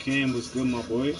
Cam, what's good, my boy?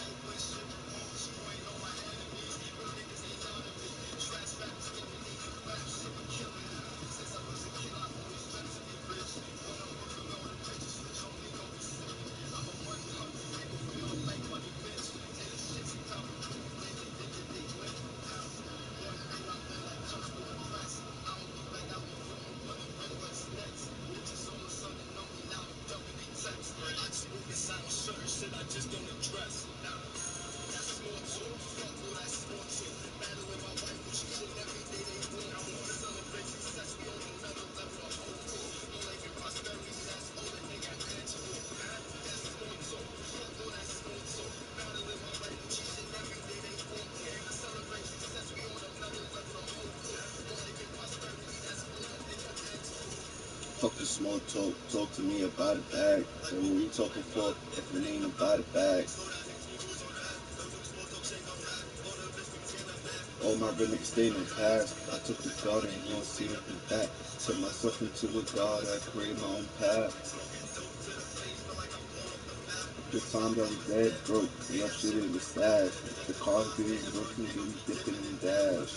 Fuck the small talk, talk to me about a bag. So what we talking for if it ain't about a bag? All my relics stay in the past. I took the garden and you don't see nothing back. Took myself into a god, I created my own path. The time that was dead broke, your shit it was sad. The cars getting broken, getting dipping and dash.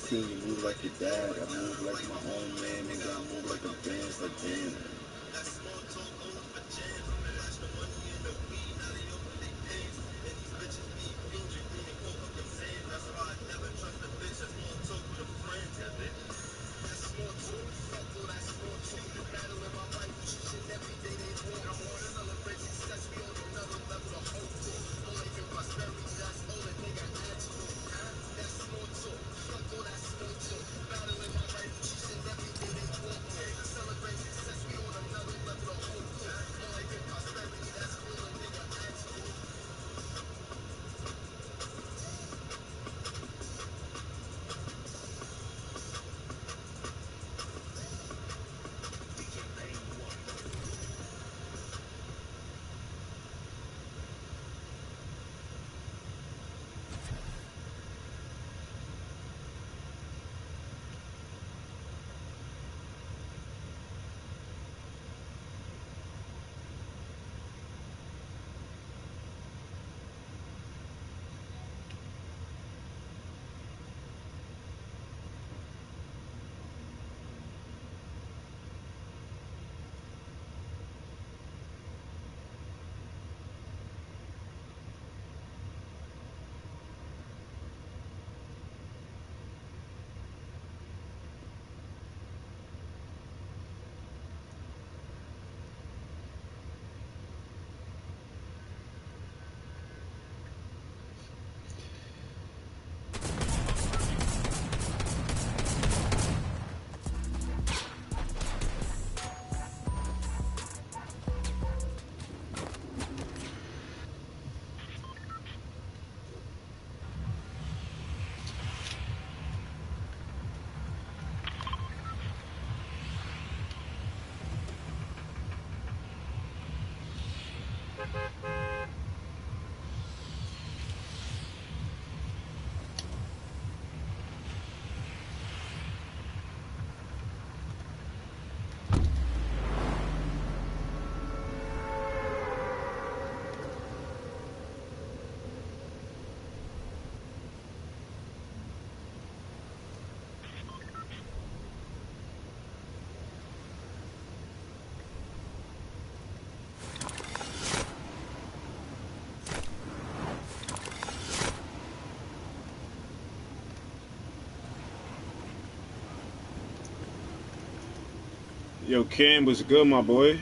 Can you move like your dad? I move like my own man, nigga. I move like a band, like damn. Yo, Cam, what's good, my boy?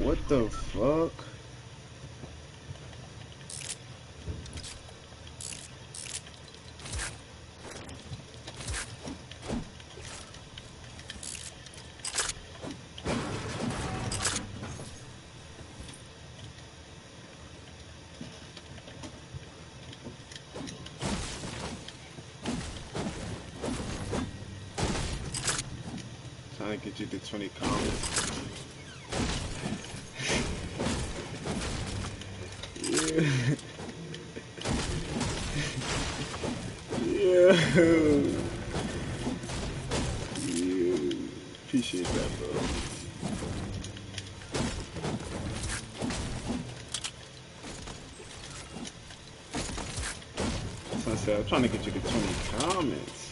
What the fuck? Trying to get you to 20 comments. Yeah. Yeah. Yeah. Appreciate that, bro. That's what I said. I'm trying to get you to 20 comments.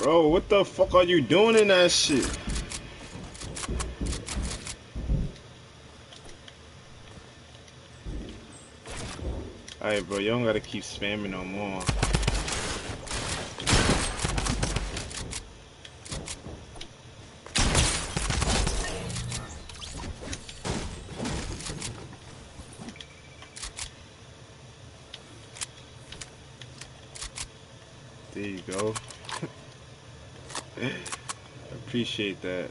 Bro, what the fuck are you doing in that shit? Alright, bro, you don't gotta keep spamming no more. There you go. Appreciate that.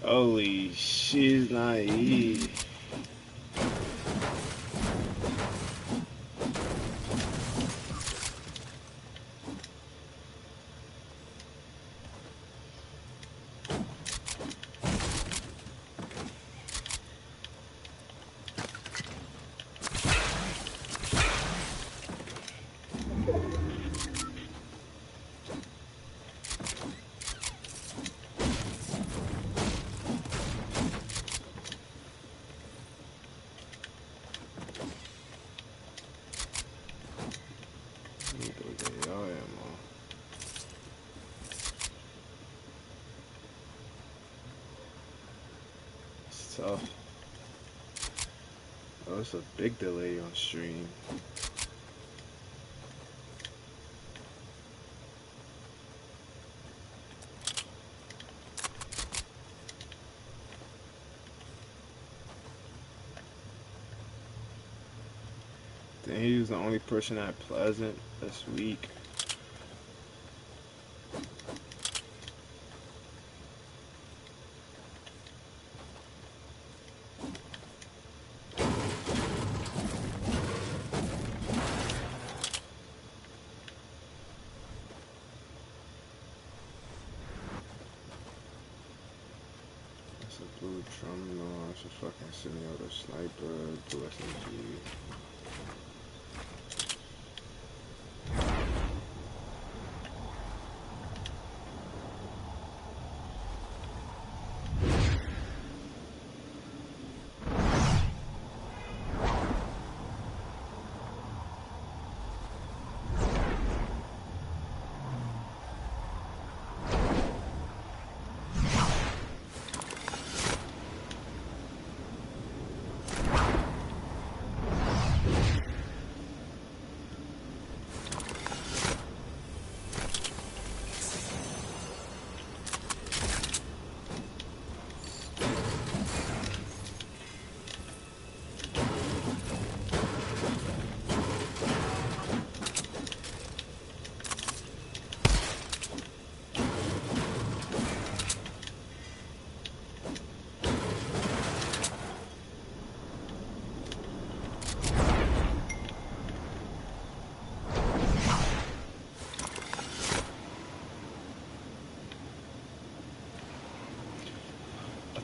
Holy shit, naive. It's tough. Oh, it's a big delay on stream. Then he was the only person at Pleasant this week. That's a blue terminal. That's a fucking semi-auto sniper. Blue SMG.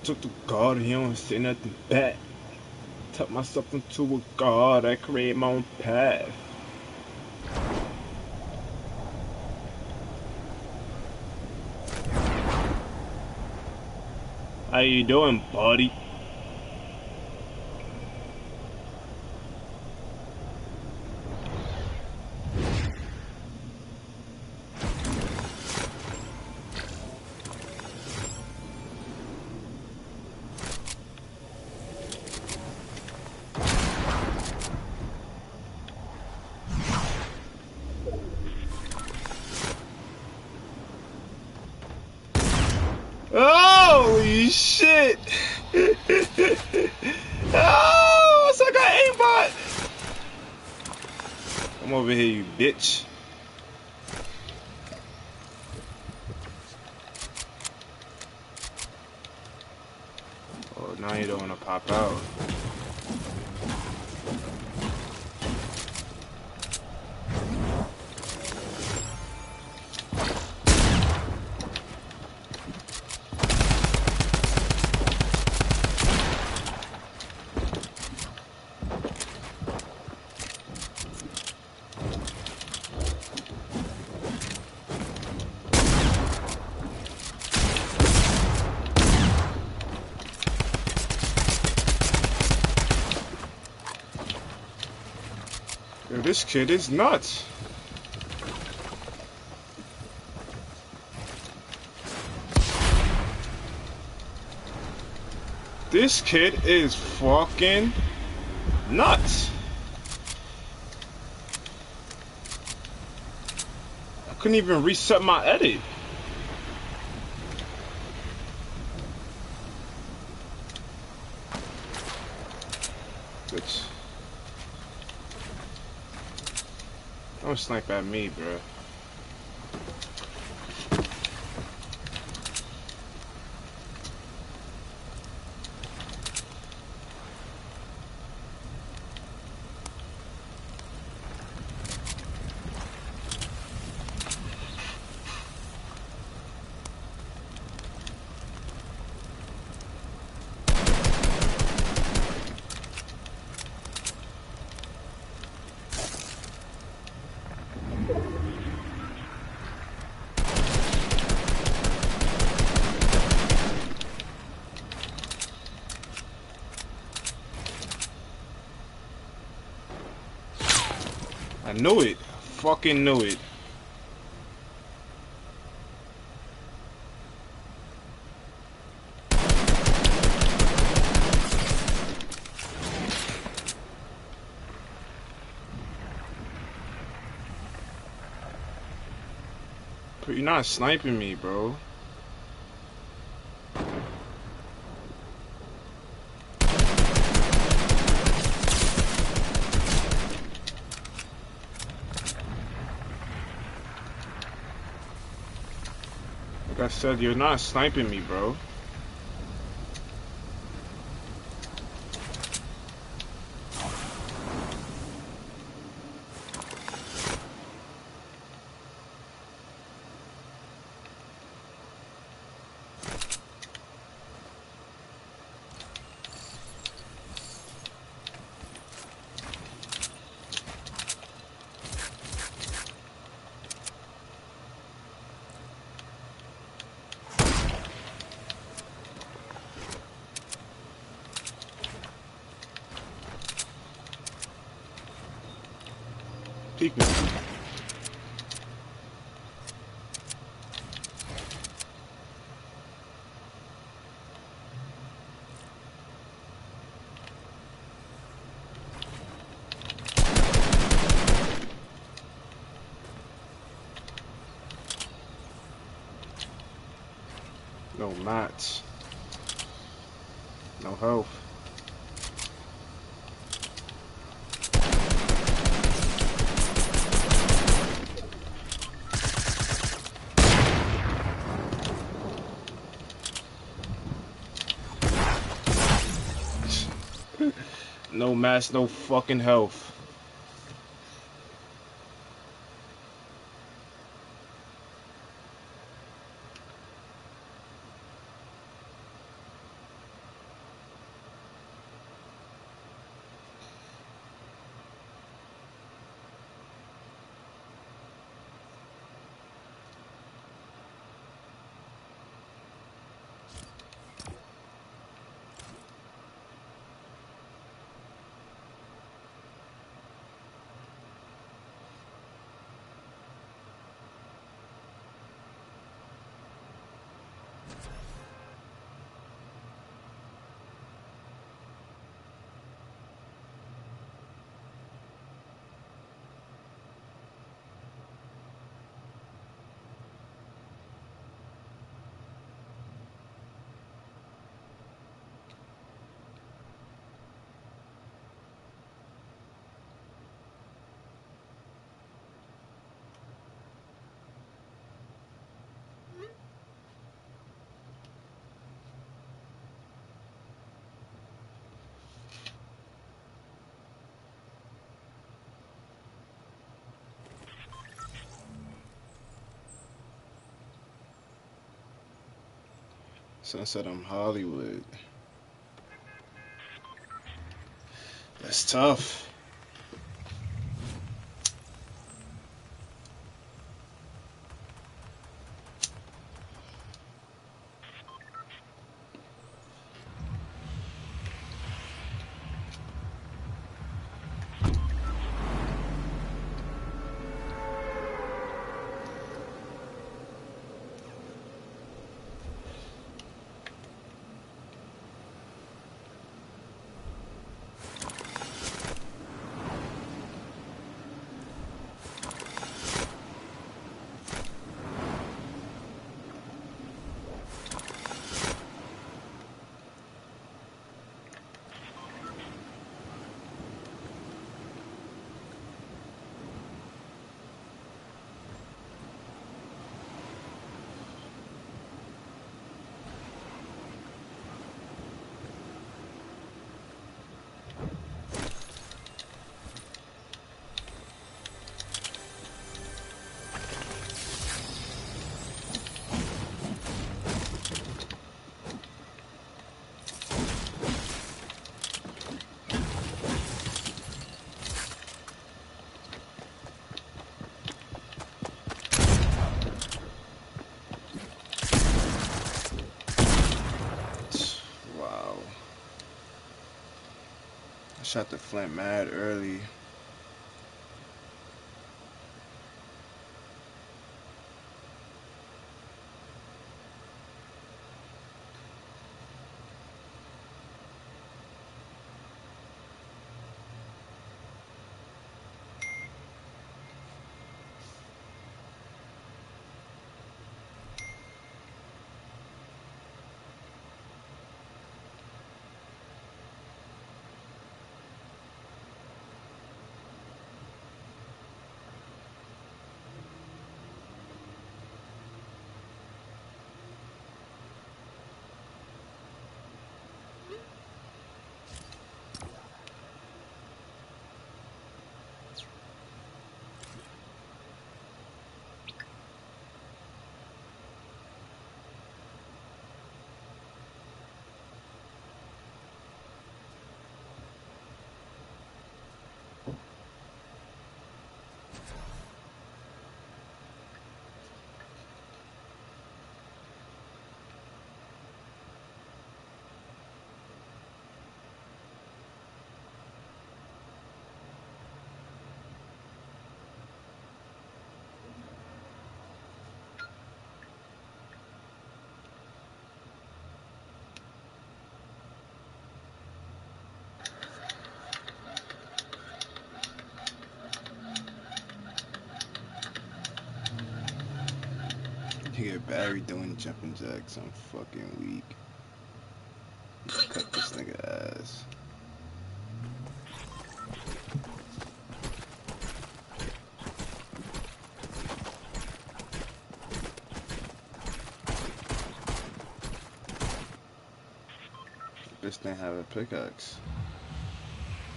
took to God, he don't say nothing back. Tuck myself into a God, I create my own path. How you doing, buddy? Holy shit! Oh, what's I got aimbot? Come over here, you bitch. Oh, now you don't want to pop out. Yo, this kid is nuts. This kid is fucking nuts. I couldn't even reset my edit. Bitch. Don't snipe at me, bro. I knew it. Fucking knew it. But you're not sniping me, bro. Like I said, you're not sniping me, bro. Peek me. No mats. No health. No mats, no fucking health. Sunset on Hollywood. That's tough. Wow. I shot the Flint mad early. You get Barry doing jumping jacks. I'm fucking weak. Cut this nigga ass. This thing have a pickaxe.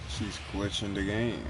She's glitching the game.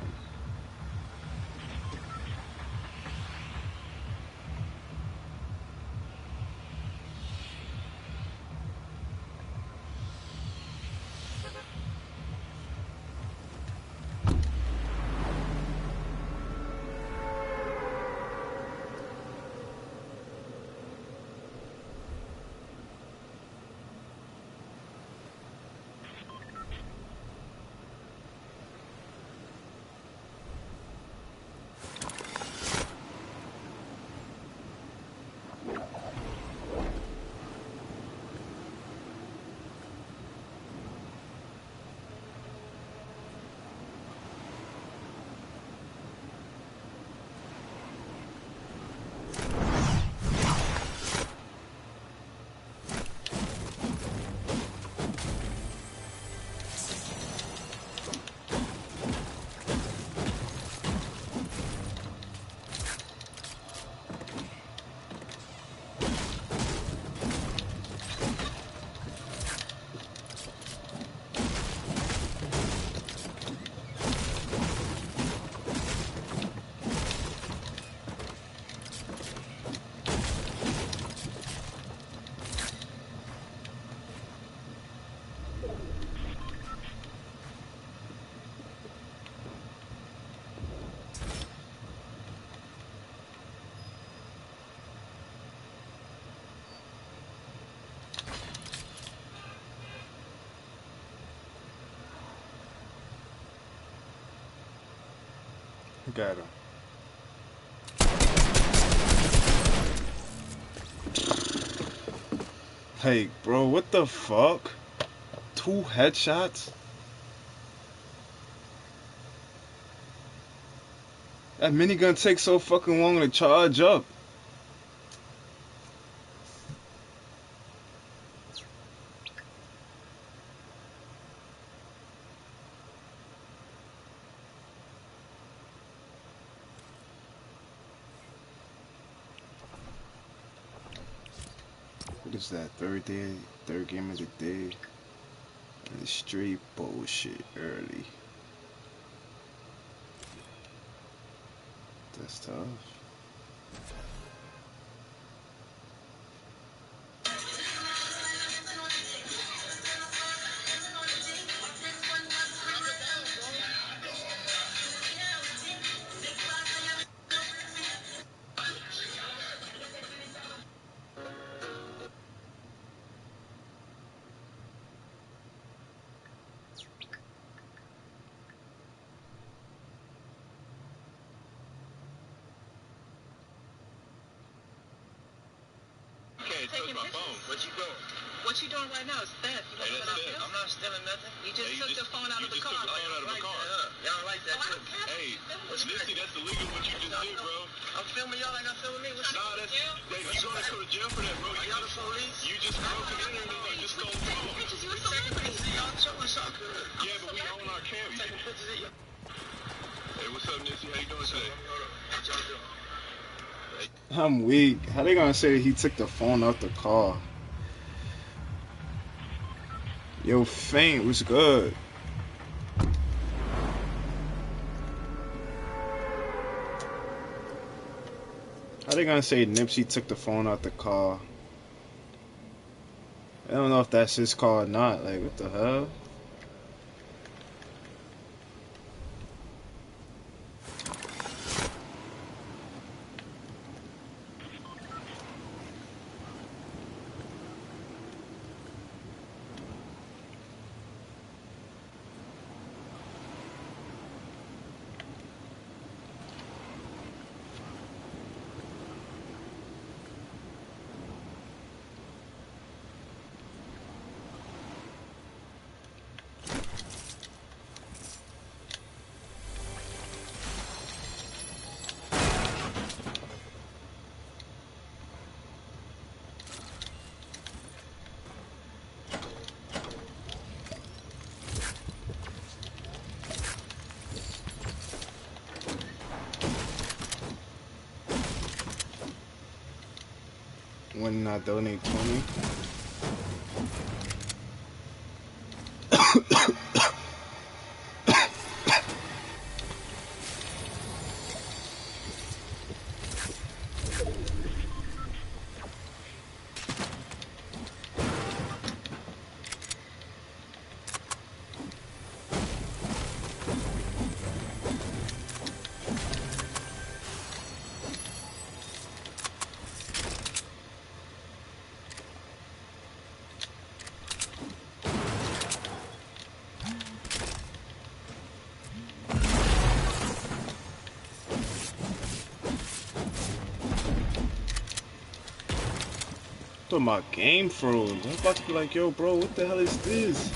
Got him. Like, bro, what the fuck? 2 headshots? That minigun takes so fucking long to charge up. What is that? Third game of the day. And it's straight bullshit early. That's tough. Taking pictures. What you doing? What you doing right now is theft. Hey, that's theft. I'm not stealing nothing. You just took the phone out of the car. You just took the phone out of the car. Y'all don't like that. Hey, Nipsey, that's illegal what you just did, bro. I'm filming y'all like I'm filming me. Nah, that's... Hey, you gonna go to jail for that, bro. Y'all the police? You just broke the internet. You just stole the phone. Pictures, you a celebrity. Y'all showing y'all good. Yeah, but we own our camera. Taking pictures of you. Hey, what's up, Nipsey? How you doing today? What y'all doing? I'm weak. How they gonna say he took the phone out the car? Yo, Faint was good. How they gonna say Nipsey took the phone out the car? I don't know if that's his car or not. Like, what the hell? When I donate 20. But my game froze. I'm about to be like, yo, bro, what the hell is this?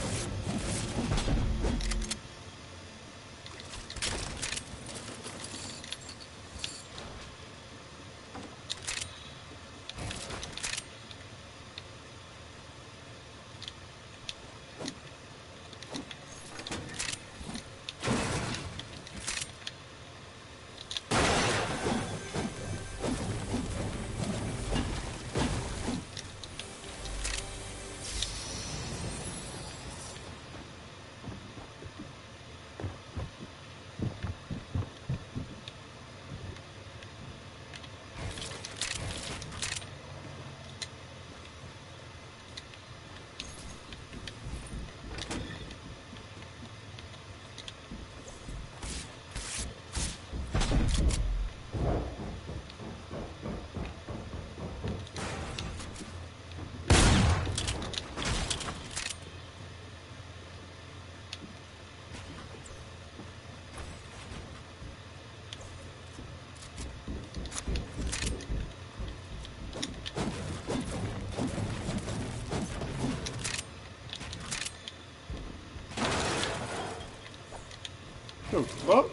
The fuck?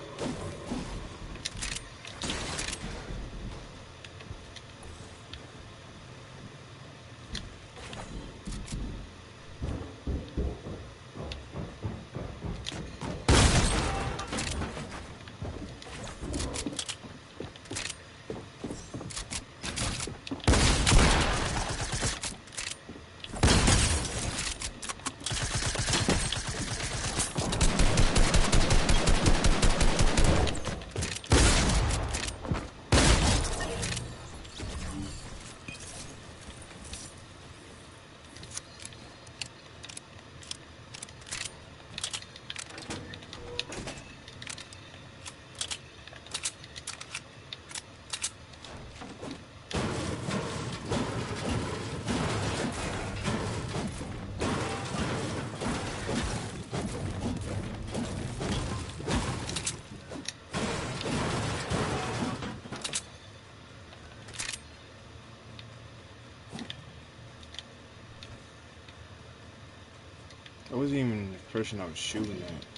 I wasn't even the person I was shooting at.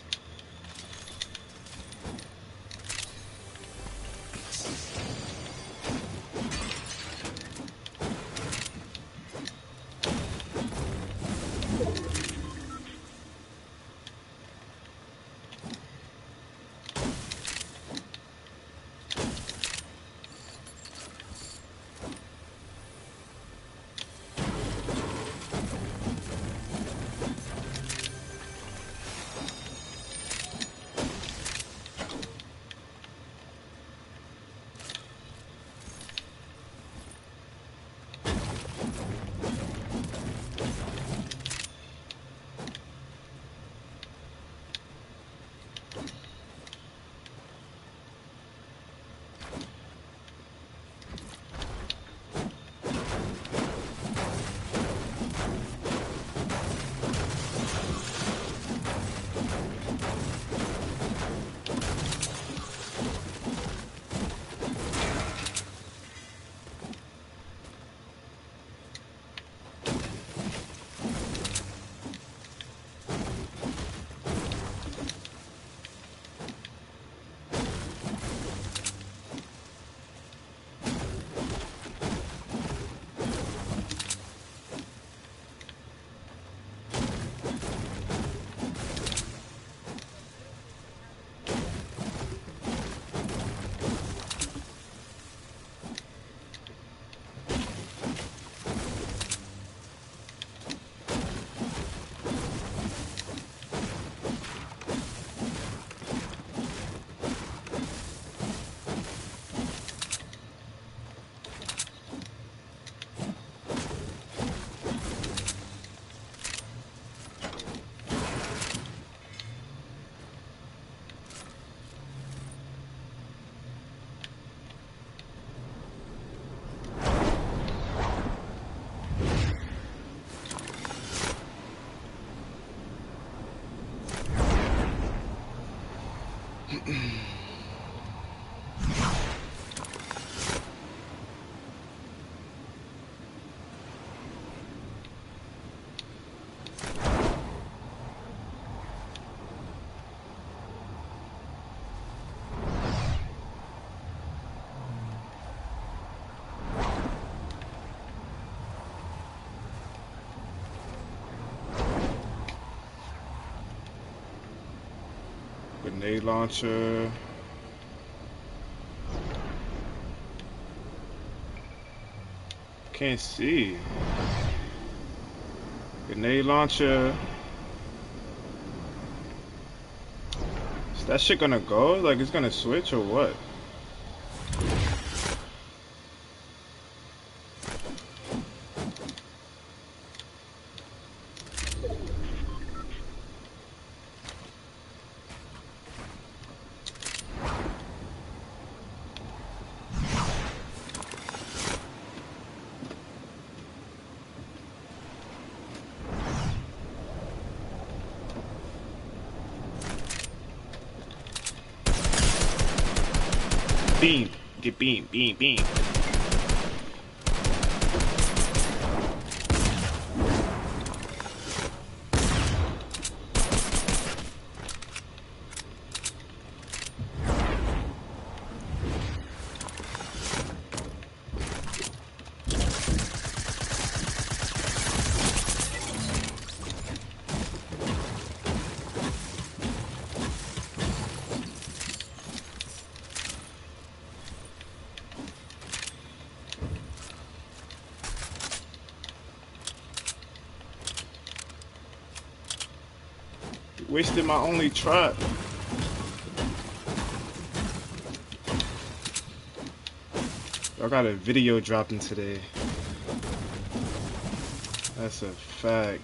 Grenade launcher. Can't see. Grenade launcher. Is that shit gonna go? Like it's gonna switch or what? Beam. Get beam, beam, beam. Wasted my only trap. I got a video dropping today. That's a fact.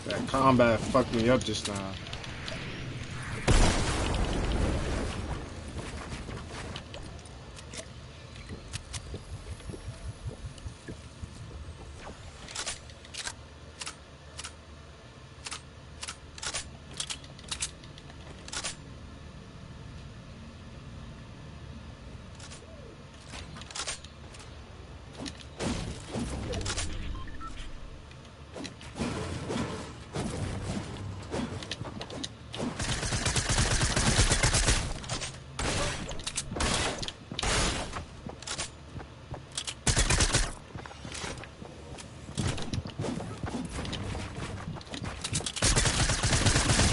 That combat fucked me up just now.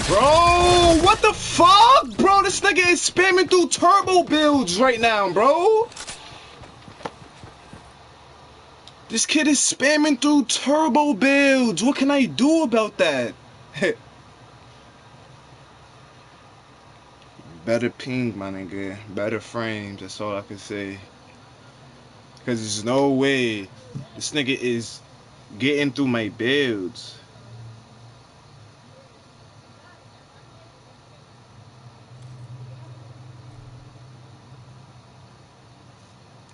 Bro, what the fuck? Bro, this nigga is spamming through turbo builds right now, bro. This kid is spamming through turbo builds. What can I do about that? Better ping, my nigga. Better frames, that's all I can say. Because there's no way this nigga is getting through my builds.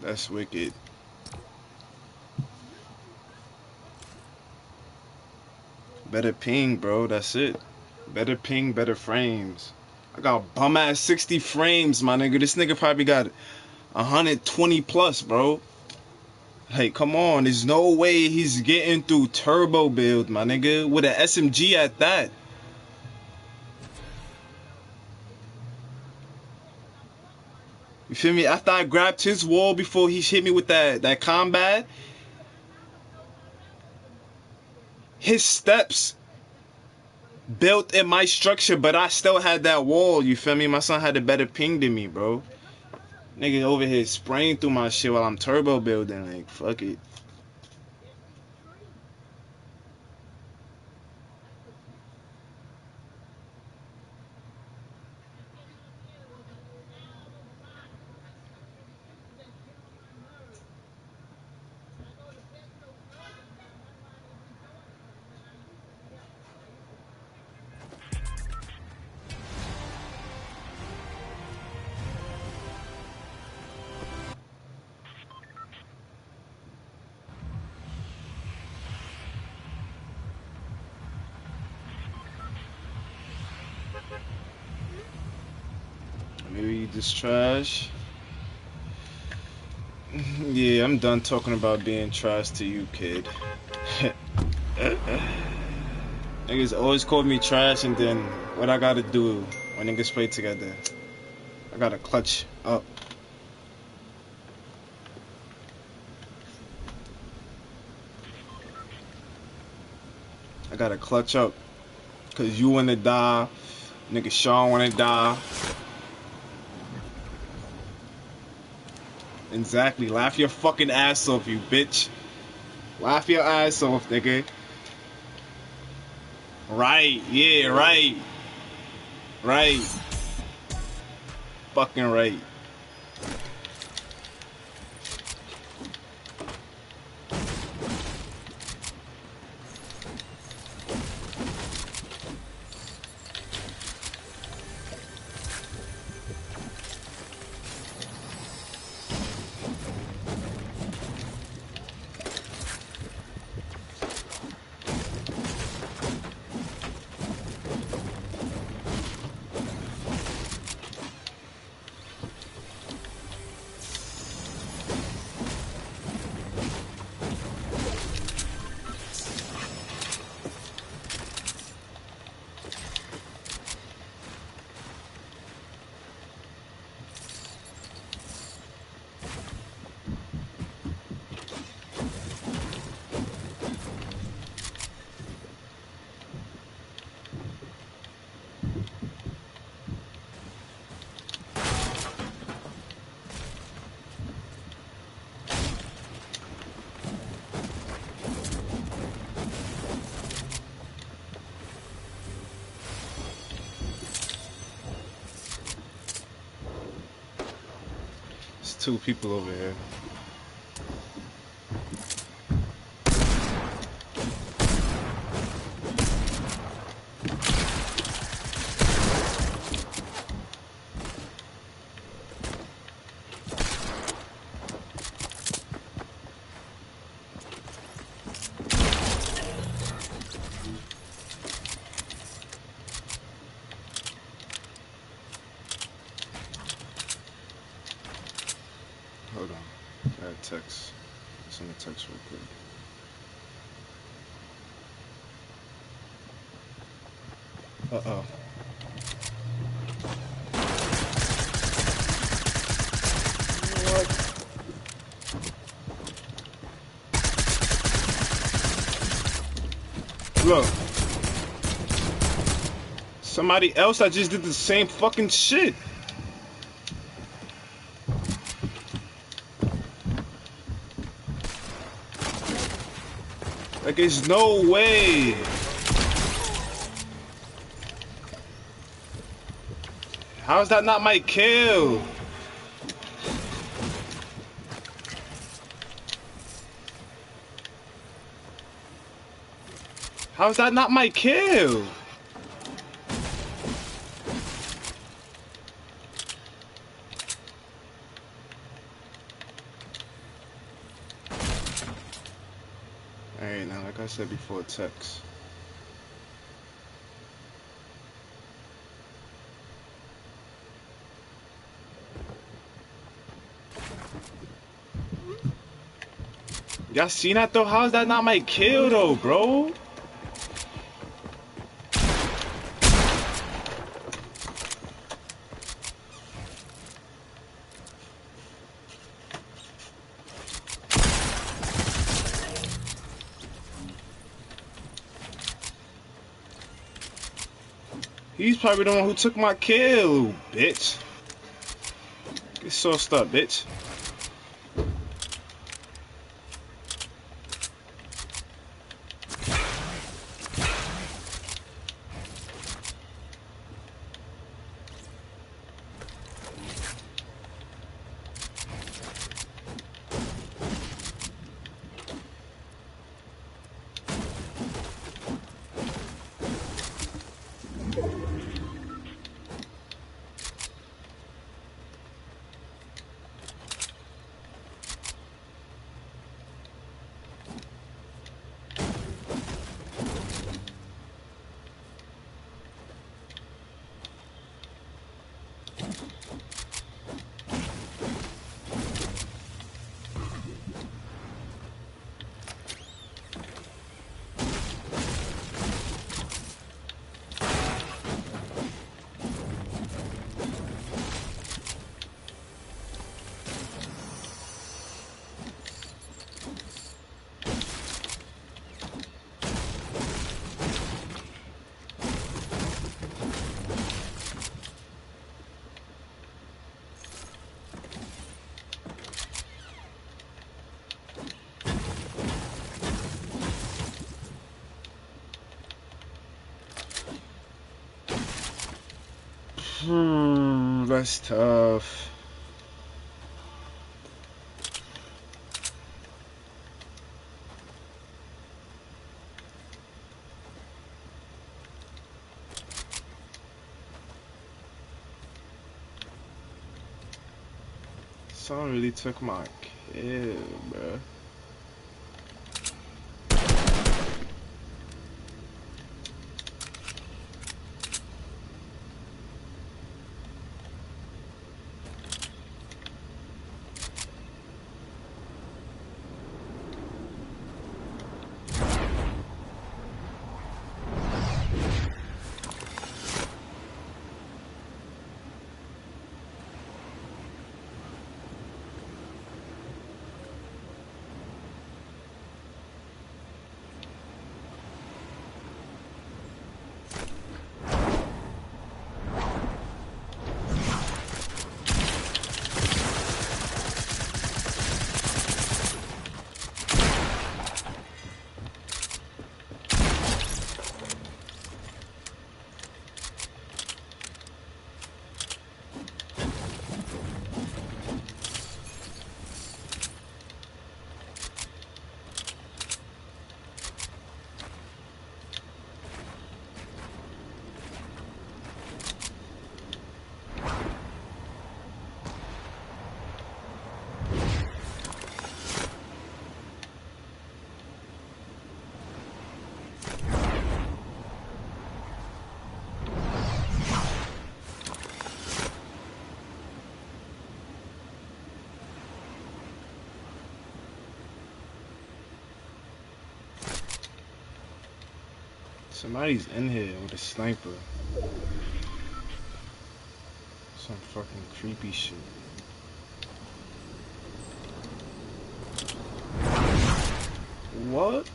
That's wicked. Better ping, bro. That's it. Better ping, better frames. I got bum ass 60 frames, my nigga. This nigga probably got 120 plus, bro. Hey, come on. There's no way he's getting through turbo build, my nigga. With an SMG at that. You feel me? After I grabbed his wall before he hit me with that combat, his steps built in my structure, but I still had that wall. You feel me? My son had a better ping than me, bro. Nigga over here spraying through my shit while I'm turbo building. Like, fuck it. Leave this trash. Yeah, I'm done talking about being trash to you, kid. Niggas always call me trash, and then what I gotta do when niggas play together? I gotta clutch up. I gotta clutch up. Cause you wanna die. Nigga Sean wanna die. Exactly. Laugh your fucking ass off, you bitch. Laugh your ass off, nigga. Right. Yeah, right. Right. Fucking right. There's two people over here. Hold on. I got a text. Send a text real quick. Uh-oh. What? Look. Somebody else I just did the same fucking shit. Like, there's no way. How is that not my kill? How is that not my kill? Alright, now, like I said before, text. Y'all seen that though? How is that not my kill though, bro? He's probably the one who took my kill, bitch. Get sauced up, bitch. That's tough. Someone really took my kid, bruh. Somebody's in here with a sniper. Some fucking creepy shit. What?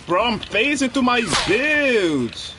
Bro, I'm phasing through my builds.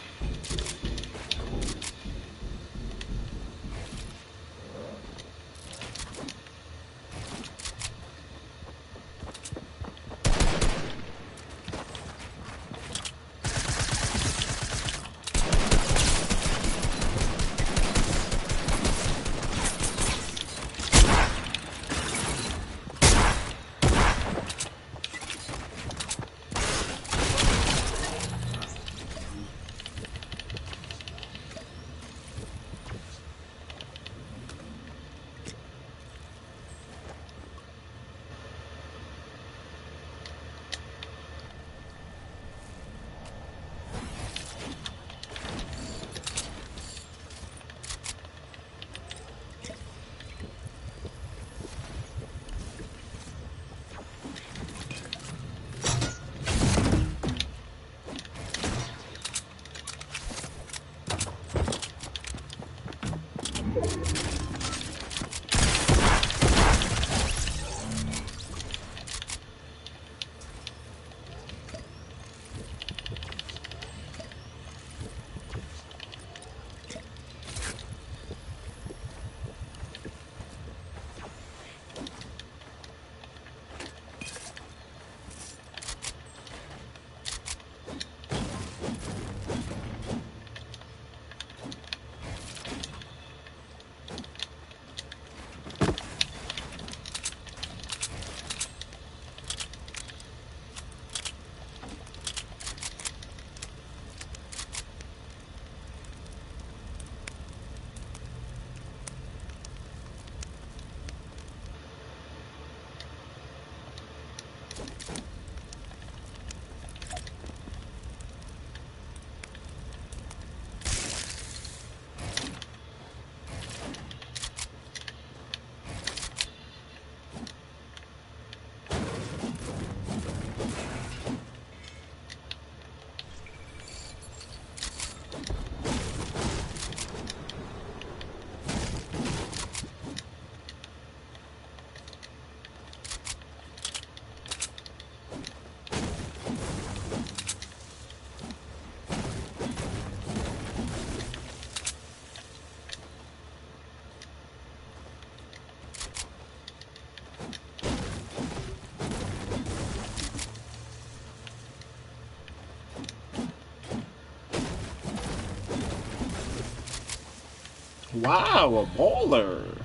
Wow, a baller.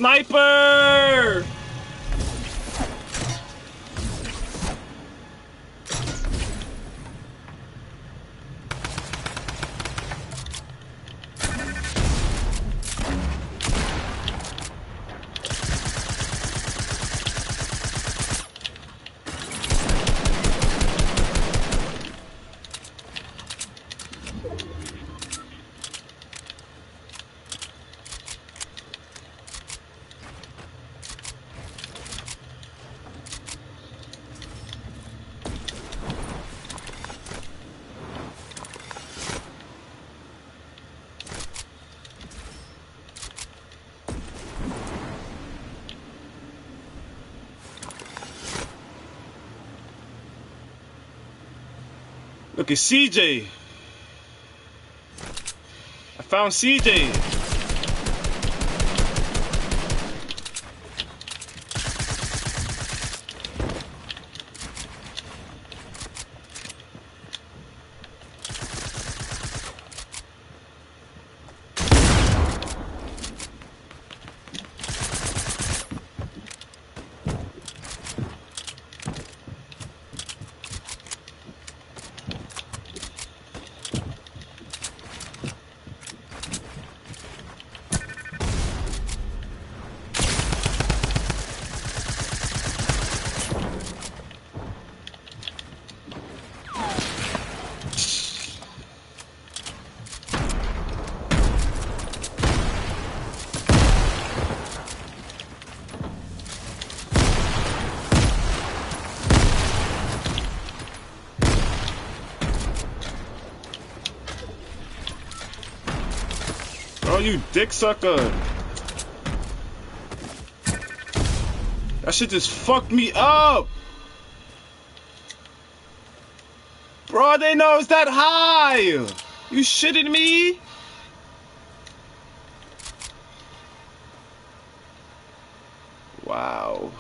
Sniper! Look at CJ. I found CJ. Bro, you dick sucker. That shit just fucked me up. Bro, they know it's that high. You shitting me? Wow.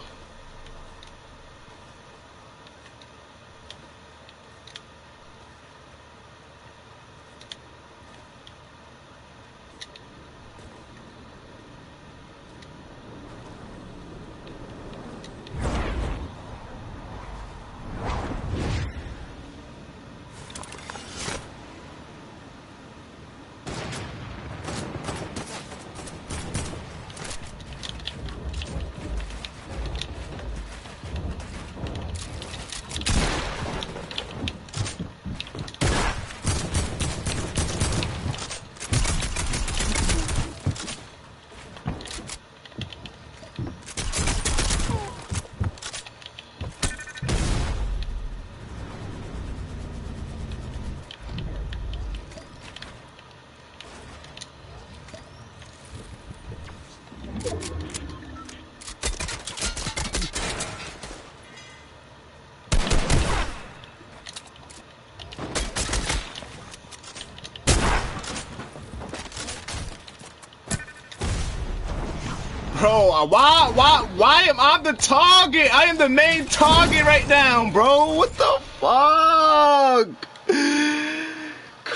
Bro, why am I the target? I am the main target right now, bro. What the fuck?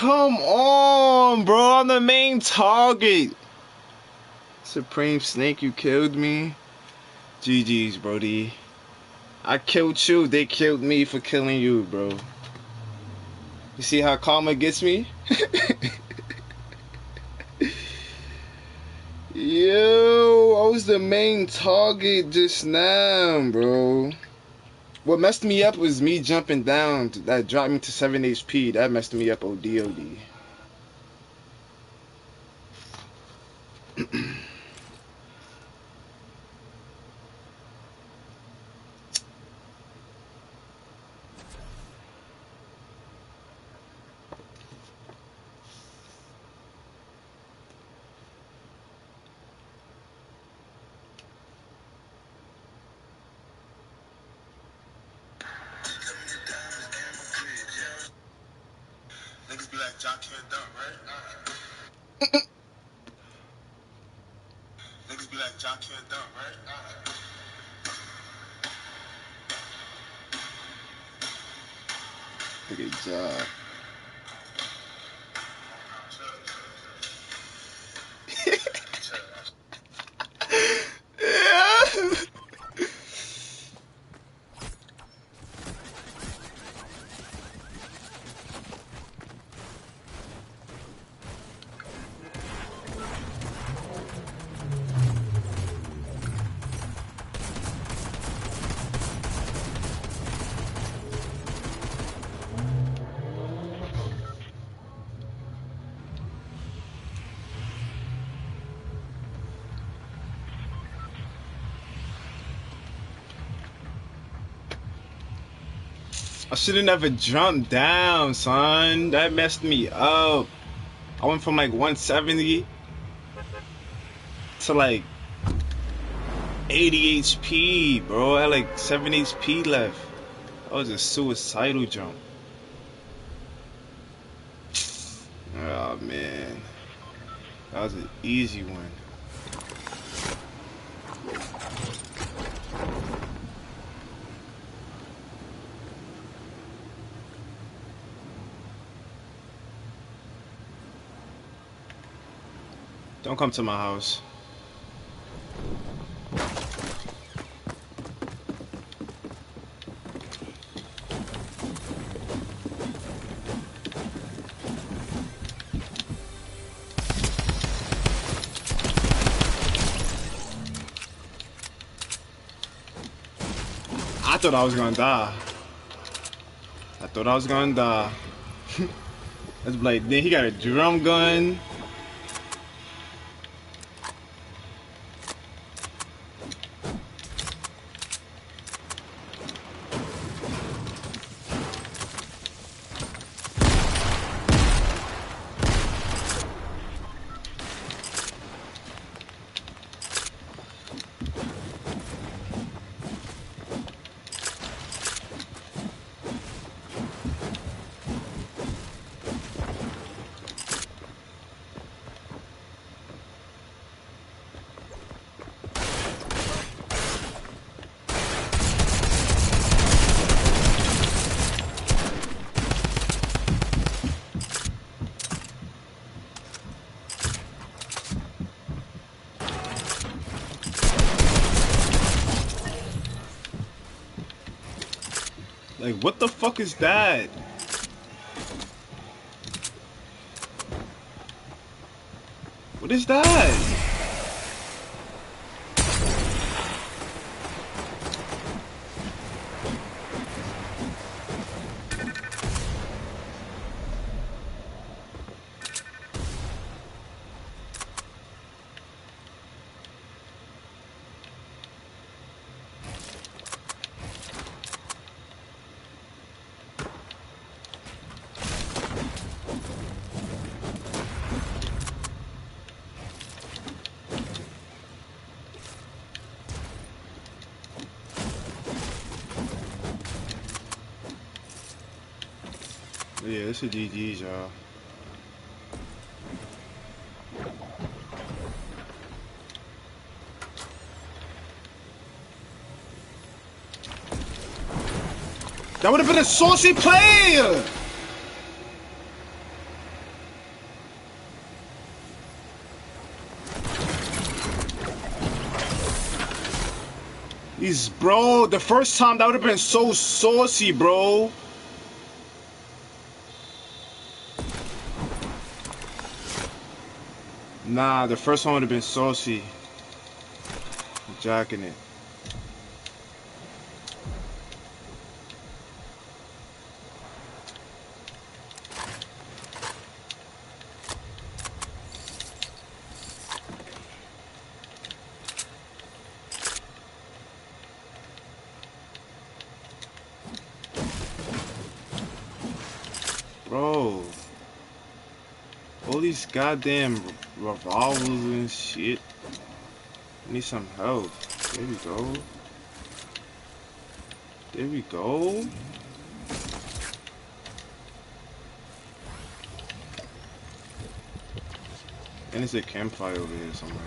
come on, bro. I'm the main target. Supreme Snake, you killed me. GG's, Brody. I killed you. They killed me for killing you, bro. You see how karma gets me? Yo, I was the main target just now, bro. What messed me up was me jumping down. That dropped me to 7 HP. That messed me up OD. Niggas be like, Jock can't dunk, right? Niggas be like, Jock can't dunk, right? Good job. I should have never jumped down, son. That messed me up. I went from like 170 to like 80 HP, bro. I had like 7 HP left. That was a suicidal jump. Oh man, that was an easy one. Don't come to my house. I thought I was gonna die. That's like, then he got a drum gun. Like, what the fuck is that? What is that? Yeah, this is GG's, y'all. That would have been a saucy play! Bro, the first time that would have been so saucy, bro. Nah, the first one would have been saucy. I'm jacking it. Bro. All these goddamn revolvers and shit. I need some help. There we go. There we go. And there's a campfire over here somewhere.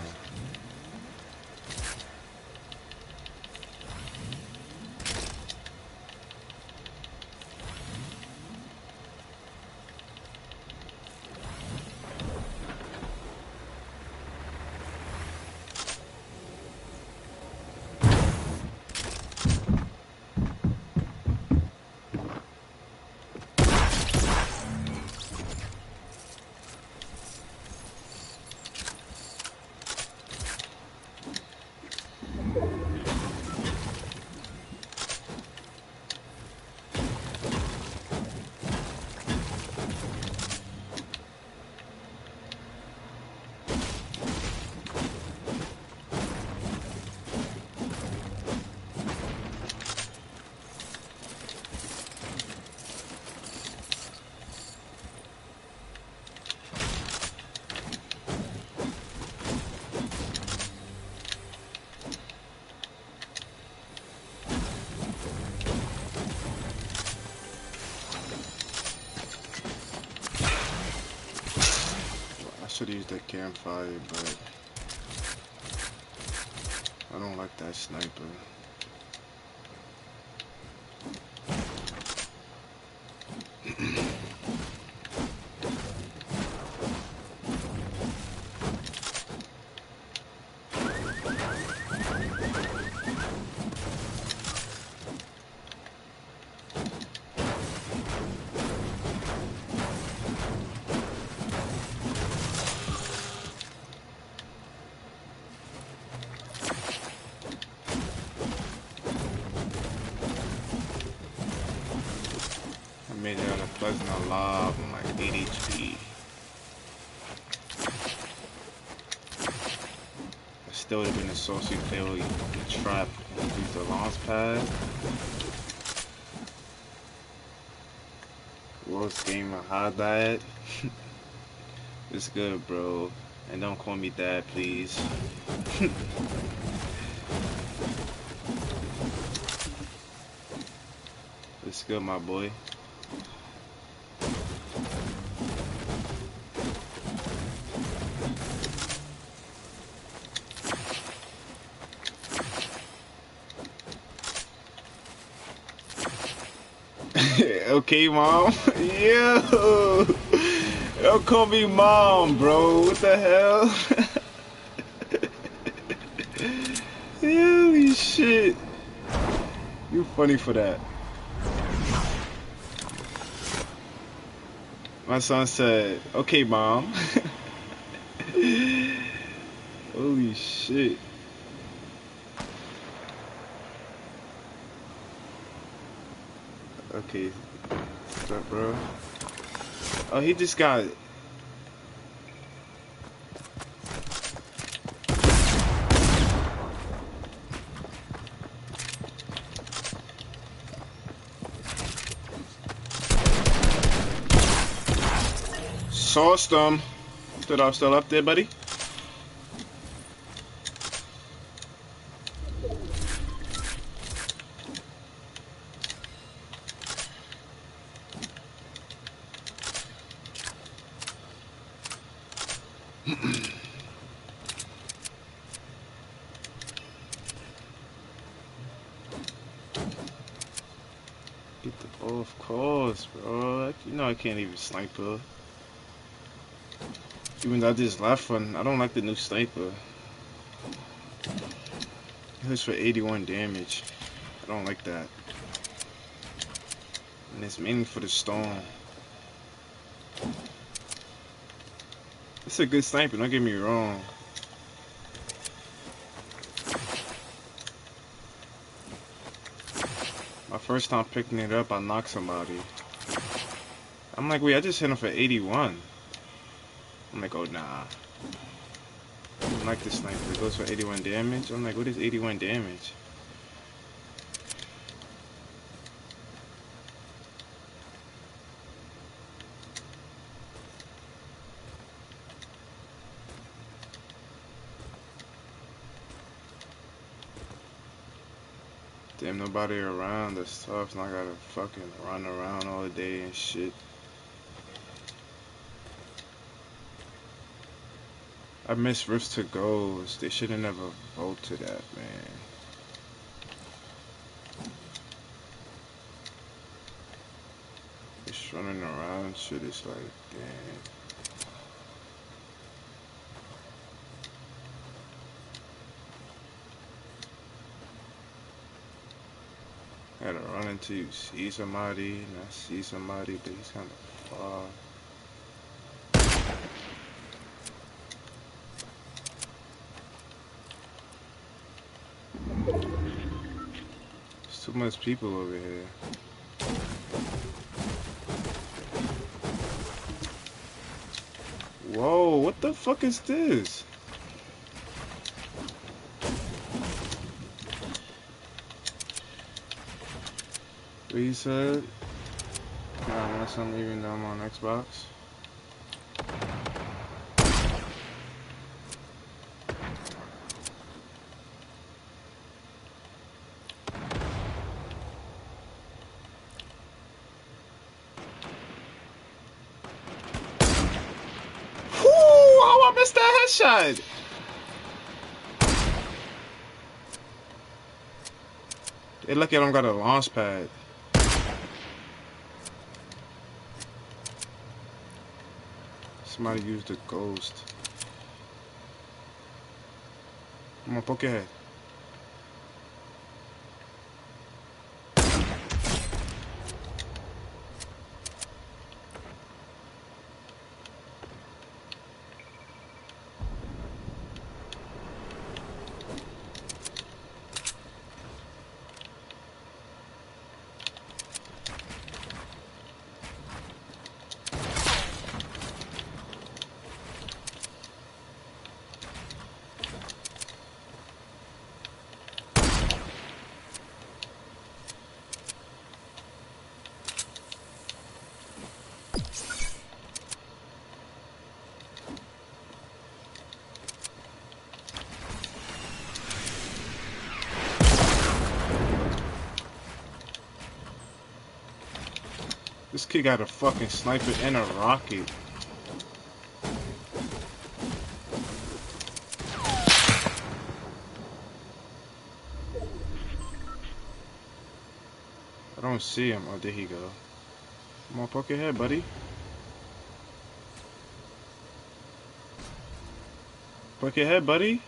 I should have used that campfire, but I don't like that sniper. I made it out of Pleasant alive on like 8 HP. I still would have been a saucy failure. The trap and use the launch pad. Worst game of high dad. It's good, bro. And don't call me dad, please. It's good, my boy. Okay, mom. Yo. Don't call me mom, bro. What the hell? Holy shit. You funny for that. My son said, okay, mom. Holy shit. Okay. What's up, bro? Oh, he just got... Sauced him. Still up there, buddy? Get the... Oh, of course, bro. You know I can't even sniper. Even though I just left one, I don't like the new sniper. It hits for 81 damage. I don't like that. And it's mainly for the storm. It's a good sniper, don't get me wrong. My first time picking it up, I knocked somebody. I'm like, wait, I just hit him for 81. I'm like, oh nah. I don't like this sniper. It goes for 81 damage. I'm like, what is 81 damage? Damn, nobody around. That's tough. Now I gotta fucking run around all day and shit. I miss Rifts to Goals. They should have never voted that, man. Just running around and shit. It's like, damn. I gotta run until you see somebody, and I see somebody, but he's kind of far. There's too much people over here. Whoa, what the fuck is this? What you said? Nah, unless I'm leaving them on Xbox. Whoo! Oh, I missed that headshot! They lucky I don't got a launch pad. Somebody used a ghost. Come on, poke your head. This kid got a fucking sniper and a rocket. I don't see him. Oh, there he go. Come on, poke your head, buddy. Poke your head, buddy.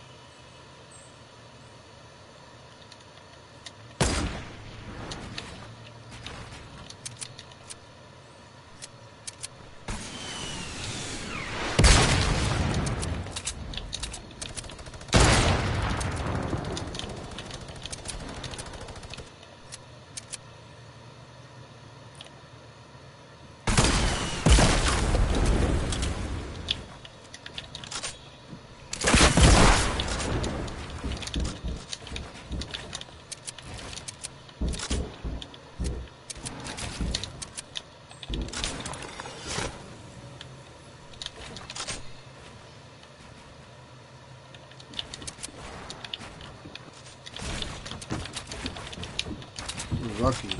Lucky.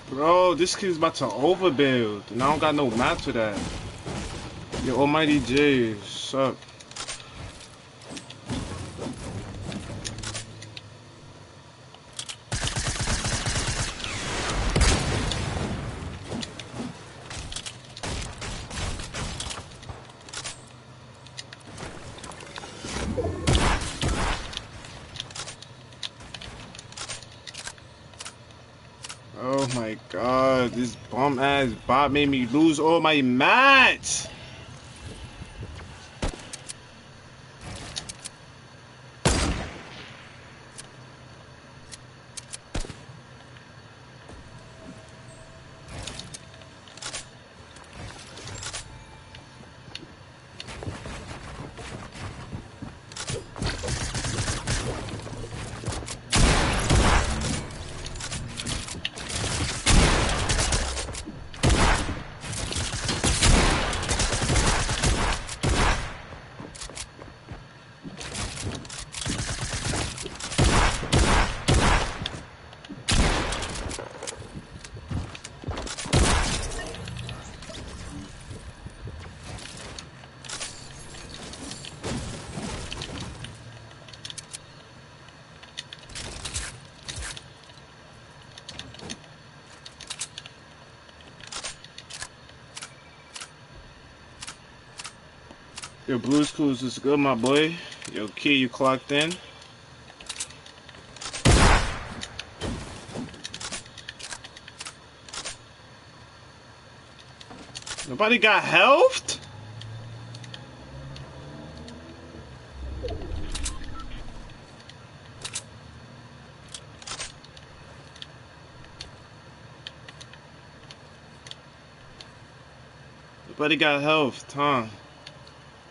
Bro, this kid's about to overbuild, and I don't got no map for that. Yo, Almighty J, what's up? my god, this bum ass bot made me lose all my mats. Yo, Blues Clues is good, my boy. Yo, Key, you clocked in? Nobody got health? Nobody got health, huh?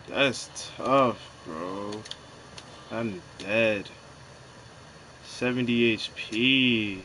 That's tough, bro. I'm dead. 70 HP.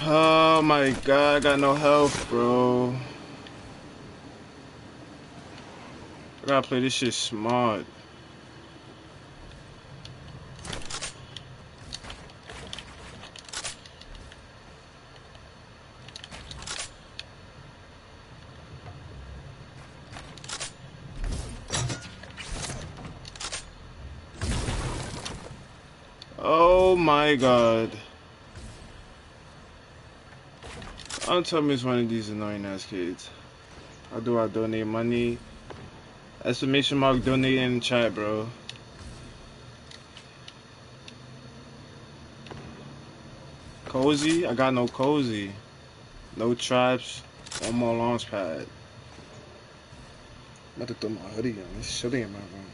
Oh my god, I got no health, bro. I gotta play this shit smart. Oh my god. Don't tell me it's one of these annoying ass kids. How do I donate money? Exclamation mark donate in the chat, bro. Cozy? I got no cozy. No traps. One more launch pad. I'm about to throw my hoodie on. It's chilly in my room.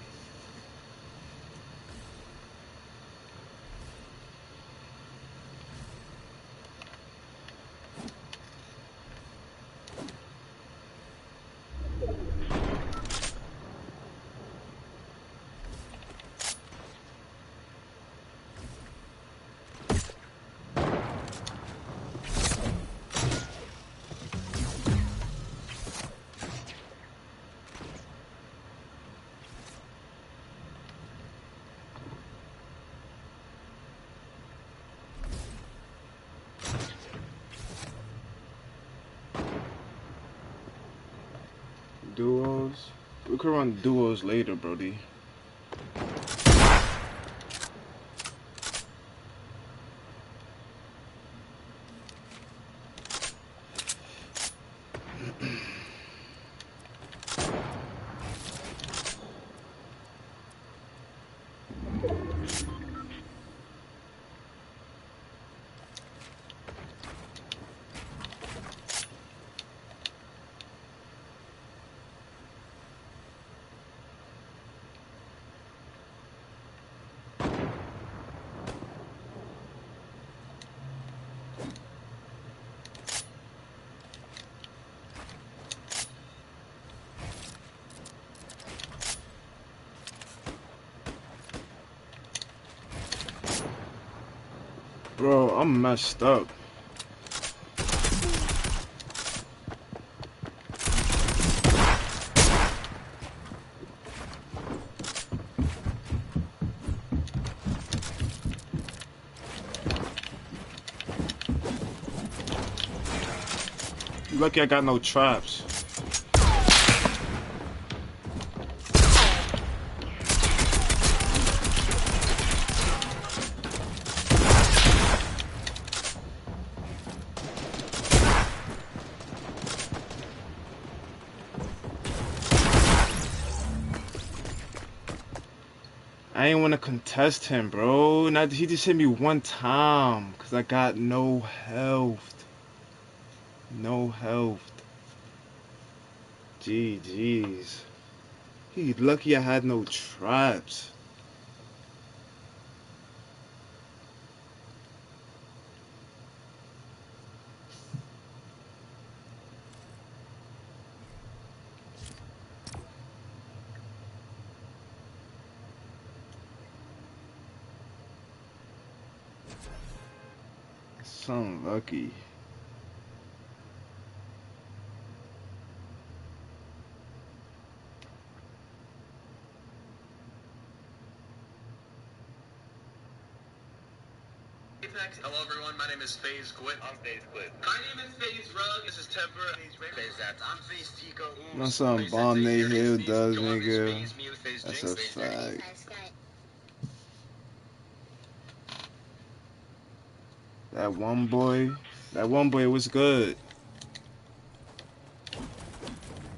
Duos? We could run duos later, Brody. Bro, I'm messed up. You lucky I got no traps. I ain't want to contest him, bro. Not he just hit me one time because I got no health. No health. GG's. He lucky I had no traps. So lucky. Apex. Hello everyone, my name is FaZe Quit. I'm FaZe Quit. My name is FaZe Rug. This is Temper. FaZe Zats. I'm FaZe Tico. My son Bomb Nate Hill does, nigga. That's a fact. That one boy was good.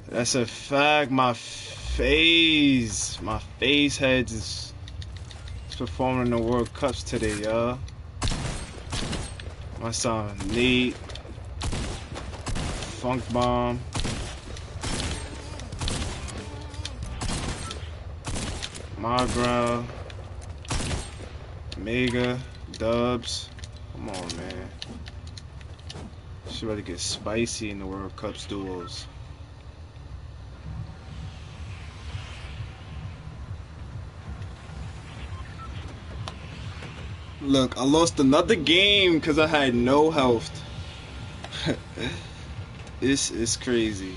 That's a fact. My FaZe heads is performing in the World Cups today, y'all. My son Nate, Funk Bomb, Magra, Mega, Dubs. Come on, man. She about to get spicy in the World Cups duels. Look, I lost another game because I had no health. This is crazy.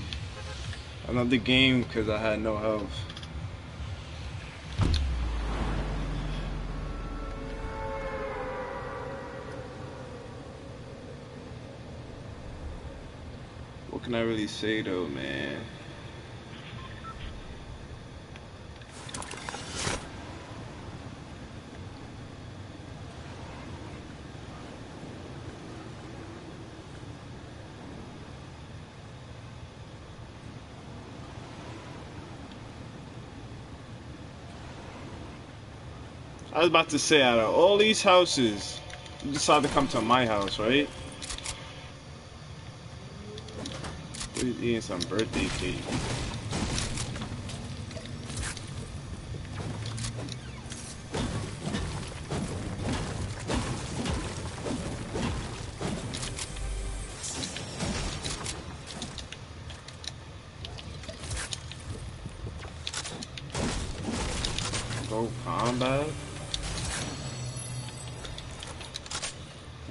Another game because I had no health. What can I really say though, man? I was about to say, out of all these houses, you decided to come to my house, right? We're eating some birthday cake. Go combat?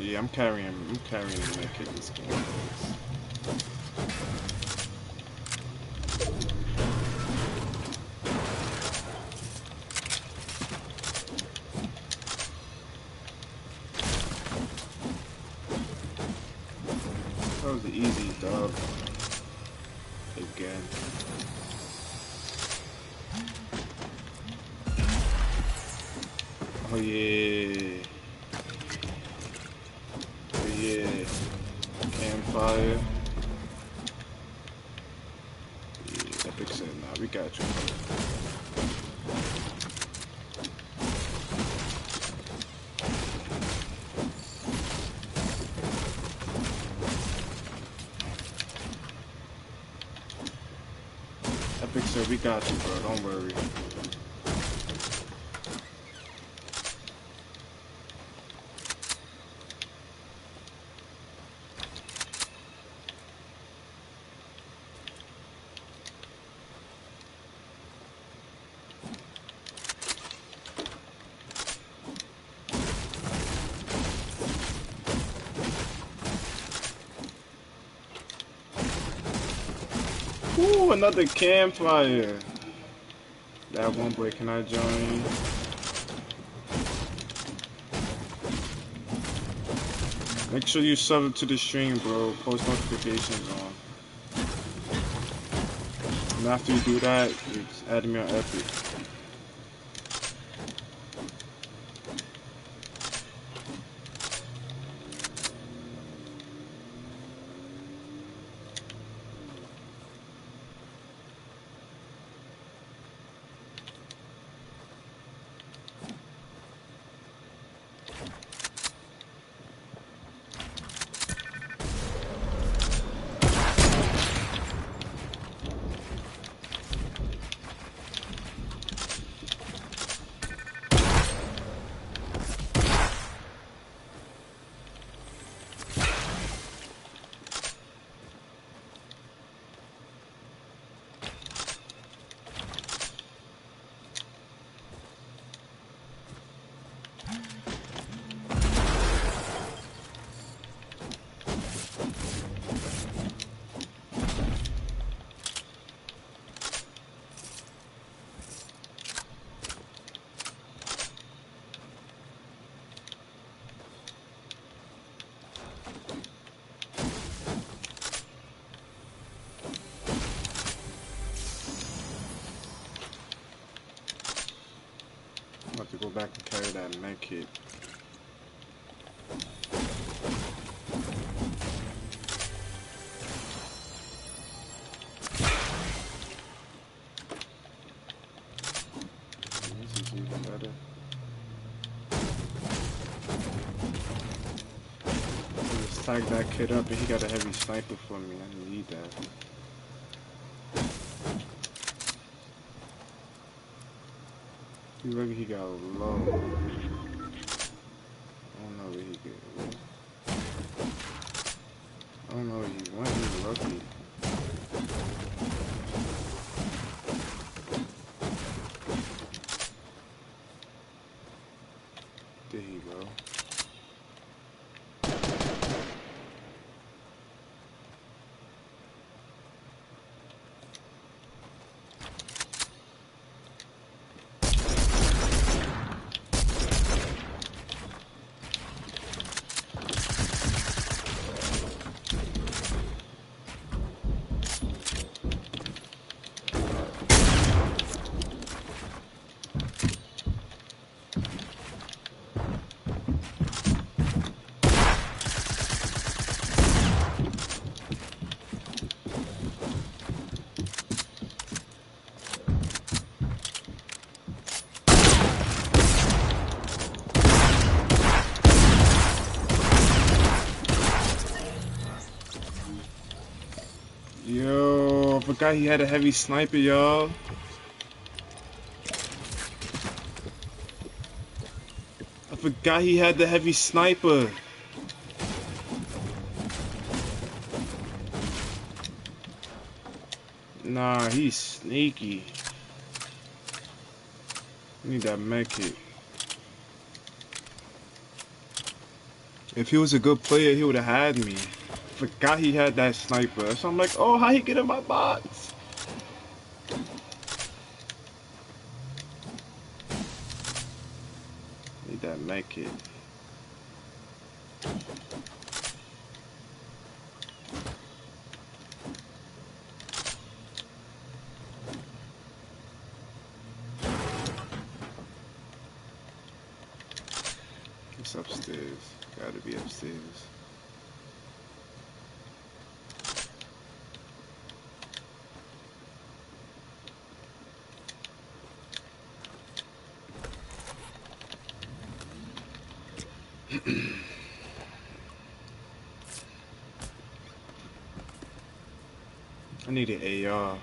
Yeah, I'm carrying the med kit this game. That was the easy dub. Again. Oh yeah. Oh yeah. Campfire. Yeah, Epic said, nah, we got you. Epic said, we got you, bro. Don't worry. Ooh, another campfire. That one boy, can I join? Make sure you sub to the stream, bro. Post notifications on. And after you do that, you add me on Epic. I'm about to go back and carry that med kit. This is even better. Just tag that kid up, and he got a heavy sniper for me. I need that. He lucky he got low. I don't know where he get. I don't know where he went. He's lucky. There you go. Yo, I forgot he had a heavy sniper, y'all. I forgot he had the heavy sniper. Nah, he's sneaky. I need that med kit. If he was a good player, he would have had me. Forgot he had that sniper. So I'm like, oh, how he get in my box? Need that med kit. It's upstairs. Gotta be upstairs. I need an AR.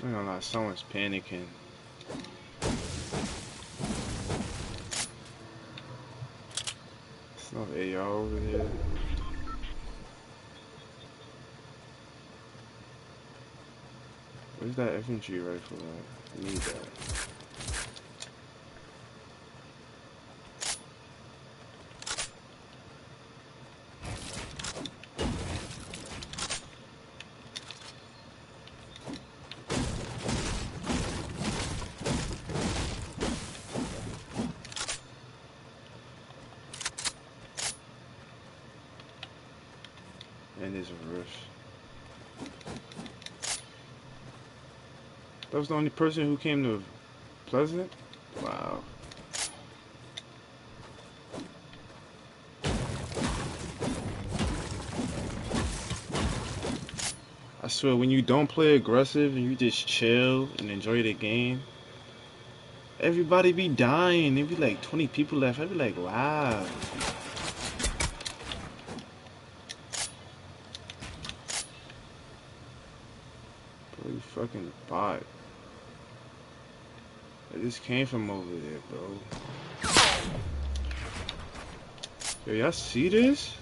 I don't know, someone's panicking. have AR over here. Where's that infantry rifle at? I need that. And there's a rush. That was the only person who came to Pleasant? Wow. I swear, when you don't play aggressive and you just chill and enjoy the game, everybody be dying. There be like 20 people left. I'd be like, wow. Bro, you fucking bot. I just came from over there, bro. Yo, y'all see this?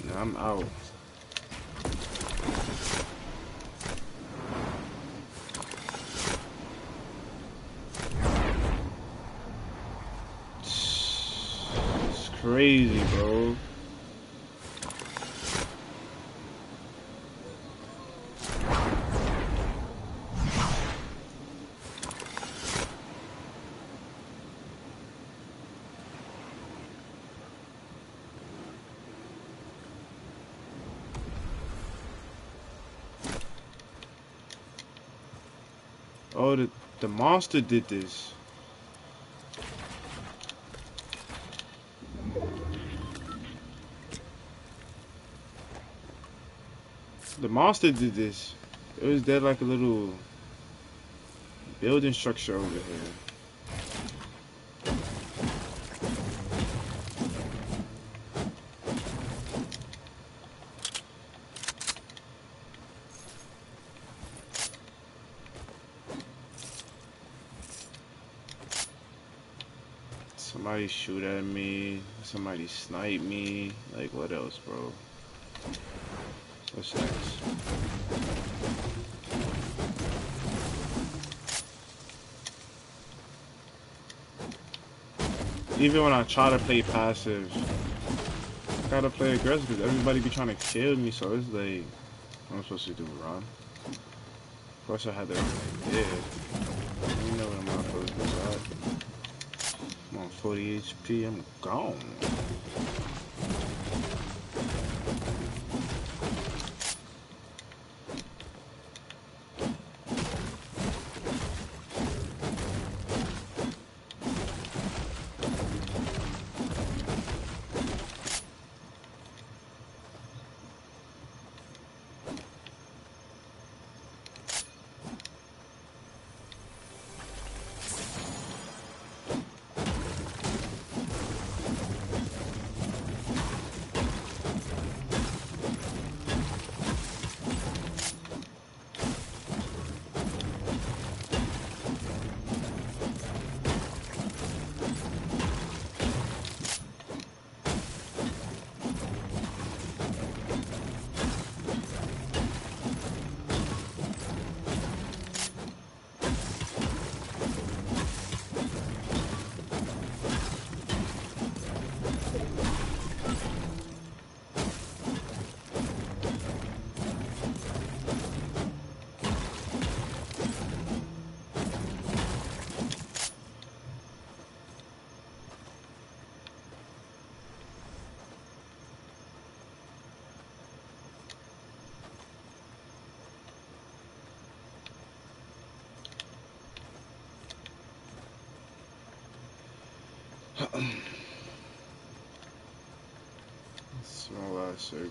Nah, I'm out. It's crazy, bro. Oh, the monster did this. The monster did this. It was there like a little building structure over here. Somebody shoot at me. Somebody snipe me. Like, what else, bro? What's next? Even when I try to play passive, I gotta play aggressive because everybody be trying to kill me, so it's like, what am I supposed to do, run? Of course I had that idea. You know what I'm supposed to do, I'm on 40 HP, I'm gone. Small ass circle.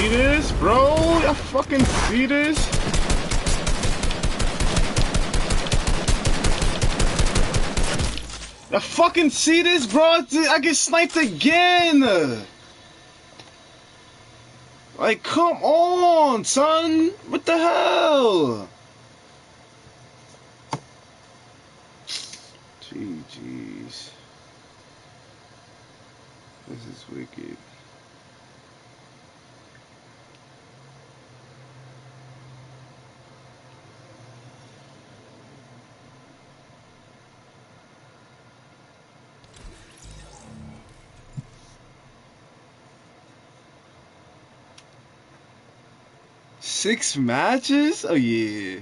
see this, bro? Y'all fucking see this? Y'all fucking see this, bro? I get sniped again. Like, come on, son. What the hell? Jeez. This is wicked. Six matches? Oh yeah.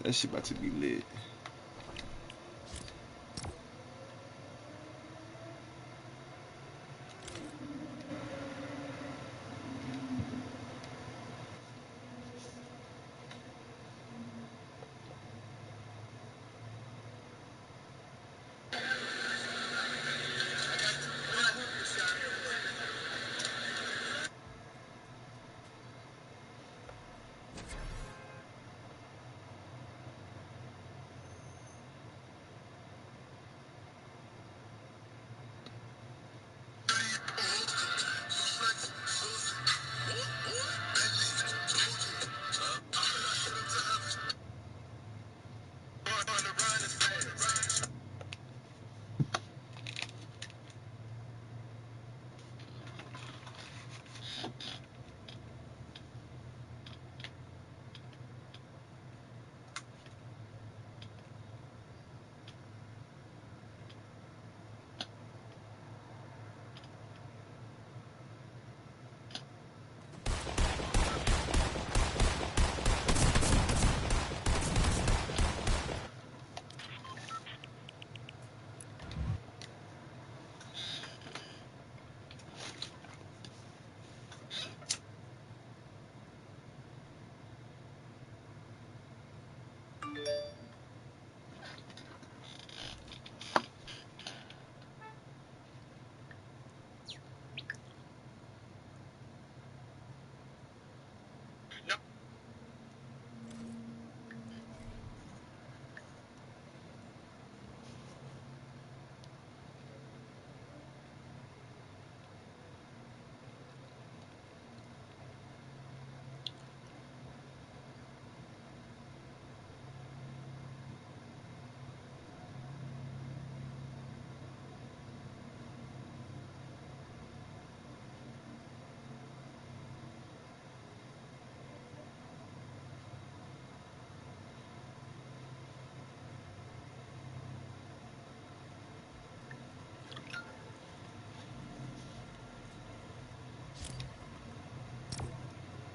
That shit about to be lit.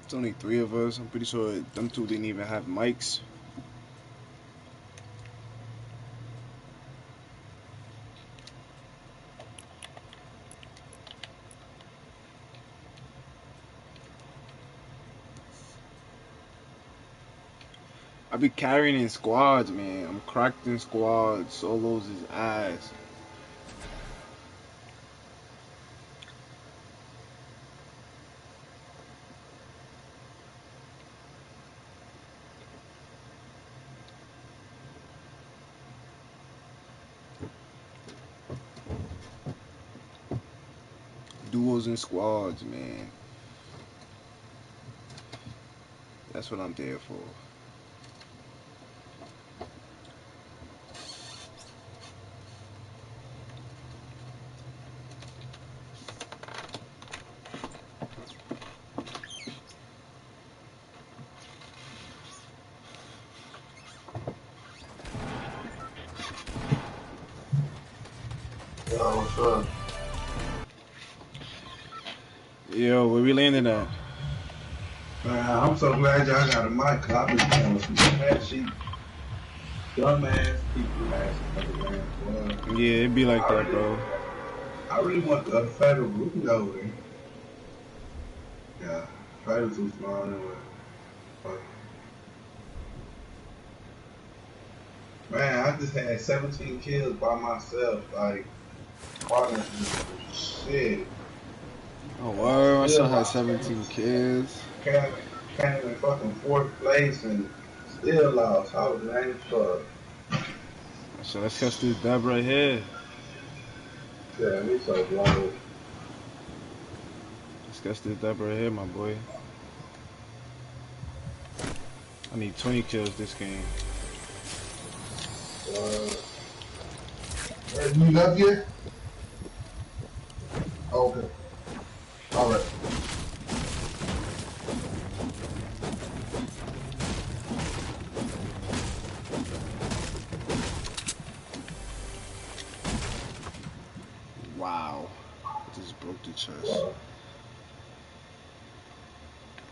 It's only 3 of us. I'm pretty sure them 2 didn't even have mics. I be carrying in squads, man. I'm cracked in squads. Solos is ass. Duos and squads, man. That's what I'm there for. Yo, what's up? Yo, where we landing at? Man, I'm so glad y'all got a mic. I've been playing with some fat sheep, dumbass people, man. Yeah, it be like that, bro. I really want the other federal. We can go over there. Yeah, federal too small anyway. But, man, I just had 17 kills by myself. Like, shit. Oh, And I word. My still son had lost. 17 kids. Came in fucking fourth place and still lost. I was mad as fuck. So let's catch this dub right here. Yeah, we so low. Let's catch this dub right here, my boy. I need 20 kills this game. You left yet? Oh, okay. All right. Wow. I just broke the chest.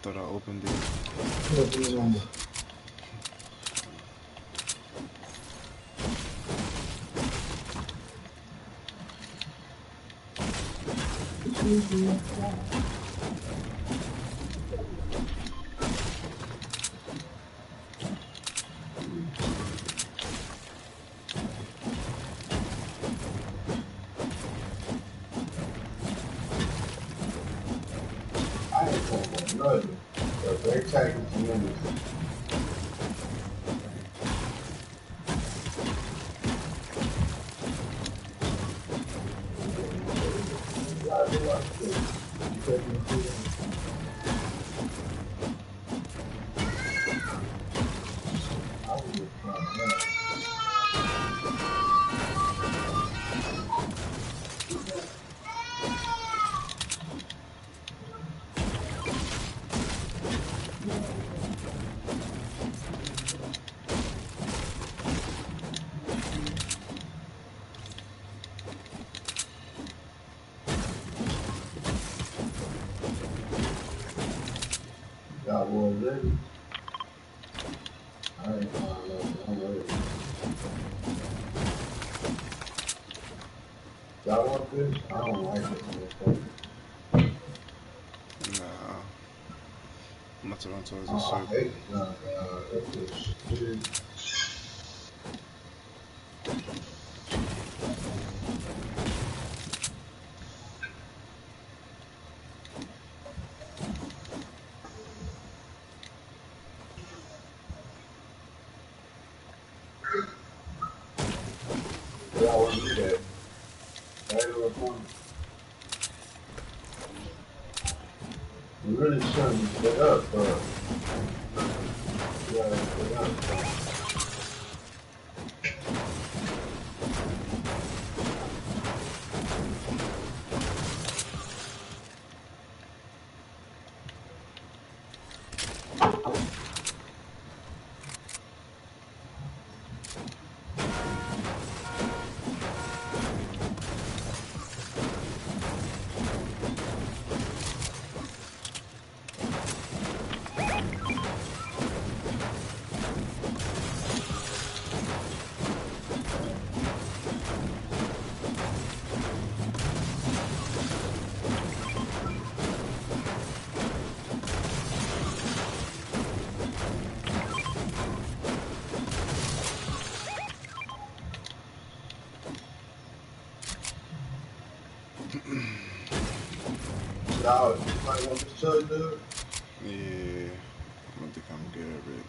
Thought I opened it. Broke the chest. I ain't talking about nothing. But they taking some niggas. Got one ready. I ain't fine nothing. I'm ready. Y'all want this? I don't like it. Nah. I'm about to run towards this Oh, I circle. hate it. Nah, that's just shit. Y'all want to do that? That ain't no fun. You really shouldn't split up, but you gotta split up. Y'all, you might want this chug, dude. Yeah. I don't think I'm good, Rick.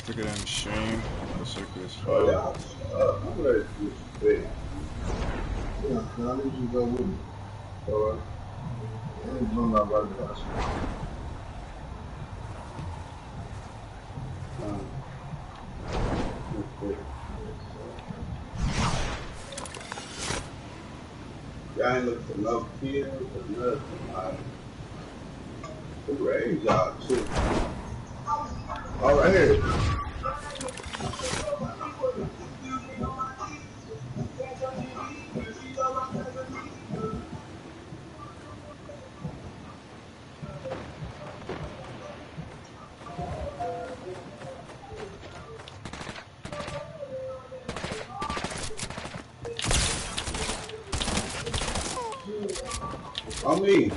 Look at them stream. The circle is Oh, full. y'all, I'm ready to do some things. Yeah, I need you to go with me. Alright. I need to know my right person. Y'all ain't looking for no kills or nothing. Like, who raised y'all too? All right here. I mean,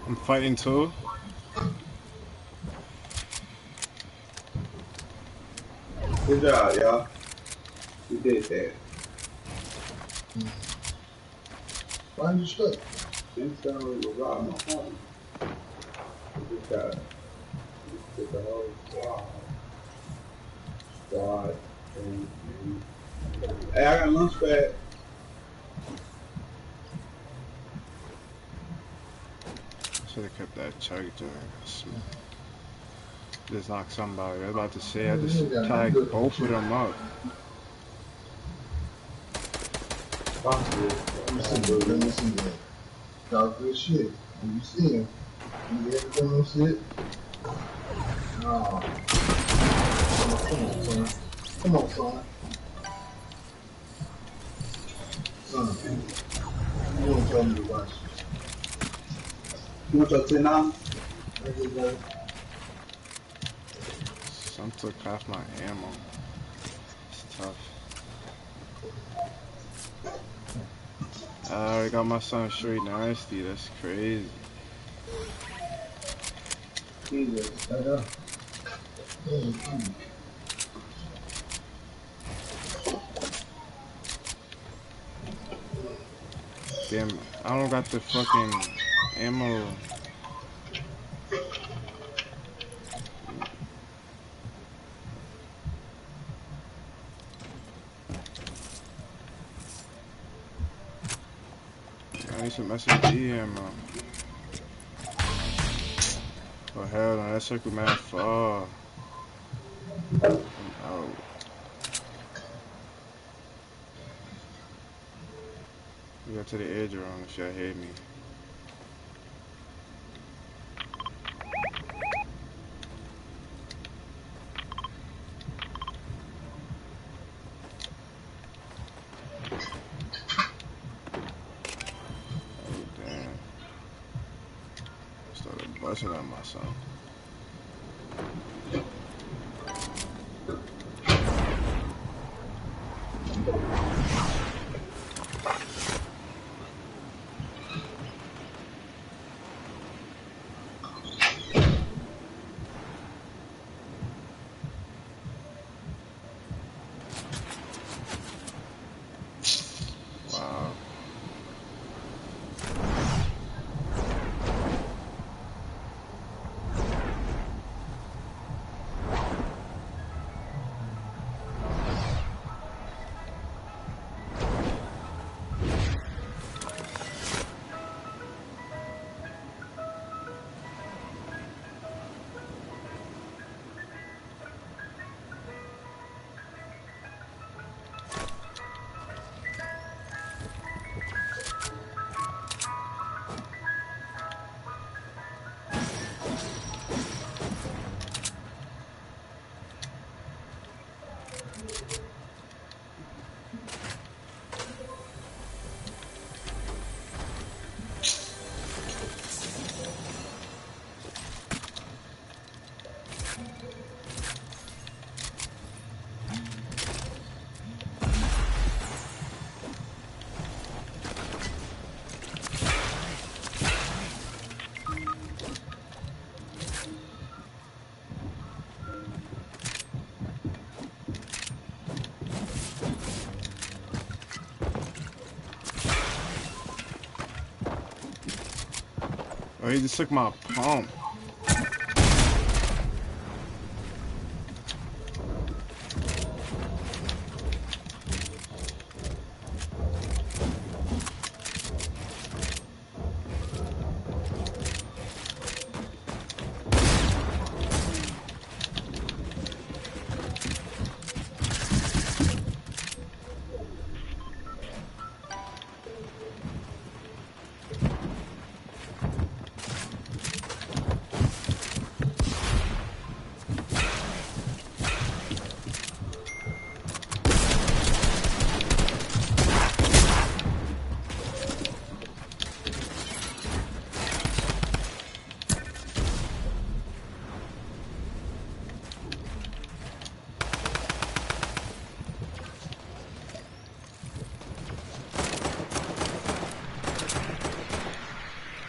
I'm fighting too. good job, y'all. You did that. Why you stuck? Instantly was robbing my phone. You just got get the whole squad thing. Hey, I got lunch bag. Should have kept that chug joint. Just knocked somebody. I was about to say, I just tagged both of them up. Let me see that. Talk good shit. When you see him, you everything on shit. Oh, come on, son. Come on, son. Son, you want to tell me to watch. You want your 10 now? Some took half my ammo. It's tough. I already got my son straight nasty. That's crazy. Damn, I don't got the fucking ammo. I need some SMG ammo. Oh hell no, that circle man far. I'm out. We got to the edge around if y'all hit me. Oh damn. Started busting at my son. Wow. Oh, he just took my pump.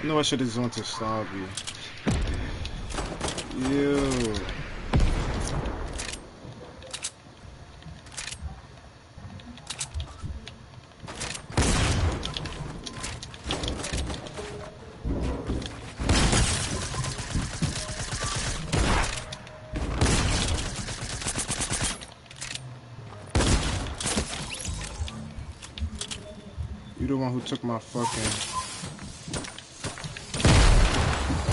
I know I should have just went to Snobby. Ew. You the one who took my fucking...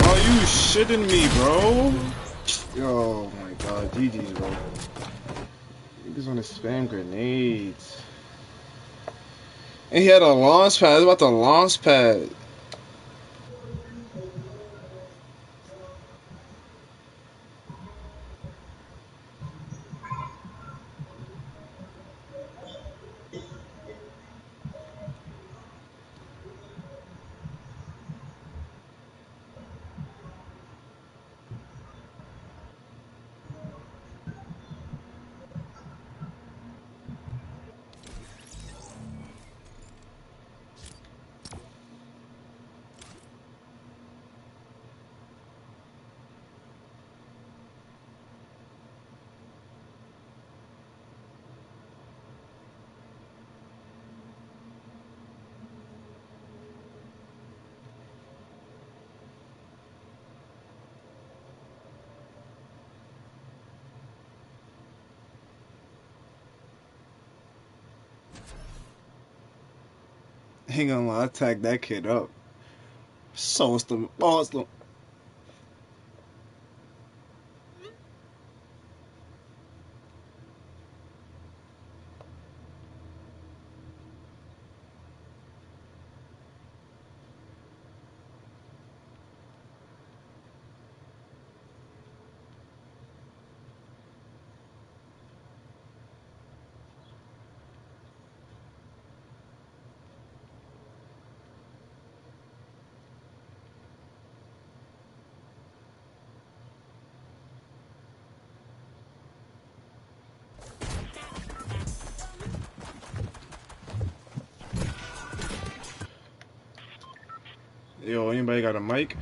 Oh, you shitting me, bro? Yo, my god, GG's, bro. Niggas wanna spam grenades. And he had a launch pad. It's about the launch pad. Ain't gonna lie, I tagged that kid up. So awesome. Yo, anybody got a mic?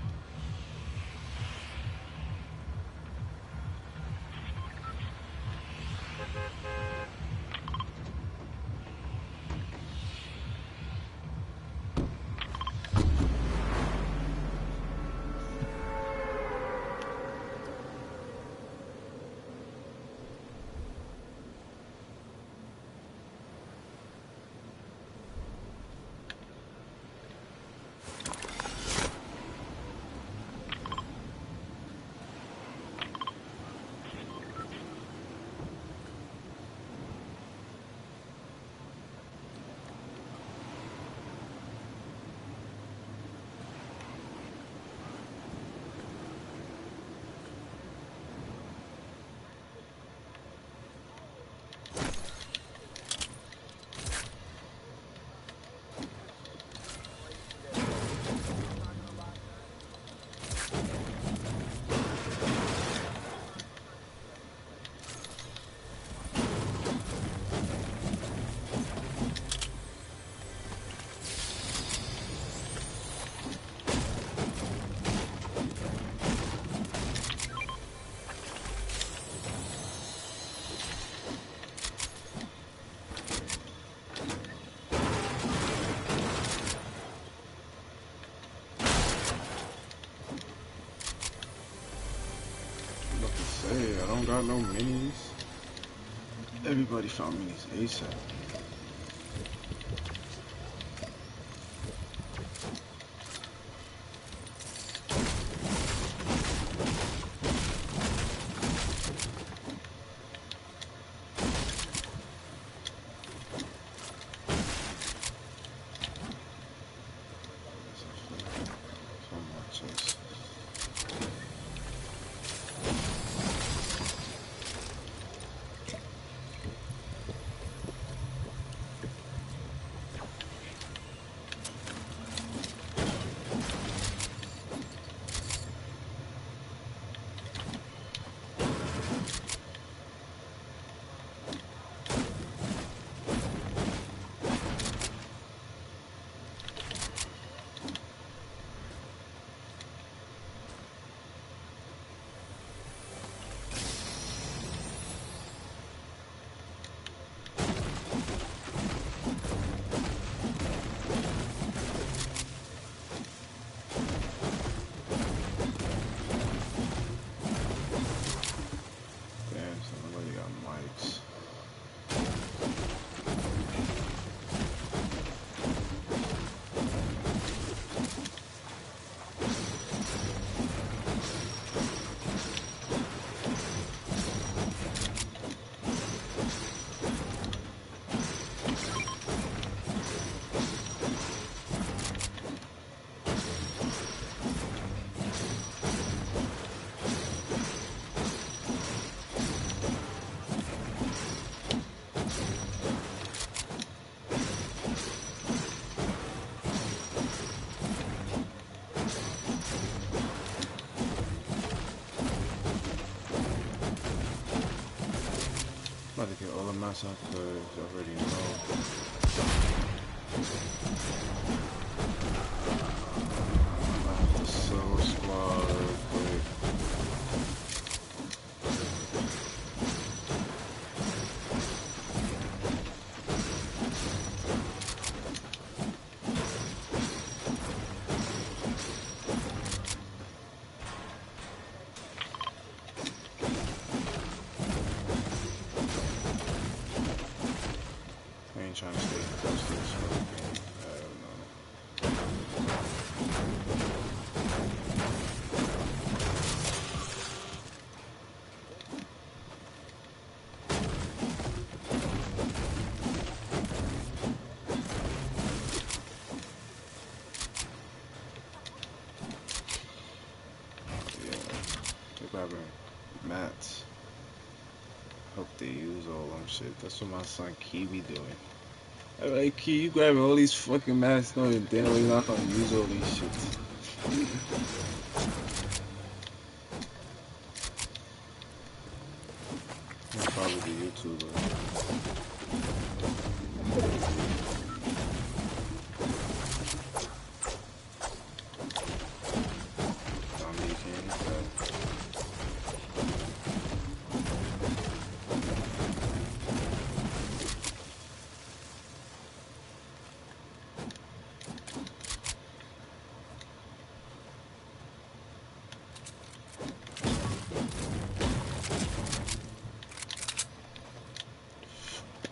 don't got no minis. Everybody found minis ASAP. About to get all the mats I could, you already know. I'm gonna have to sell squad real quick. I ain't trying to stay close to this fucking game. Hell no. Yeah, they're grabbing mats. Hope they use all them shit. That's what my son Key be doing. I'm like, Key, you grabbing all these fucking mats knowing damn well you're not gonna use all these shits. He'll probably be YouTuber. Dominican, but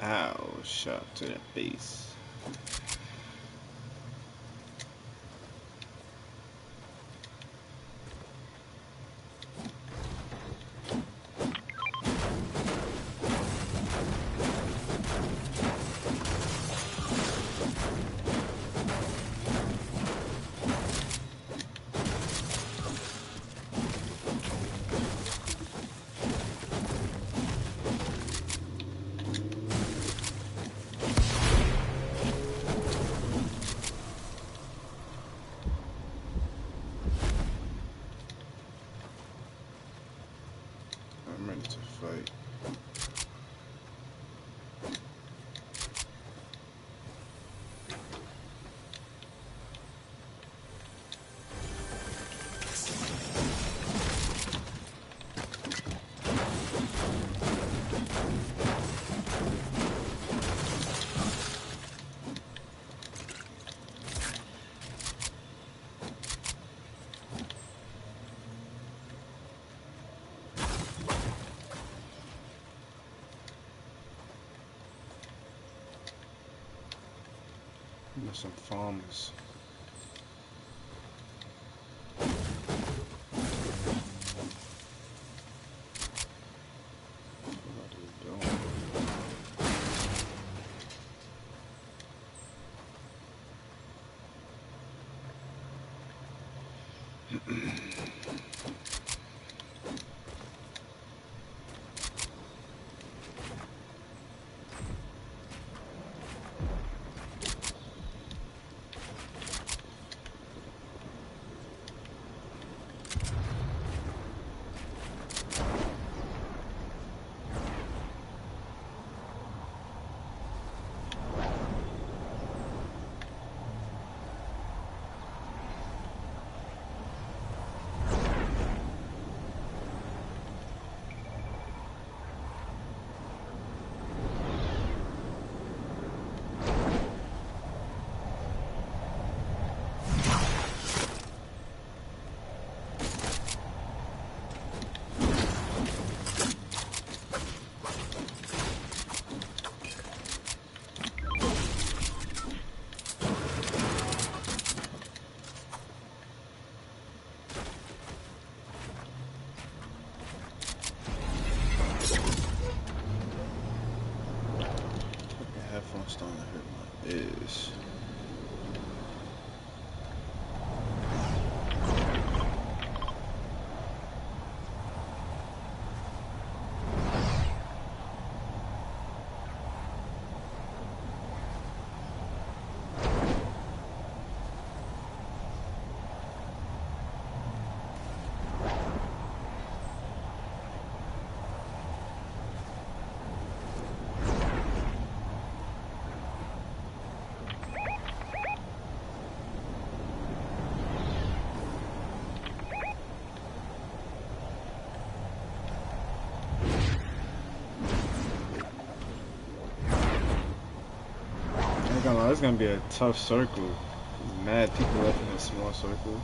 ow, shot to the face. There's some farmers. What are they doing? The headphones starting to hurt my ears. I ain't gonna lie, it's gonna be a tough circle. There's mad people left in this small circle.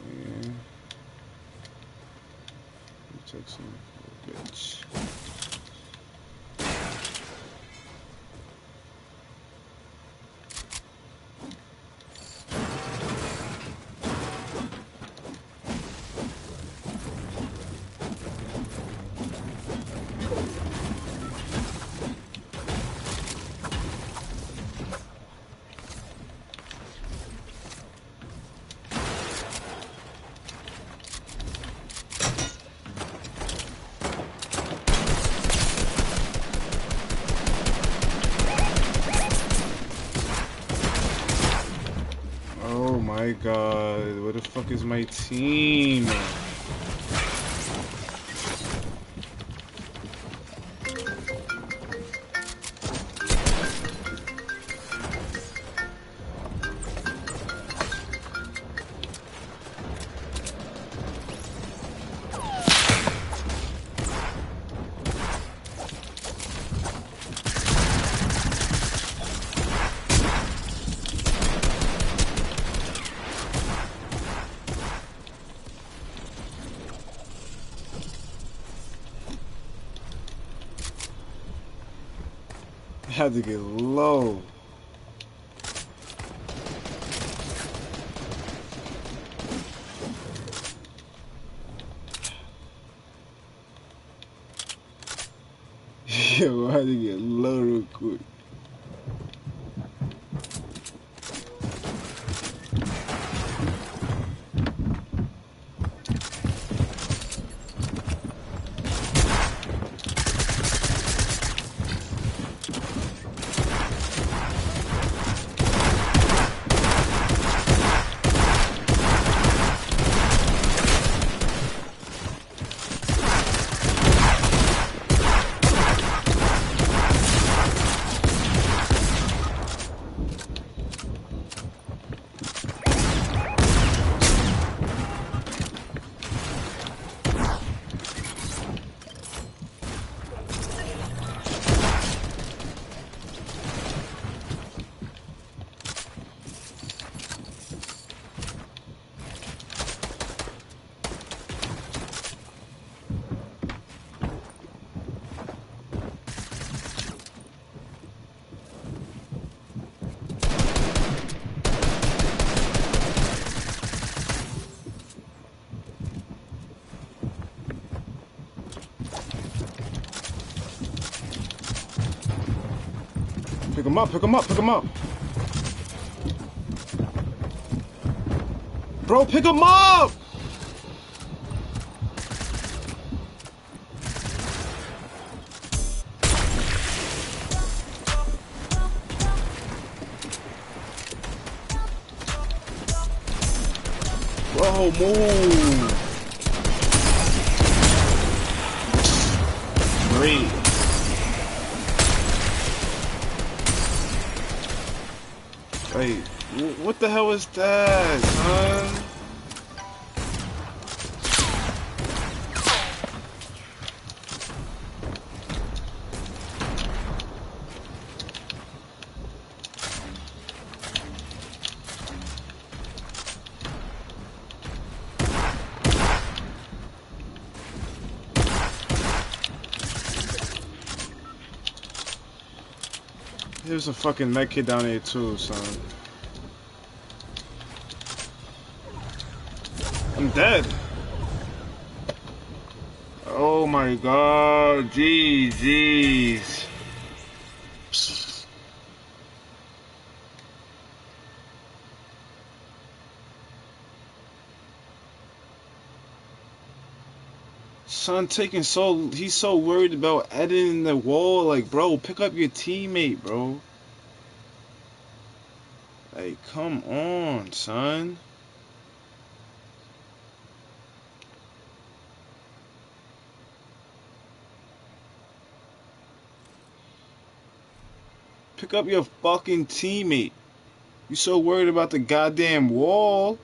Yeah. Take some bitch. Oh my god, where the fuck is my team? I had to get low. Yo, I had to get low real quick. Pick him up, pick him up, pick him up. Bro, pick him up! Bro, move! Great. Wait, what the hell is that, son? There's a fucking med kit down there too, son. I'm dead. Oh my god, jeez. Son he's so worried about editing the wall, like, bro, pick up your teammate, bro. Like, come on, son. Pick up your fucking teammate. You so worried about the goddamn wall.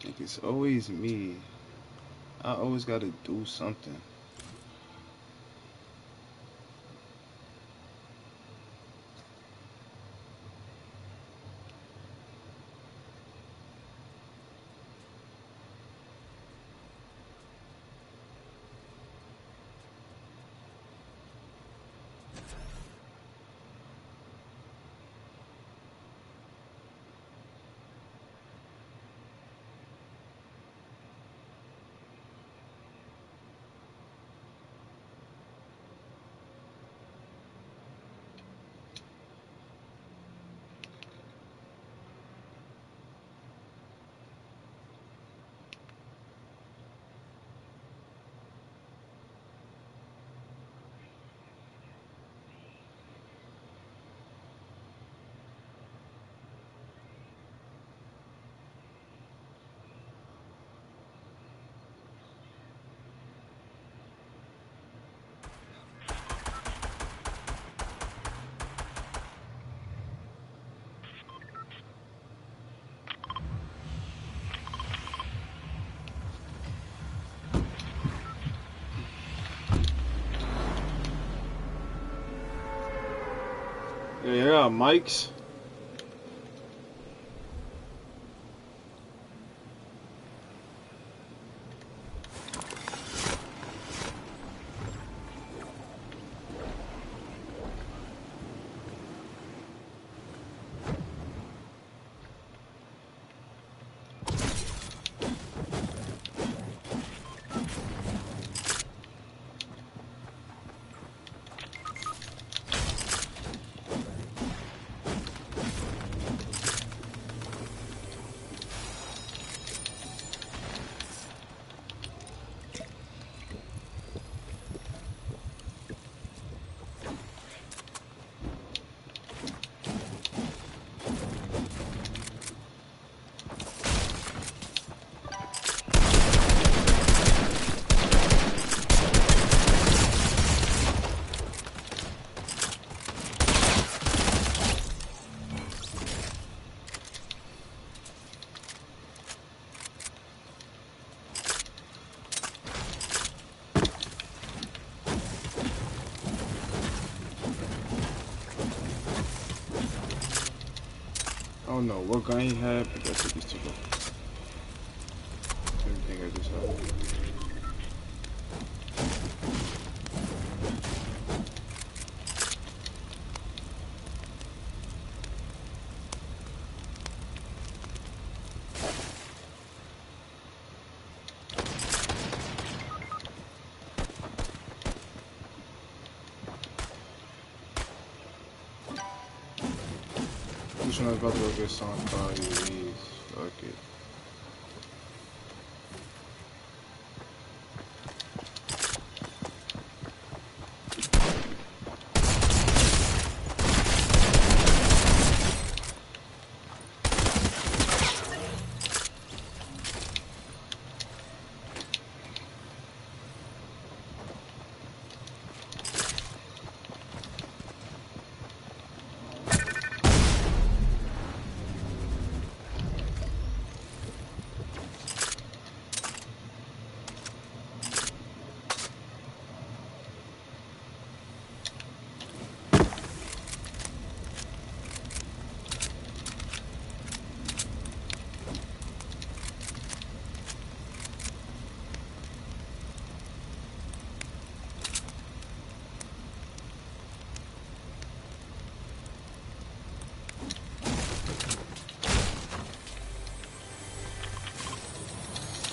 Like, it's always me. I always gotta do something. Yeah, mics. I don't know what gun he had, but that's what these two got. Everything I just had. Which one is about to go get some fire? Fuck it.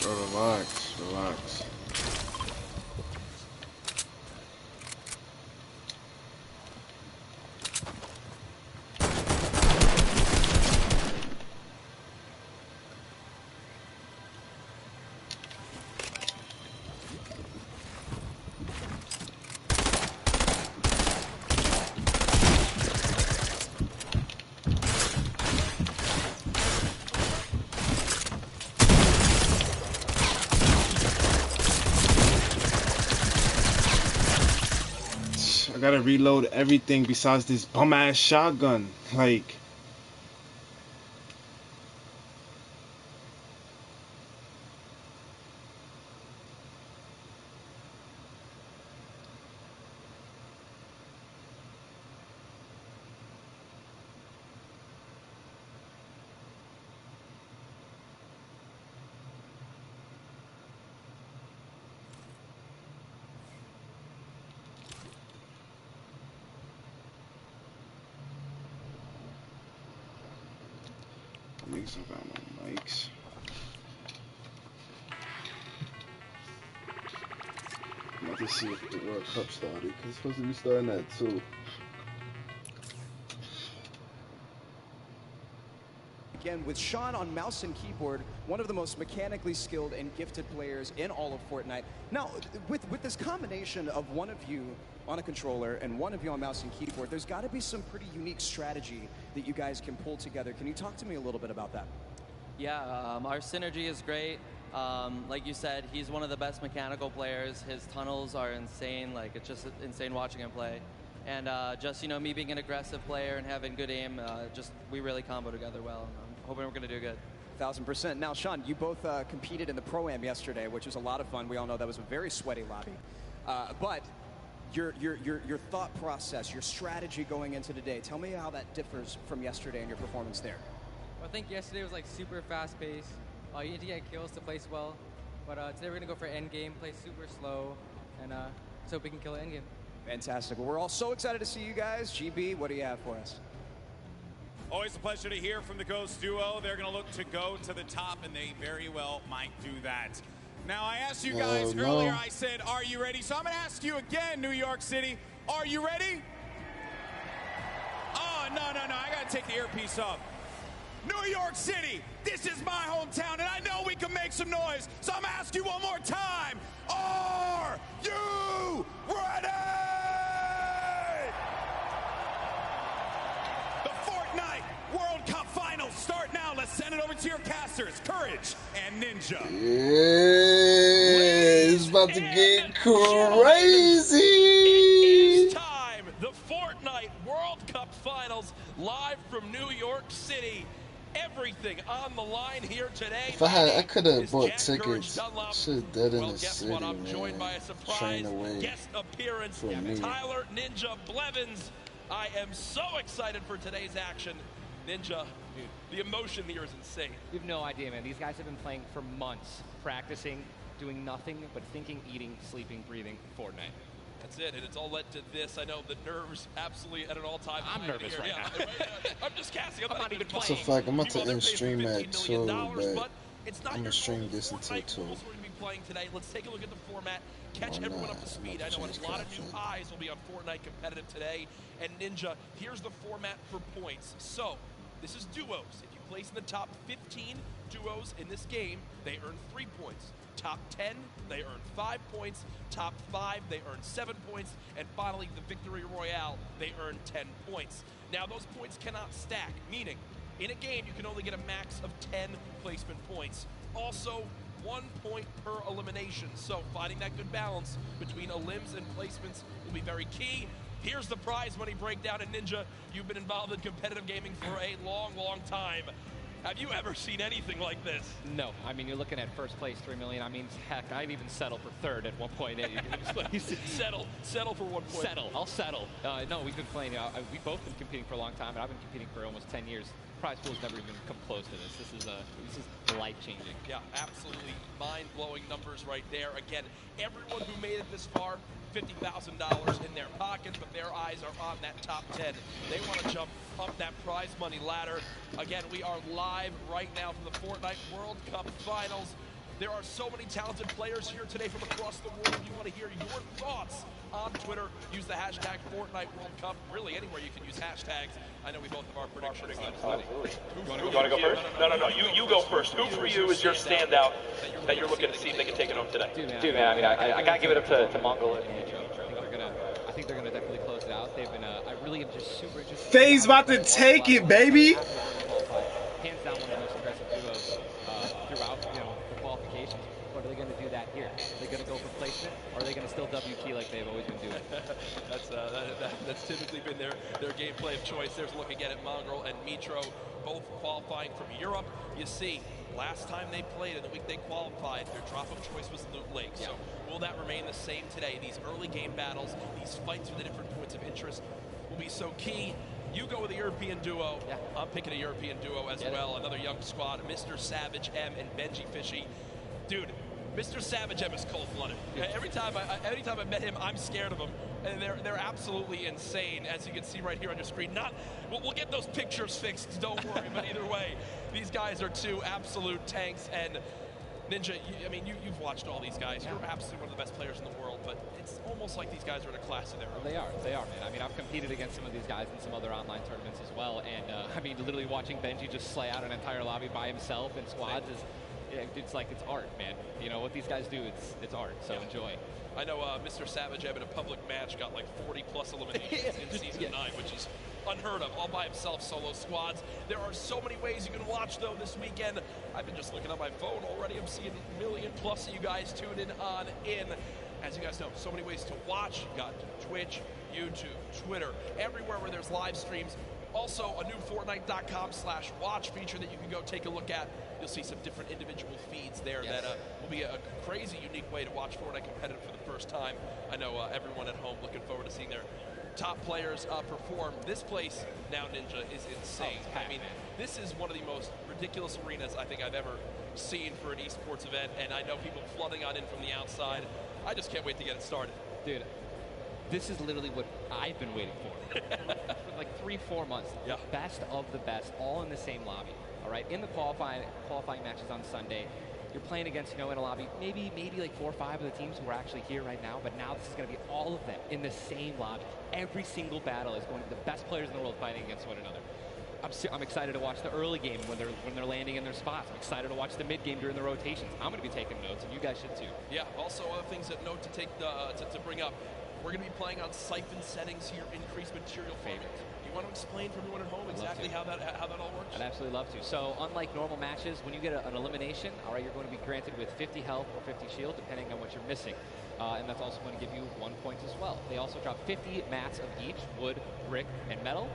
Bro, relax, relax. I gotta reload everything besides this bum ass shotgun. Like, niggas don't got no mics. I'm about to see if the World Cup started, because it's supposed to be starting at 2. Again, with Sean on mouse and keyboard, one of the most mechanically skilled and gifted players in all of Fortnite. Now, with this combination of one of you on a controller and one of you on mouse and keyboard, there's got to be some pretty unique strategy that you guys can pull together. Can you talk to me a little bit about that? Yeah, our synergy is great. Like you said, he's one of the best mechanical players. His tunnels are insane. Like, it's just insane watching him play. And just, you know, me being an aggressive player and having good aim, we really combo together well. I'm hoping we're going to do good. 1000%. Now, Sean, you both competed in the Pro-Am yesterday, which was a lot of fun. We all know that was a very sweaty lobby. But your thought process, your strategy going into today, tell me how that differs from yesterday and your performance there. I think yesterday was like super fast-paced. You need to get kills to place well. But today we're going to go for endgame, play super slow, and so we can kill it endgame. Fantastic. Well, we're all so excited to see you guys. GB, what do you have for us? Always a pleasure to hear from the Ghost duo. They're going to look to go to the top, and they very well might do that. Now, I asked you guys earlier, I said, are you ready? So I'm going to ask you again, New York City, are you ready? Oh, no, I got to take the earpiece off. New York City, this is my hometown, and I know we can make some noise, so I'm going to ask you one more time. Are you ready? The Fortnite World Cup Finals start now. Let's send it over to your casters, Courage and Ninja. Yeah, it's about to get crazy. It is time. The Fortnite World Cup Finals live from New York City. Everything on the line here today. If I could have bought tickets. Shit dead in the city, I'm joined by a surprise away guest appearance, Tyler Ninja Blevins. I am so excited for today's action. Ninja, dude, the emotion here is insane. You have no idea, man. These guys have been playing for months, practicing, doing nothing but thinking, eating, sleeping, breathing Fortnite. That's it, and it's all led to this. I know the nerves absolutely at an all-time high. I'm nervous right now. I'm just casting. I'm not even It's playing. a fact. I'm about to end stream at 2, but I'm gonna stream this until 2. We're going to be playing today. Let's take a look at the format. Catch everyone up to speed. I know a lot of new eyes will be on Fortnite competitive today. And Ninja, here's the format for points. So, This is duos. If you place in the top 15 duos in this game, they earn 3 points. Top 10, they earn 5 points. Top 5, they earn 7 points. And finally, the Victory Royale, they earn 10 points. Now, those points cannot stack, meaning in a game, you can only get a max of 10 placement points. Also, 1 point per elimination. So finding that good balance between elims and placements will be very key. Here's the prize money breakdown. And Ninja, you've been involved in competitive gaming for a long, long time. Have you ever seen anything like this? No. I mean, you're looking at first place, $3 million. I mean, heck, I'd even settle for third at 1.8. Settle for 1 point. I'll settle. No, we've been playing. We've both been competing for a long time, and I've been competing for almost 10 years. Prize pool's never even come close to this. This is life-changing. Yeah, absolutely mind-blowing numbers right there. Again, everyone who made it this far, $50,000 in their pocket, but their eyes are on that top 10. They want to jump up that prize money ladder. Again, we are live right now from the Fortnite World Cup Finals. There are so many talented players here today from across the world. If you want to hear your thoughts on Twitter, use the hashtag Fortnite World Cup. Really, anywhere you can use hashtags. I know we both have our predictions. Absolutely. You want to go first? No. You go first. Who for you is your standout that you're looking to see if they can take it home today? Dude, man, I mean, I got to give it up to Mongol and Mitchell. I think they're gonna definitely close it out. They've been, I really am just super interested. FaZe about to take it, baby. Hands down, one of the most aggressive duos throughout, the qualifications. But are they going to do that here? Are they going to go for placement, or are they going to still WP like they've always been doing? That's typically been their gameplay of choice. There's a look again at Mongrel and Mitro, both qualifying from Europe. You see, last time they played in the week they qualified, their drop of choice was Loot Lake. So will that remain the same today? These early game battles, these fights for the different points of interest will be so key. You go with a European duo. Yeah. I'm picking a European duo as well. Another young squad, Mr. Savage M and Benji Fishy. Dude, Mr. Savage M is cold-blooded. Every time I met him, I'm scared of him. And they're absolutely insane, as you can see right here on your screen. We'll get those pictures fixed, don't worry. But either way, these guys are two absolute tanks. And Ninja, you've watched all these guys. You're absolutely one of the best players in the world, but it's almost like these guys are in a class of their own. They are, man. I mean, I've competed against some of these guys in some other online tournaments as well, and literally watching Benji just slay out an entire lobby by himself in squads it's like it's art, man. What these guys do, it's art, so enjoy. I know Mr. Savage in a public match got like 40+ eliminations in Season 9, which is unheard of, all by himself, solo squads. There are so many ways you can watch, though, this weekend. I've been just looking at my phone already. I'm seeing a million+ of you guys tuned in. As you guys know, so many ways to watch. You got Twitch, YouTube, Twitter, everywhere where there's live streams. Also, a new Fortnite.com/watch feature that you can go take a look at. You'll see some different individual feeds there that will be a crazy, unique way to watch Fortnite competitive for the first time. I know everyone at home looking forward to seeing their top players perform. This place now, Ninja, is insane. I mean, this is one of the most ridiculous arenas I think I've ever seen for an esports event, and I know people flooding on in from the outside. I just can't wait to get it started. Dude, this is literally what I've been waiting for. For like 3-4 months. The best of the best, all in the same lobby. All right, in the qualifying matches on Sunday, you're playing against, in a lobby, maybe like 4 or 5 of the teams who are actually here right now, but now this is going to be all of them in the same lobby. Every single battle is going to be the best players in the world fighting against one another. I'm excited to watch the early game when they're landing in their spots. I'm excited to watch the mid game during the rotations. I'm going to be taking notes, and you guys should too. Yeah. Also, other things that note to take to bring up. We're going to be playing on siphon settings here, increased material format. Do you want to explain for everyone at home exactly how that all works? I'd absolutely love to. So, unlike normal matches, when you get an elimination, all right, you're going to be granted with 50 health or 50 shield, depending on what you're missing. And that's also going to give you 1 point as well. They also drop 50 mats of each, wood, brick, and metal.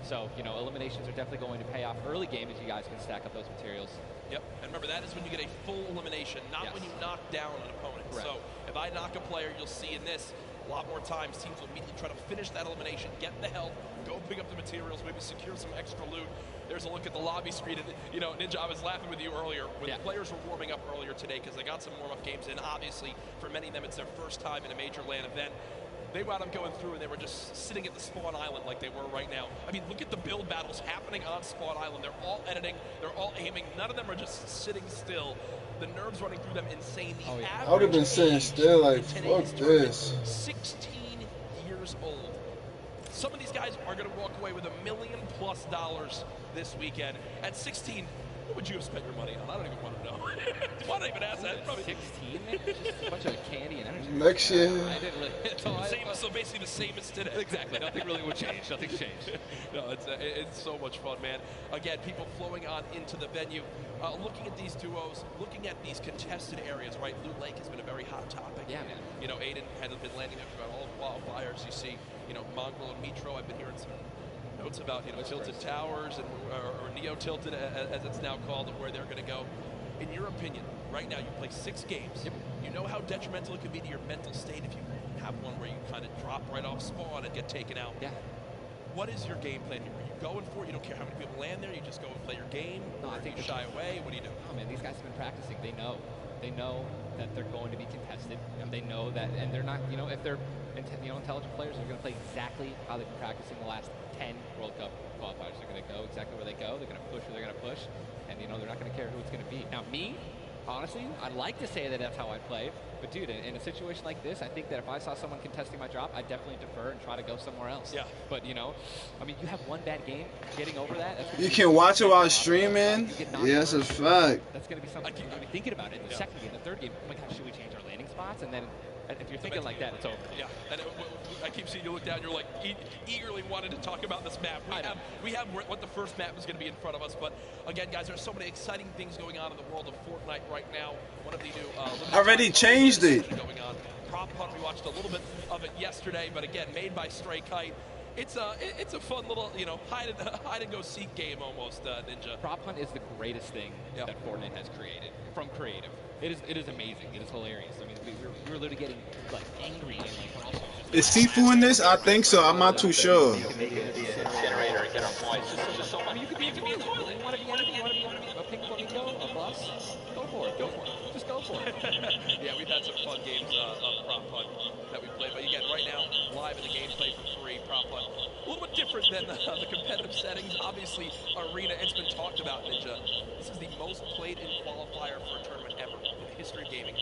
So, eliminations are definitely going to pay off early game as you guys can stack up those materials. Yep, and remember, that is when you get a full elimination, not when you knock down an opponent. Correct. So, if I knock a player, you'll see in this, a lot more times teams will immediately try to finish that elimination, get the health, go pick up the materials, maybe secure some extra loot. There's a look at the lobby screen. And, Ninja, I was laughing with you earlier when the players were warming up earlier today because they got some warm-up games in. Obviously, for many of them, it's their first time in a major LAN event. They wound up going through and they were just sitting at the spawn island like they were right now. I mean, look at the build battles happening on spawn island. They're all editing. They're all aiming. None of them are just sitting still. The nerves running through them insane. I would have been sitting still like, fuck this. 16 years old. Some of these guys are going to walk away with $1 million+ this weekend. At 16, what would you have spent your money on? I don't even want to know. Why not even ask that? Probably 16, man? Just a bunch of candy and energy. Next year. I didn't really. So basically the same as today. Exactly. Nothing really would change. Nothing's changed. No, it's so much fun, man. Again, people flowing on into the venue, looking at these duos, looking at these contested areas, right? Loot Lake has been a very hot topic. Yeah, man. You know, Aiden has been landing there throughout all the wildfires. You see, you know, Mongrel and Mitro. I've been hearing some notes about, you know, Tilted Towers and or Neo Tilted, as it's now called, and where they're going to go. In your opinion, right now you play 6 games. Yep. You know how detrimental it can be to your mental state if you have one where you kind of drop right off spawn and get taken out. Yeah. What is your game plan here? Are you going for it? You don't care how many people land there? You just go and play your game? No, or I think you shy away? What do you do? Oh man, these guys have been practicing. They know. They know that they're going to be contested. They know that, and they're not. You know, if they're intelligent players, they're going to play exactly how they've been practicing the last 10 World Cup qualifiers. They're going to go exactly where they go. They're going to push where they're going to push, and you know they're not going to care who it's going to be. Now me, honestly, I'd like to say that that's how I play, but dude, in a situation like this, I think that if I saw someone contesting my drop, I'd definitely defer and try to go somewhere else. Yeah. But you know, I mean, you have one bad game, getting over that. You can watch it while streaming. Yeah, that's a fact. That's going to be something you're going to be thinking about it in the second game, the third game. Oh my gosh, should we change our landing spots? And then if you're thinking like that, it's over. Yeah, and I keep seeing you look down. You're like eagerly wanting to talk about this map. We have what the first map is going to be in front of us. But again, guys, there's so many exciting things going on in the world of Fortnite right now. One of the new I already changed it. Going on. Prop Hunt. We watched a little bit of it yesterday, but again, made by Stray Kite. It's a fun little, you know, hide and go seek game almost, Ninja. Prop Hunt is the greatest thing that Fortnite has created from creative. It is amazing. It is hilarious. I mean, we were literally getting like angry and like. But also Is Sifu in this? I think so. I'm not too sure. Generator, get our points. I mean, you could be a toilet. You want to be anything? You want to be a pink flamingo, a bus? Go for it. Go for it. Just go for it. Yeah, we've had some fun games of Prop Hunt that we played. But again, right now, live in the gameplay for free, Prop Hunt. A little bit different than the competitive settings. Obviously, Arena, it's been talked about, Ninja. This is the most played in qualifier for a tournament ever in the history of gaming.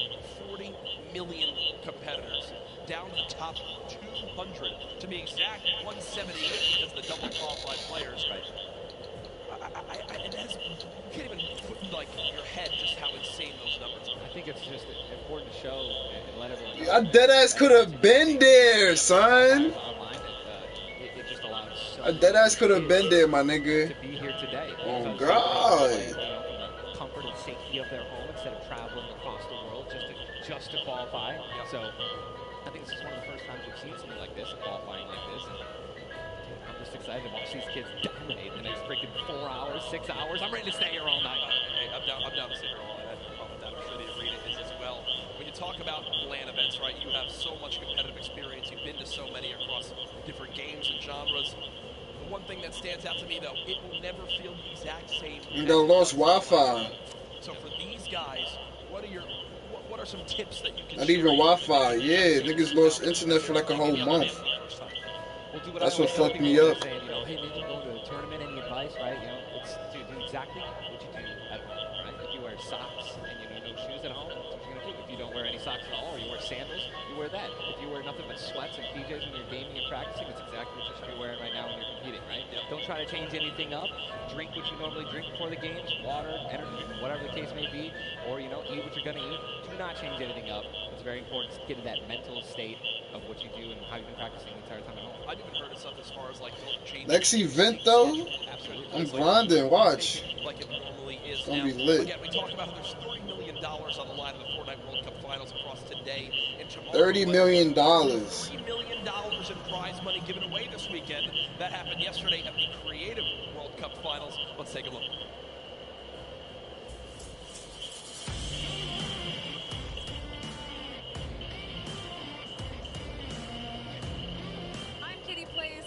40 million competitors, down to the top 200. To be exact, 178 because of the double qualified players. Right. You can't even put in like your head just how insane those numbers are. I think it's just important to show and let everyone know. I deadass could have been there, son. Online, it just allows so I deadass could have been there, my nigga. to be here today. Oh, Because God. they play, from the comfort and safety of their home instead of traveling across the world just to qualify. So I think this is one of the first times we've seen something like this, qualifying like this. And I'm just excited to watch these kids dominate the next freaking 4 hours, 6 hours. I'm ready to stay here all night. Hey, I'm down to sit here all night. I have no problem with that. I'm sure the arena is as well. When you talk about LAN events, right, you have so much competitive experience. You've been to so many across different games and genres. The one thing that stands out to me, though, it will never feel the exact same. They lost Wi-Fi. So for these guys, what are some tips that you can Not share? even Wi-Fi. Yeah, niggas lost internet for like a whole month. We'll do what That's I what always tell fucked me people up. Saying, you know, hey, maybe going to a tournament, any advice, right? You know, it's do exactly what you do at home, right? If you wear socks and you know no shoes at home, that's what you're gonna do. If you don't wear any socks at all, or you wear sandals, you wear that. If you wear nothing but sweats and PJs when you're gaming and practicing, that's exactly what you should be wearing right now when you're competing, right? Yep. Don't try to change anything up. Drink what you normally drink before the games, water, energy, whatever the case may be, or you know, eat what you're gonna eat. Do not change anything up. It's very important to get in that mental state of what you do and how you've been practicing the entire time at home. I've even heard of stuff as far as like don't change. Next event though, Absolutely. I'm grinding. Watch. Like it normally is It's gonna now. be lit. Again, we talk about how there's $30 million on the line in the Fortnite World Cup Finals across today and tomorrow. $30 million. $3 million in prize money given away this weekend. That happened yesterday at the Creative World Cup Finals. Let's take a look.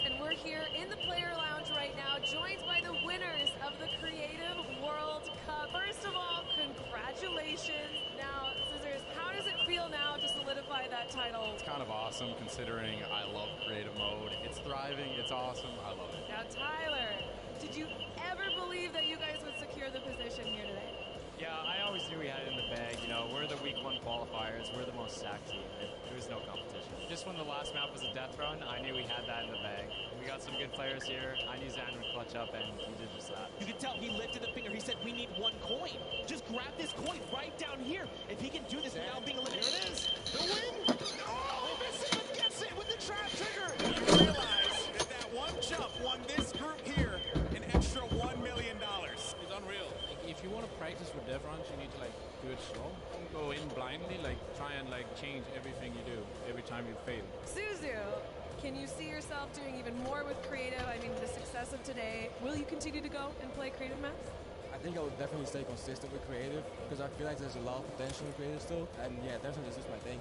And we're here in the player lounge right now, joined by the winners of the Creative World Cup. First of all, congratulations. Now, Scissors, how does it feel now to solidify that title? It's kind of awesome considering I love creative mode. It's thriving, it's awesome, I love it. Now, Tyler, did you ever believe that you guys would secure the position here today? Yeah, I always knew we had it in the bag. You know, we're the week 1 qualifiers. We're the most stacked team. There was no competition. Just when the last map was a death run, I knew we had that in the bag. got some good players here. I knew Zan would clutch up, and he did just that. You can tell he lifted the finger. He said, we need 1 coin. Just grab this coin right down here. If he can do this without being eliminated. Here it is. The win. Oh, he misses it. Gets it with the trap trigger. You realize that one jump won this group here an extra $1 million. It's unreal. Like, if you want to practice with dev runs, you need to like do it slow. Don't go in blindly. Like try and like change everything you do every time you fail. Suzu, can you see yourself doing even more with creative? I mean, the success of today. Will you continue to go and play creative maps? I think I would definitely stay consistent with creative because I feel like there's a lot of potential in creative still. And yeah, definitely this is my thing.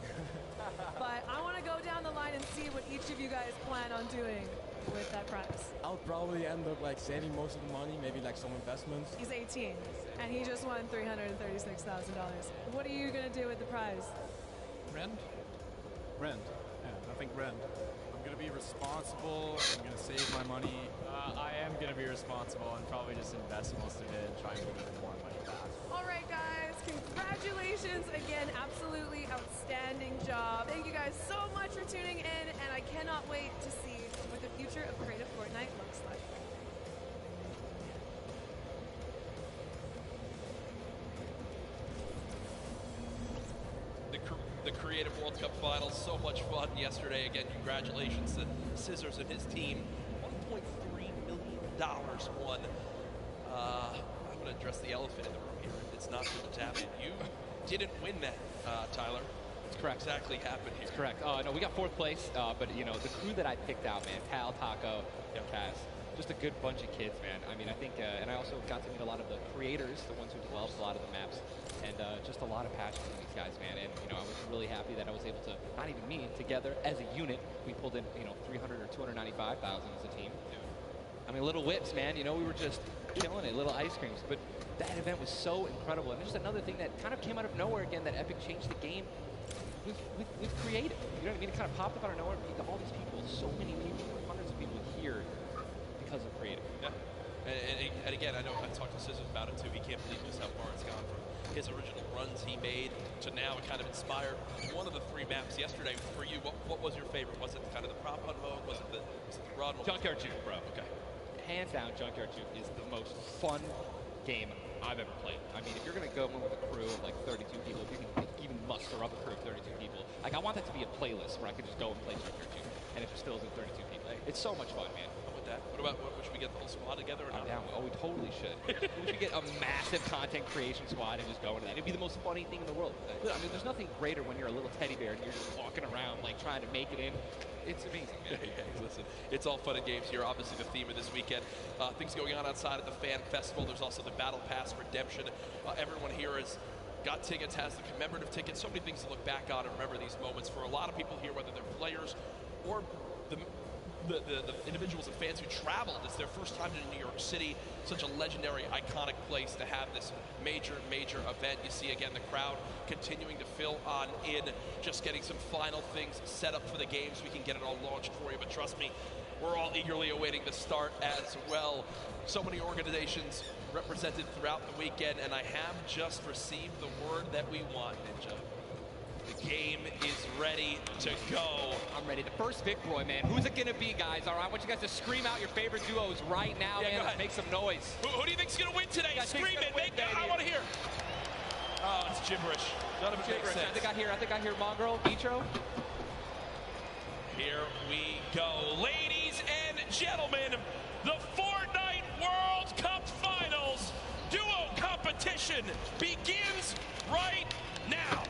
But I want to go down the line and see what each of you guys plan on doing with that prize. I'll probably end up like saving most of the money, maybe like some investments. He's 18, and he just won $336,000. What are you going to do with the prize? Rent? Rent. Yeah, I think rent. I'm going to be responsible. I'm going to save my money. I am going to be responsible and probably just invest most of it and try and get more money back. All right, guys, congratulations again. Absolutely outstanding job. Thank you guys so much for tuning in, and I cannot wait to see what the future of Creative Fortnite looks like. The Creative World Cup Finals, so much fun yesterday. Again, congratulations to Scissors and his team. $1.3 million won. I'm going to address the elephant in the room here. It's not good to tap it. You didn't win that, Tyler. That's correct. What exactly happened here? That's correct. No, we got 4th place, but you know, the crew that I picked out, man, Tal, Taco, Kaz, just a good bunch of kids, man. I mean, I think, and I also got to meet a lot of the creators, the ones who developed a lot of the maps, and just a lot of passion from these guys, man. And, you know, I was really happy that I was able to, not even me, together as a unit, we pulled in, you know, 300 or 295,000 as a team. I mean, little whips, man, you know, we were just killing it, little ice creams. But that event was so incredible. And just another thing that kind of came out of nowhere again, that Epic changed the game with creative. You know what I mean? It kind of popped up out of nowhere. All these people, so many people, hundreds of people here because of creative. Yeah. And again, I know I talked to Scissors about it too. He can't believe just how far it's gone from his original runs he made to now it kind of inspired one of the 3 maps yesterday. For you, what was your favorite? Was it kind of the prop hunt mode? Was it the rod mode? Junkyard Juke, bro. Okay. Hands down, Junkyard Juke is the most fun game I've ever played. I mean, if you're going to go in with a crew of like 32 people, if you can even muster up a crew of 32 people, like I want that to be a playlist where I could just go and play Junkyard Juke, and if it still isn't 32 people, it's so much fun, man. With that, what about should we get the whole squad together or not? I'm down. Oh, we totally should. We should get a massive content creation squad and just go into that. It'd be the most funny thing in the world. I mean, there's nothing greater when you're a little teddy bear and you're just walking around like trying to make it in. It's amazing, man. Hey, listen, it's all fun and games here. Obviously, the theme of this weekend. Things going on outside of the fan festival. There's also the Battle Pass redemption. Everyone here has got tickets, has the commemorative tickets. So many things to look back on and remember these moments. For a lot of people here, whether they're players or the individuals and fans who traveled, it's their first time to New York City. Such a legendary, iconic place to have this major event. You see again the crowd continuing to fill on in, just getting some final things set up for the games. We can get it all launched for you, but trust me, we're all eagerly awaiting the start as well. So many organizations represented throughout the weekend, and I have just received the word that we want, Ninja. The game is ready to go. I'm ready. The first Vic Boy, man. Who's it going to be, guys? All right, I want you guys to scream out your favorite duos right now, man. Make some noise. Who do you think's going to win today? Scream it. I want to hear. Oh, it's gibberish. None of it makes sense. I think I hear Mongrel, Vitro. Here we go. Ladies and gentlemen, the Fortnite World Cup Finals duo competition begins right now.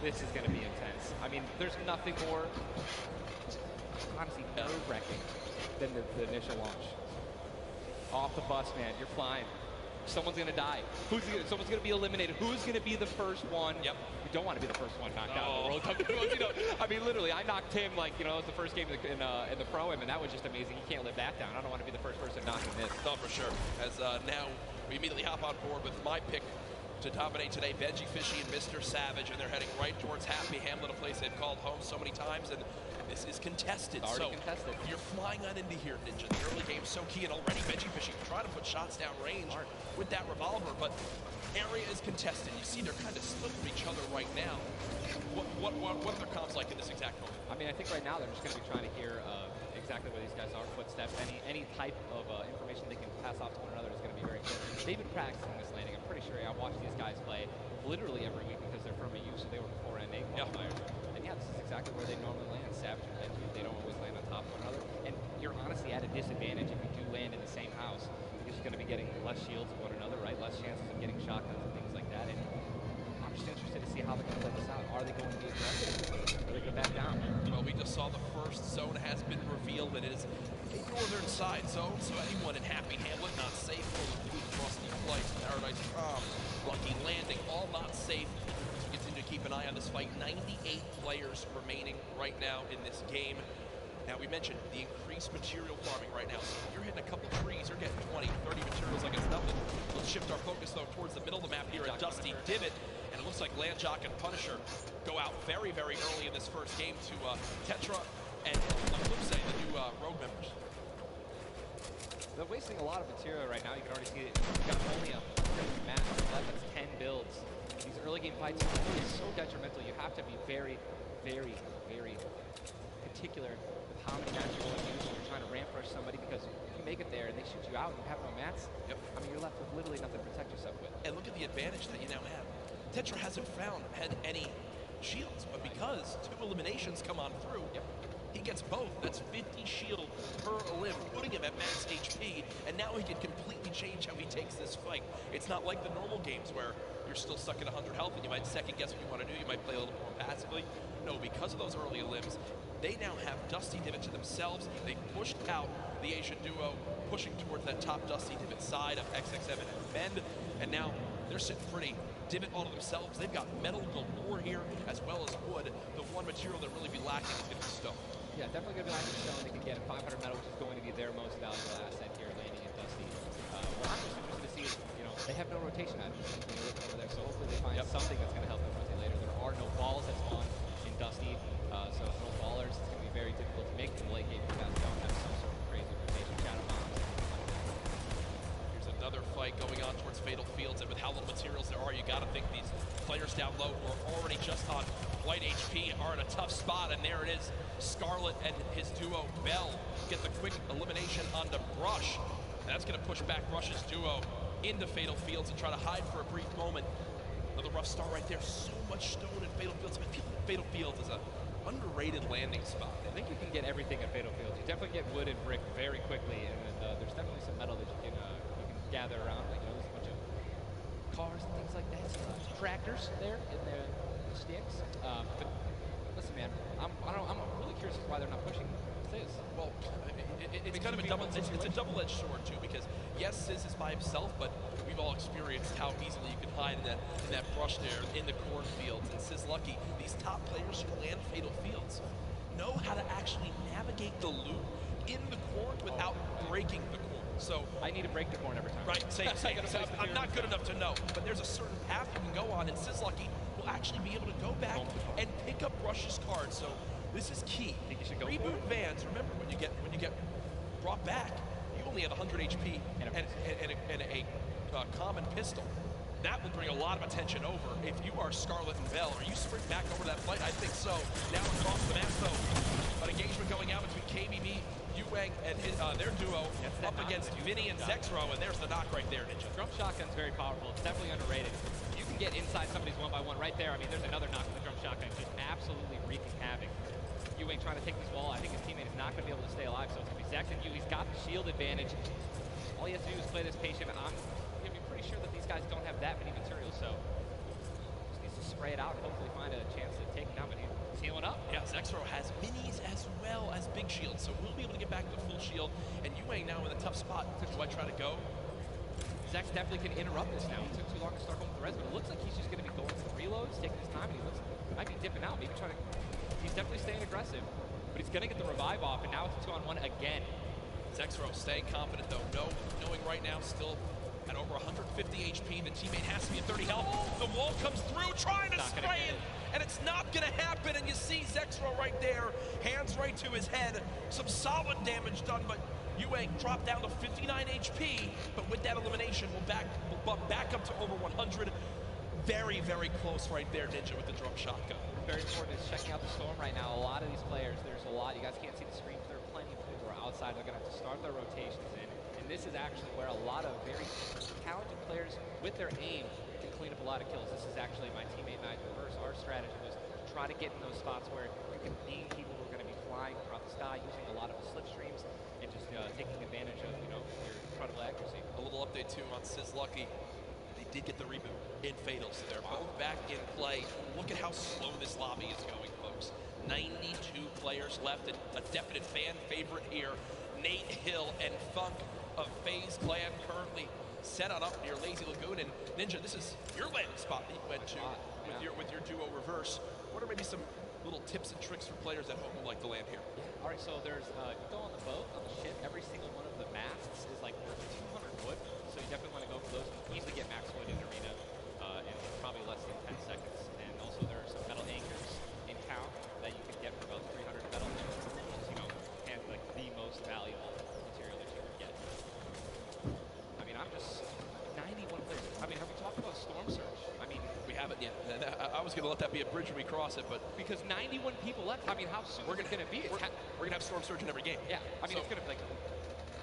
This is going to be intense. I mean, there's nothing more, honestly, nerve-wracking than the initial launch. Off the bus, man. You're flying. Someone's going to die. Someone's going to be eliminated. Who's going to be the first one? Yep. You don't want to be the first one knocked out in the World Cup. You know, I mean, literally, I knocked him like, you know, it was the first game in the Pro-Am, and that was just amazing. He can't live that down. I don't want to be the first person knocking this. No, for sure. As now we immediately hop on board with my pick to dominate today, Benji Fishy and Mr. Savage, and they're heading right towards Happy Hamlet, a place they've called home so many times, and this is contested. It's already contested. You're flying on into here, Ninja. The early game's so key, and already Benji Fishy trying to put shots down range with that revolver, but area is contested. You see they're kind of split from each other right now. What are their comms like in this exact moment? I mean, I think right now they're just going to be trying to hear exactly where these guys are, footsteps, any type of information they can pass off to one another is going to be very important. They've been practicing this landing. I'm pretty sure I've watched these guys play literally every week because they're from EU, so they were before NA qualifiers. And yeah, this is exactly where they normally land. Savage and Benji, they don't always land on top of one another. And you're honestly at a disadvantage if you do land in the same house because you're going to be getting less shields of one another, right? Less chances of getting shotguns and things like that. And I'm just interested to see how they're going to play this out. Are they going to be aggressive? Are they going to back down? Well, we just saw the first zone has been revealed. It is a northern side zone, so anyone in Happy Hamlet not safe. Full of food, frosty flights, Paradise Prom, Lucky Landing, all not safe. As we continue to keep an eye on this fight, 98 players remaining right now in this game. Now, we mentioned the increased material farming right now. So if you're hitting a couple trees, you're getting 20, 30 materials like it's nothing. Let's shift our focus, though, towards the middle of the map here at Dusty Divot. And it looks like Landjock and Punisher go out very, very early in this first game to Tetra and Eclipse, the new Rogue members. They're wasting a lot of material right now. You can already see it. You've got only 100 maps left. That's 10 builds. These early game fights are really so detrimental. You have to be very, very, very particular with how many mats you're going to use when you're trying to ramp rush somebody, because if you make it there and they shoot you out and you have no mats, I mean, you're left with literally nothing to protect yourself with. And look at the advantage that you now have. Tetra hasn't had any shields, but because 2 eliminations come on through, he gets both. That's 50 shield per elim, putting him at max HP, and now he can completely change how he takes this fight. It's not like the normal games where you're still stuck at 100 health and you might second guess what you want to do. You might play a little more passively. No, because of those early elims, they now have Dusty Divot to themselves. They pushed out the Asian duo, pushing towards that top Dusty Divot side of XXM and Bend, and now they're sitting pretty. Divot all to themselves. They've got metal galore here, as well as wood. The one material that really be lacking is going to be stone. Yeah, definitely going to be lacking stone. They can get 500 metal, which is going to be their most valuable asset here, landing at Dusty. What I'm just interested to see is, you know, they have no rotation items when you look over there, so hopefully they find something that's going to help them rotate later. There are no balls that spawn in Dusty, so no ballers. It's going to be very difficult to make in the late game if you guys don't have some sort of crazy rotation. Shadow bombs. Here's another fight going on towards Fatal Fields, and with how little materials there are, you got to think these players down low who are already just on white HP are in a tough spot, and there it is. Scarlet and his duo, Bell, get the quick elimination onto Brush. And that's going to push back Brush's duo into Fatal Fields and try to hide for a brief moment. Another rough start right there. So much stone in Fatal Fields. I mean, Fatal Fields is an underrated landing spot. I think you can get everything at Fatal Fields. You definitely get wood and brick very quickly, and then, there's definitely some metal that you can gather around. Like, you know, there's a bunch of cars and things like that. Tractors there in the sticks. But listen, man, I'm really curious as to why they're not pushing Sizz. Well, it's kind of a double-edged sword too, because yes, Sizz is by himself, but we've all experienced how easily you can hide in that brush there in the cornfields. And Sizz Lucky, these top players who land Fatal Fields know how to actually navigate the loop in the corn without breaking the corn. So I need to break the corn every time. Right, same. I'm not good enough to know, but there's a certain path you can go on, and Sizz Lucky will actually be able to go back and pick up Brush's card. So this is key. Think you should go Reboot Vans. Remember, when you get brought back, you only have 100 HP and a common pistol. That will bring a lot of attention over. If you are Scarlet and Bell, are you sprint back over that fight? I think so. Now across the map, though, an engagement going out between KBB, Yu-Wang, and their duo up against Vinny and Zexro, and there's the knock right there, Ninja. Drum shotgun's very powerful. It's definitely underrated. You can get inside somebody's 1x1 right there. I mean, there's another knock with the drum shotgun, just absolutely wreaking havoc. Yu-Wang trying to take this wall. I think his teammate is not going to be able to stay alive, so it's going to be Zex and Yu. He's got the shield advantage. All he has to do is play this patient. I'm going to be pretty sure that these guys don't have that many materials, so just needs to spray it out and hopefully find a chance to take it down. But he's healing up. Yeah, Zexro has minis as well as big shields, so we'll be able to get back to full shield. And Yu-Wang now in a tough spot. Do I try to go? Zex definitely can interrupt this now. He took too long to start home with the res, but it looks like he's just going to be going for reloads, taking his time, and he might be dipping out, maybe trying to. He's definitely staying aggressive, but he's going to get the revive off, and now it's a 2-on-1 again. Zexro staying confident, though. Knowing right now still at over 150 HP. The teammate has to be at 30 health. The wall comes through, trying to spray it, and it's not going to happen. And you see Zexro right there, hands right to his head. Some solid damage done, but Yu-Wang dropped down to 59 HP. But with that elimination, we'll bump back up to over 100. Very, very close right there, Ninja, with the drum shotgun. very important is checking out the Storm right now. A lot of these players, there's a lot. You guys can't see the screens. There are plenty of people who are outside. They're going to have to start their rotations in. And this is actually where a lot of very talented players with their aim can clean up a lot of kills. This is actually my teammate and I reverse. Our strategy was to try to get in those spots where you can beam people who are going to be flying throughout the sky using a lot of the slipstreams and just taking advantage of, you know, your incredible accuracy. A little update too on Sizlucky. They did get the reboot in Fatals. They're both back in play. Look at how slow this lobby is going, folks. 92 players left, and a definite fan favorite here. Nate Hill and Funk of FaZe Clan currently set on up near Lazy Lagoon. And Ninja, this is your landing spot that you went to with your duo reverse. What are maybe some little tips and tricks for players at home who like to land here? All right, so there's, you go on the boat, on the ship, every single one of the masts is like worth 200 wood, so you definitely want to go for those. You can easily get max wood in Arena in probably less than 10 seconds. And also there are some metal anchors in town that you can get for about 300 metal, which is, you know, and like the most valuable material that you can get. I mean, I'm just 91 players. I mean, have we talked about Storm Surge? I mean, we haven't yet. I was going to let that be a bridge when we cross it, but because 91 people left, I mean, how soon is it going to be? We're going to have Storm Surge in every game. Yeah, I mean, it's going to be like,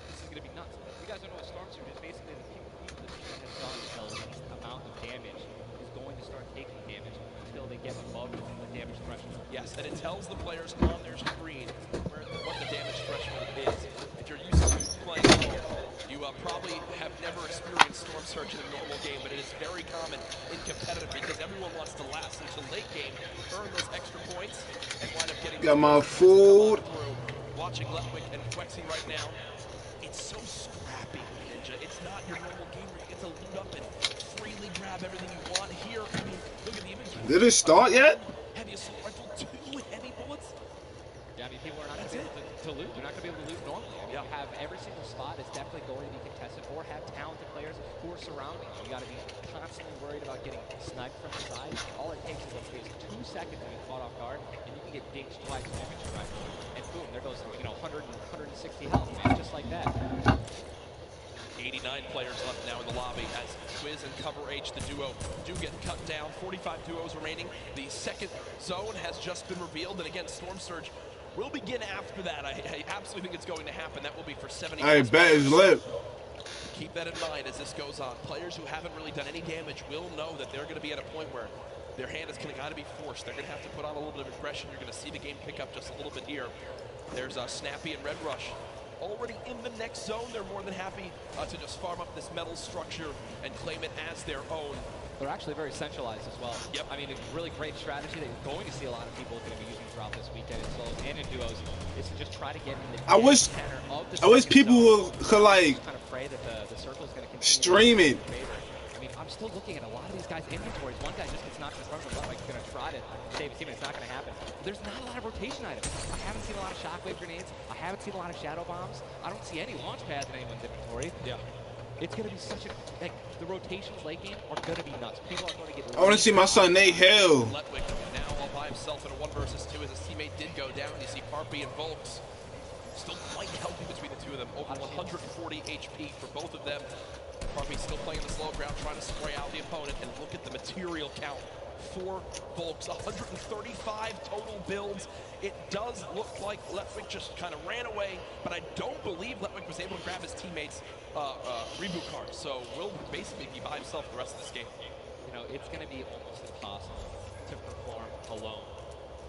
this is going to be nuts. You guys don't know what Storm Surge is. Basically, the people that has done the least amount of damage is going to start taking damage until they get above the damage threshold. Yes, and it tells the players on their screen what the damage threshold is. If you're used to playing home, you probably have never experienced Storm Surge in a normal game, but it is very common in competitive because everyone wants to last until late game, earn those extra points, and wind up getting got my food. Watching Letwick and Quexy right now, it's so scrappy, Ninja. It's not your normal game where you get to loot up and freely grab everything you want. Here, I mean, look at the inventory. Did it start yet? Heavy assault rifle, 2 heavy bullets. Yeah, I mean, people are not going to be able to loot. They're not going to be able to loot normally. I mean, you have every single spot is definitely going to be contested or have talented players who are surrounding you. You got to be constantly worried about getting sniped from the side. All it takes is, let's say, 2 seconds to be caught off guard, and you can get dinged twice with infantry rifle. And boom, there goes, you know, 100 and 160 health, man, just like that. 89 players left now in the lobby as Quiz and Cover H, the duo, do get cut down. 45 duos remaining. The second zone has just been revealed, and again, Storm Surge will begin after that. I absolutely think it's going to happen. That will be for 70. I bet it's lit. Keep that in mind as this goes on. Players who haven't really done any damage will know that they're going to be at a point where their hand is going to be forced. They're going to have to put on a little bit of aggression. You're going to see the game pick up just a little bit here. There's Snappy and Red Rush. Already in the next zone, they're more than happy to just farm up this metal structure and claim it as their own. They're actually very centralized as well. Yep. I mean, a really great strategy that you're going to see a lot of people going to be using throughout this weekend in solos and in duos is to just try to get in the I wish people could like kind of pray that the circle is going to stream it. I mean, I'm still looking at a lot of these guys' inventories. One guy just gets knocked in front of him. Like he's going to try to save his team, and it's not going to happen. There's not a lot of rotation items. I haven't seen a lot of shockwave grenades. I haven't seen a lot of shadow bombs. I don't see any launch pads in anyone's inventory. Yeah. It's going to be such a, like, the rotations late game are going to be nuts. People are going to get... I want to see my son Nate Hill. Letwick now all by himself in a 1 versus 2 as his teammate did go down. You see Parpy and Volks still quite healthy between the two of them. Over 140 HP for both of them. Parpy still playing the slow ground, trying to spray out the opponent. And look at the material count for Volks. 135 total builds. It does look like Letwick just kind of ran away, but I don't believe Letwick was able to grab his teammates' reboot card. So will basically be by himself the rest of this game. You know, it's going to be almost impossible to perform alone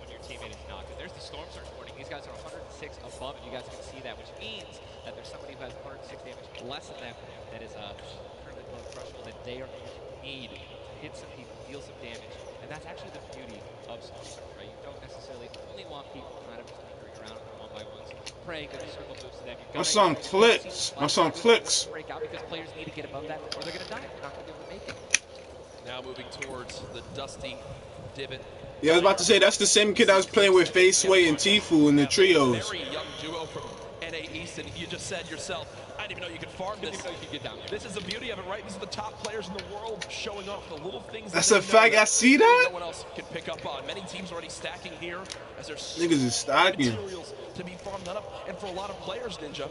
when your teammate is not good. There's the Storm Surge warning. These guys are 106 above it. You guys can see that, which means that there's somebody who has 106 damage less than them that is currently below threshold that they are going to need to hit some people, deal some damage. And that's actually the beauty of Storm Surge, right? You don't necessarily only want people kind of just lingering around one by ones, praying that the circle moves to them. My son clicks. My son clicks. Break out because players need to get above that, or they're going to die. They're not going to be able to make it. Now moving towards the Dusty Divot. Yeah, I was about to say that's the same kid I was playing with Faceway and Tfue in the trios. Very young duo from NA East, and you just said yourself, I didn't even know you could farm this. Didn't even know you could get down there. This is the beauty of it, right? These are the top players in the world showing off the little things. That's a fact. I see that. No one else can pick up on. Many teams already stacking here as there's niggas is stacking materials to be farmed up. And for a lot of players, Ninja,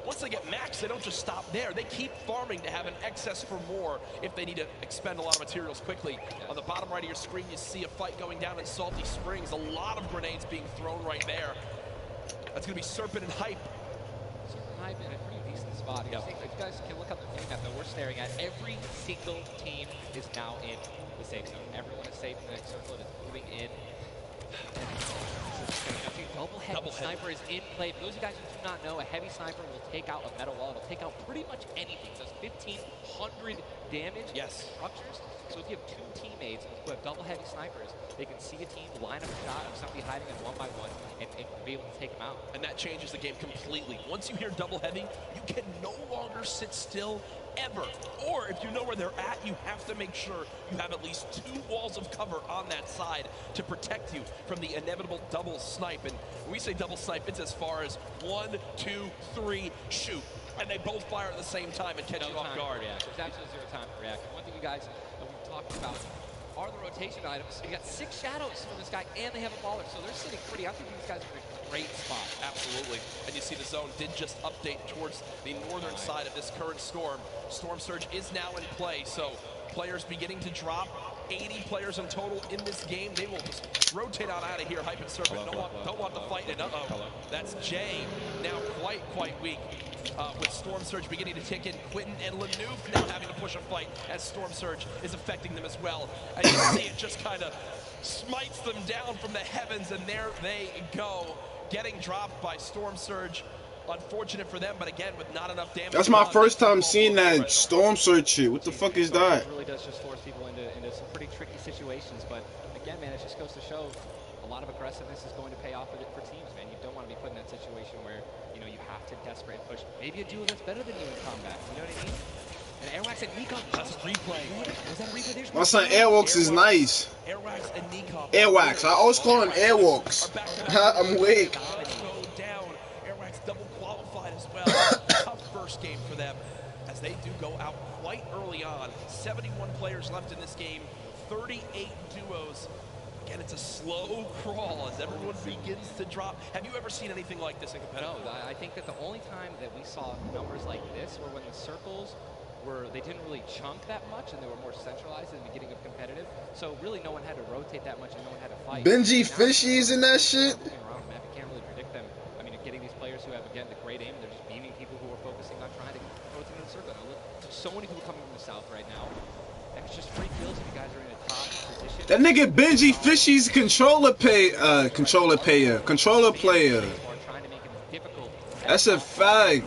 once they get max, they don't just stop there. They keep farming to have an excess for more if they need to expend a lot of materials quickly. On the bottom right of your screen, you see a fight going down in Salty Springs. A lot of grenades being thrown right there. That's going to be Serpent and Hype. Serpent and Hype in a pretty decent spot. If you guys can look up the map that we're staring at, every single team is now in the safe zone. Everyone is safe in the next circle and is moving in. Double sniper is in play. For those of you guys who do not know, a heavy sniper will take out a metal wall. It'll take out pretty much anything. It does 1,500 damage structures. So if you have two teammates who have double heavy snipers, they can see a team line up a shot of somebody hiding in one by one and be able to take them out. And that changes the game completely. Once you hear double heavy, you can no longer sit still ever. Or if you know where they're at, you have to make sure you have at least 2 walls of cover on that side to protect you from the inevitable double snipe. And when we say double snipe, it's as far as 1, 2, 3, shoot. And they both fire at the same time and catch you off guard. There's absolutely zero time to react. And one thing you guys we've talked about are the rotation items. You got 6 shadows from this guy, and they have a baller, so they're sitting pretty. I think these guys are in a great spot. Absolutely. And you see the zone did just update towards the northern side of this current storm. Storm Surge is now in play, so players beginning to drop. 80 players in total in this game. They will just rotate on out of here. Hype and Serpent don't want the fight. And that's Jay now quite weak. With Storm Surge beginning to tick in, Quentin and Lanouf now having to push a fight as Storm Surge is affecting them as well. And you see it just kind of smites them down from the heavens, and there they go, getting dropped by Storm Surge. Unfortunate for them, but again, with not enough damage. That's my first time seeing that Storm Surge shit. What the fuck is that? It really does just force people into some pretty tricky situations. But again, man, it just goes to show a lot of aggressiveness is going to pay off for teams, man. You don't want to be put in that situation where, you know, you have to desperate push. Maybe a duo that's better than you in combat. You know what I mean? And Airwax and Nikon. That's a replay. Was that a replay? My son Airwax is nice. Airwax and Nikon. Airwax. I always call him Airwax. I'm weak. Airwax double qualified as well. Tough first game for them as they do go out quite early on. 71 players left in this game. 38 duos. Again, it's a slow crawl as everyone begins to drop. Have you ever seen anything like this in competitive? No, I think that the only time that we saw numbers like this were when the circles they didn't really chunk that much and they were more centralized in the beginning of competitive. So really no one had to rotate that much and no one had to fight. Benji Fishies and that shit? Around the map, you can't really predict them. I mean, getting these players who have, again, the great aim, they're just beaming people who are focusing on trying to rotate in the circle. Now, look, so many people coming from the south right now. And it's just free kills if you guys are in a top position. That nigga Benji Fishy's controller player. That's a fact.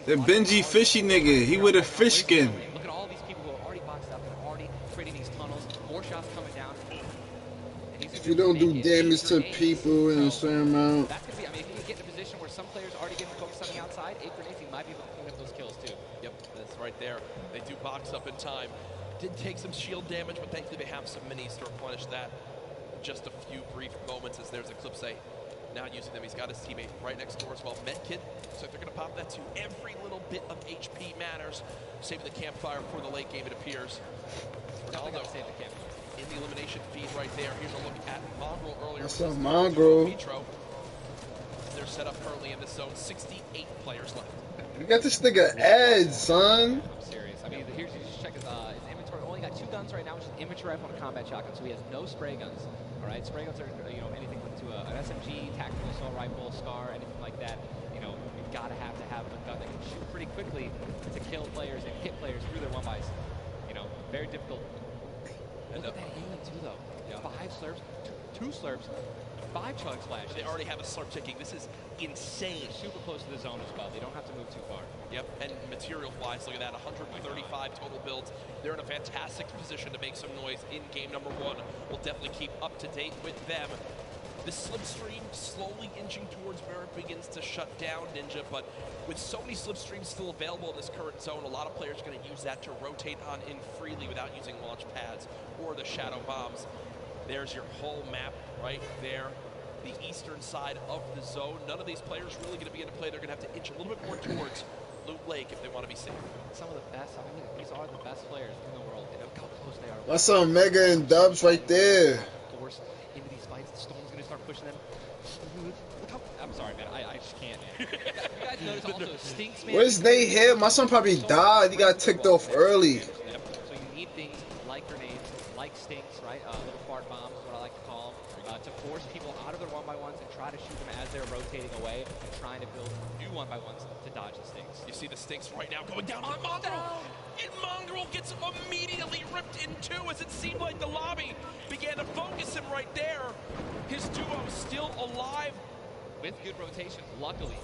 The Benji Fishy nigga, he with a fish skin. Look at all these people who are already boxed up and are already creating these tunnels. More shots coming down. If you don't do damage to people in a certain amount. That's gonna be, I mean, if you get in a position where some players are already getting focused on the outside, 8 grenades, you might be able to clean up those kills too. Yep, that's right there. They do box up in time. Did take some shield damage, but thankfully they have some minis to replenish that. Just a few brief moments as there's Eclipse now using them. He's got his teammate right next door as well. Medkit, so they're going to pop that too. Every little bit of HP matters. Saving the campfire for the late game, it appears. Ronaldo save the campfire. In the elimination feed right there. Here's a look at Mongrel earlier. That's a Mongrel. They're set up currently in this zone. 68 players left. You got this nigga Ed, son. I'm serious. I mean, here's, you just check his inventory. Only got 2 guns right now, which is inventory rifle and a combat shotgun. So he has no spray guns. All right, spray guns are, you know, anything to an SMG, tactical assault rifle, SCAR, anything like that. You know, you've got to have a gun that can shoot pretty quickly to kill players and hit players through their 1-bys. You know, very difficult. Look at that healing too, though. Yeah. 5 slurps, 2 slurps, 5 chug splashes. They already have a slurp ticking. This is insane. They're super close to the zone as well. They don't have to move too far. Yep, and material-wise, look at that, 135 total builds. They're in a fantastic position to make some noise in game number 1. We'll definitely keep up to date with them. The slipstream slowly inching towards where it begins to shut down Ninja, but with so many slipstreams still available in this current zone, a lot of players are going to use that to rotate on in freely without using launch pads or the shadow bombs. There's your whole map right there. The eastern side of the zone. None of these players really going to be into play. They're going to have to inch a little bit more towards Loot Lake if they want to be safe. Some of the best, I mean, these are the best players in the world. And look how close they are. That's some Mega and Dubs right there. Force into these fights. The Storm's going to start pushing them. Look how, I'm sorry, man. I just can't, man. You guys notice also Stinks, man. Where's Nate here? My son probably died. He got ticked off early. So you need things like grenades, like Stinks, right? Little fart bombs is what I like to call them, to force people out of their 1x1s and try to shoot them as they're rotating away and trying to build new 1x1s to dodge the Stinks. You see the Stinks right now going down on Mongrel. And Mongrel gets immediately ripped in two as it seemed like the lobby began to focus him right there. His duo still alive. With good rotation, luckily.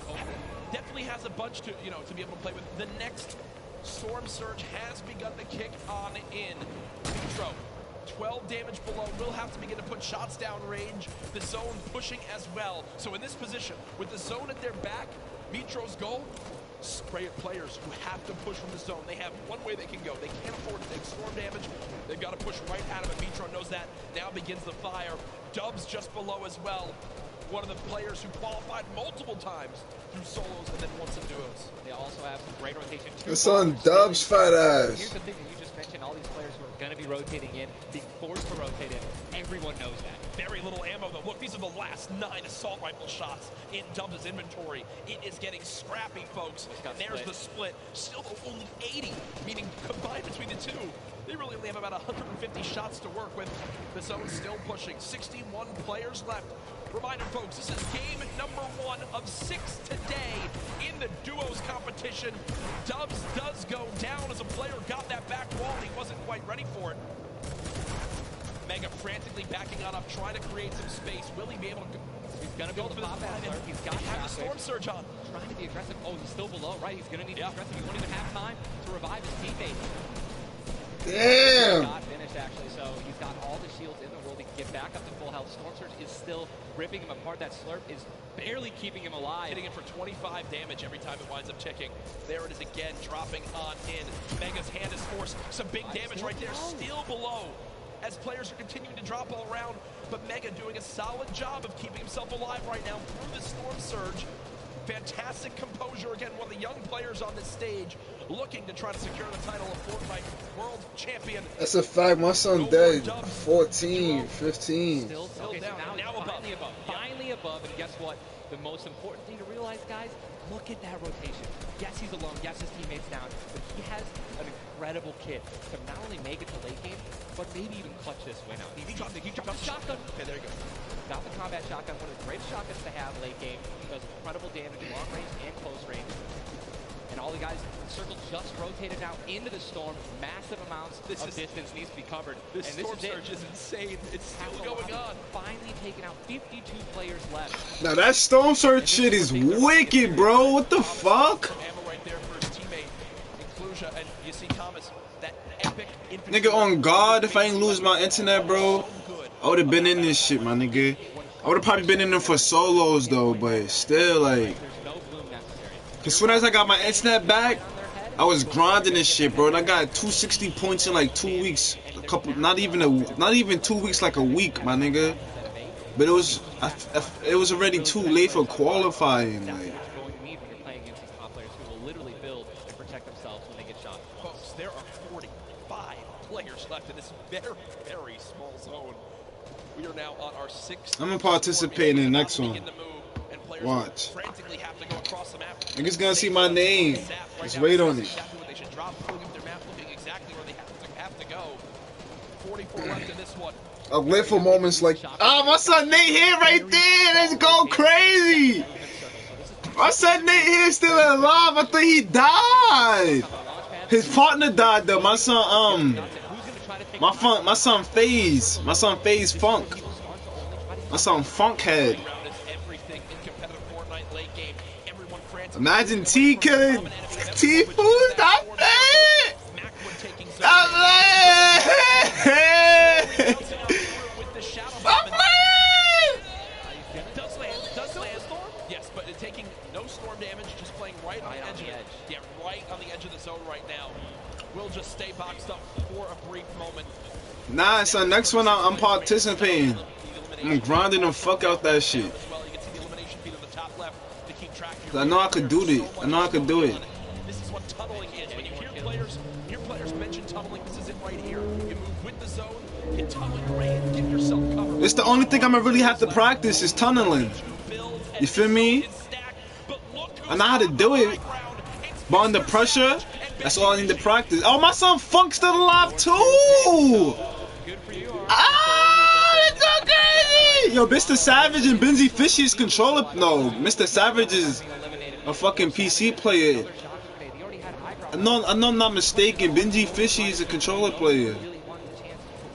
Definitely has a bunch to, to be able to play with. The next Storm Surge has begun to kick on in. Mitro, 12 damage below, will have to begin to put shots down range. The zone pushing as well. So in this position, with the zone at their back, Mitro's goal, spray at players who have to push from the zone. They have one way they can go. They can't afford to take storm damage. They've got to push right out of it. Mitro knows that. Now begins the fire. Dubs just below as well. One of the players who qualified multiple times through solos and then once in duos. They also have some great rotation. It's on Dubs' fat ass. Here's the thing that you just mentioned, all these players who are going to be rotating in, being forced to rotate in, everyone knows that. Very little ammo though. Look, these are the last 9 assault rifle shots in Dubs' inventory. It is getting scrappy, folks. And there's the split. Still only 80, meaning combined between the two, they really only have about 150 shots to work with. The zone still pushing. 61 players left. Reminder, folks, this is game number 1 of 6 today in the duos competition. Dubs does go down as a player got that back wall and he wasn't quite ready for it. Mega frantically backing on up, trying to create some space. Will he be able to... He's going to go to the top after. He's got the storm surge on. Trying to be aggressive. Oh, he's still below, right? He's going to need to be aggressive. He won't even have time to revive his teammate. Damn! Not finished, actually, so he's got all the shields in the world. He can get back up to full health. Storm Surge is still ripping him apart. That slurp is barely keeping him alive. Hitting him for 25 damage every time it winds up ticking. There it is again, dropping on in. Mega's hand is forced. Some big damage right there, still below. As players are continuing to drop all around, but Mega doing a solid job of keeping himself alive right now through the Storm Surge. Fantastic composure again, one of the young players on this stage looking to try to secure the title of Fortnite World Champion. That's a fact. My son dead. 14, 15. Still down. Now above. Finally above. And guess what? The most important thing to realize, guys, look at that rotation. Yes, he's alone. Yes, his teammate's down. But he has an incredible kit to not only make it to late game, but maybe even clutch this win out. He dropped the shotgun. Okay, there you go. Got the combat shotgun, one of the greatest shotguns to have late game. Does incredible damage, long range and close range. And all the guys in the circle just rotated now into the storm. Massive amounts of distance needs to be covered. This storm surge is insane. It's still going on. Finally taken out. 52 players left. Now that storm surge shit is wicked, bro. What the fuck? Ammo right there for his teammate, Inclusia, and you see Thomas, that epic Nigga, on God, if I ain't lose my internet, bro, I would have been in this shit, my nigga. I would have probably been in there for solos though, but still, like, cause soon as I got my internet back, I was grinding this shit, bro, and I got 260 points in like 2 weeks. A couple, not even 2 weeks, like a week, my nigga. But it was already too late for qualifying. Like, folks, there are 45 players left in this very, very small zone. We are now on our 6th. I'm gonna participate in the next one. Watch. Niggas gonna see my name. Just wait on it. They should drop, pulling up their map, looking exactly where they have to go. 44 left in this one. I've lived for moments like, my son Nate here right there. Let's go crazy. My son Nate here still alive. I think he died. His partner died though. My son my son FaZe. My son FaZe Funk. My son Funkhead. Imagine T killing T Food. Stop it! Stop it! Stop it! Does land. Yes, but taking no storm damage, just playing right on the edge of it. Yeah, right on the edge of the zone right now. We'll just stay boxed up for a brief moment. Nah, son, next one I'm participating. I'm grinding the fuck out that shit. I know I could do it. I know I could do it. This is what tunneling is. When you hear players mention tunneling, this is it right here. You move with the zone, hit tunneling range, get yourself covered. It's the only thing I'm gonna really have to practice is tunneling. You feel me? But I know how to do it. But under pressure, that's all I need to practice. Oh, my son Funk's still alive too! Ah, that's so crazy! Yo, Mr. Savage and Benzie Fishy's controller. No, Mr. Savage is a fucking PC player. I know I'm not mistaken. Benji Fishy is a controller player.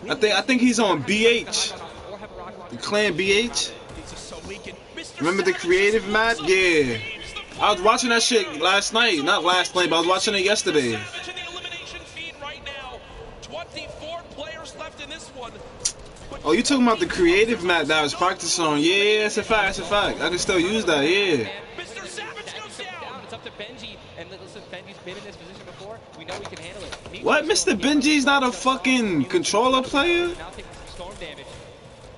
I think he's on BH. The clan BH. Remember the creative map? Yeah. I was watching that shit last night. Not last night, but I was watching it yesterday. 24 players left in this one. Oh, you talking about the creative map that I was practicing on? Yeah, that's a fact. That's a fact. I can still use that. Yeah. Mr. Savage goes down. It's up to Benji, and listen, Benji's been in this position before. We know he can handle it. What? Mr. Benji's not a fucking controller player? Now taking some storm damage.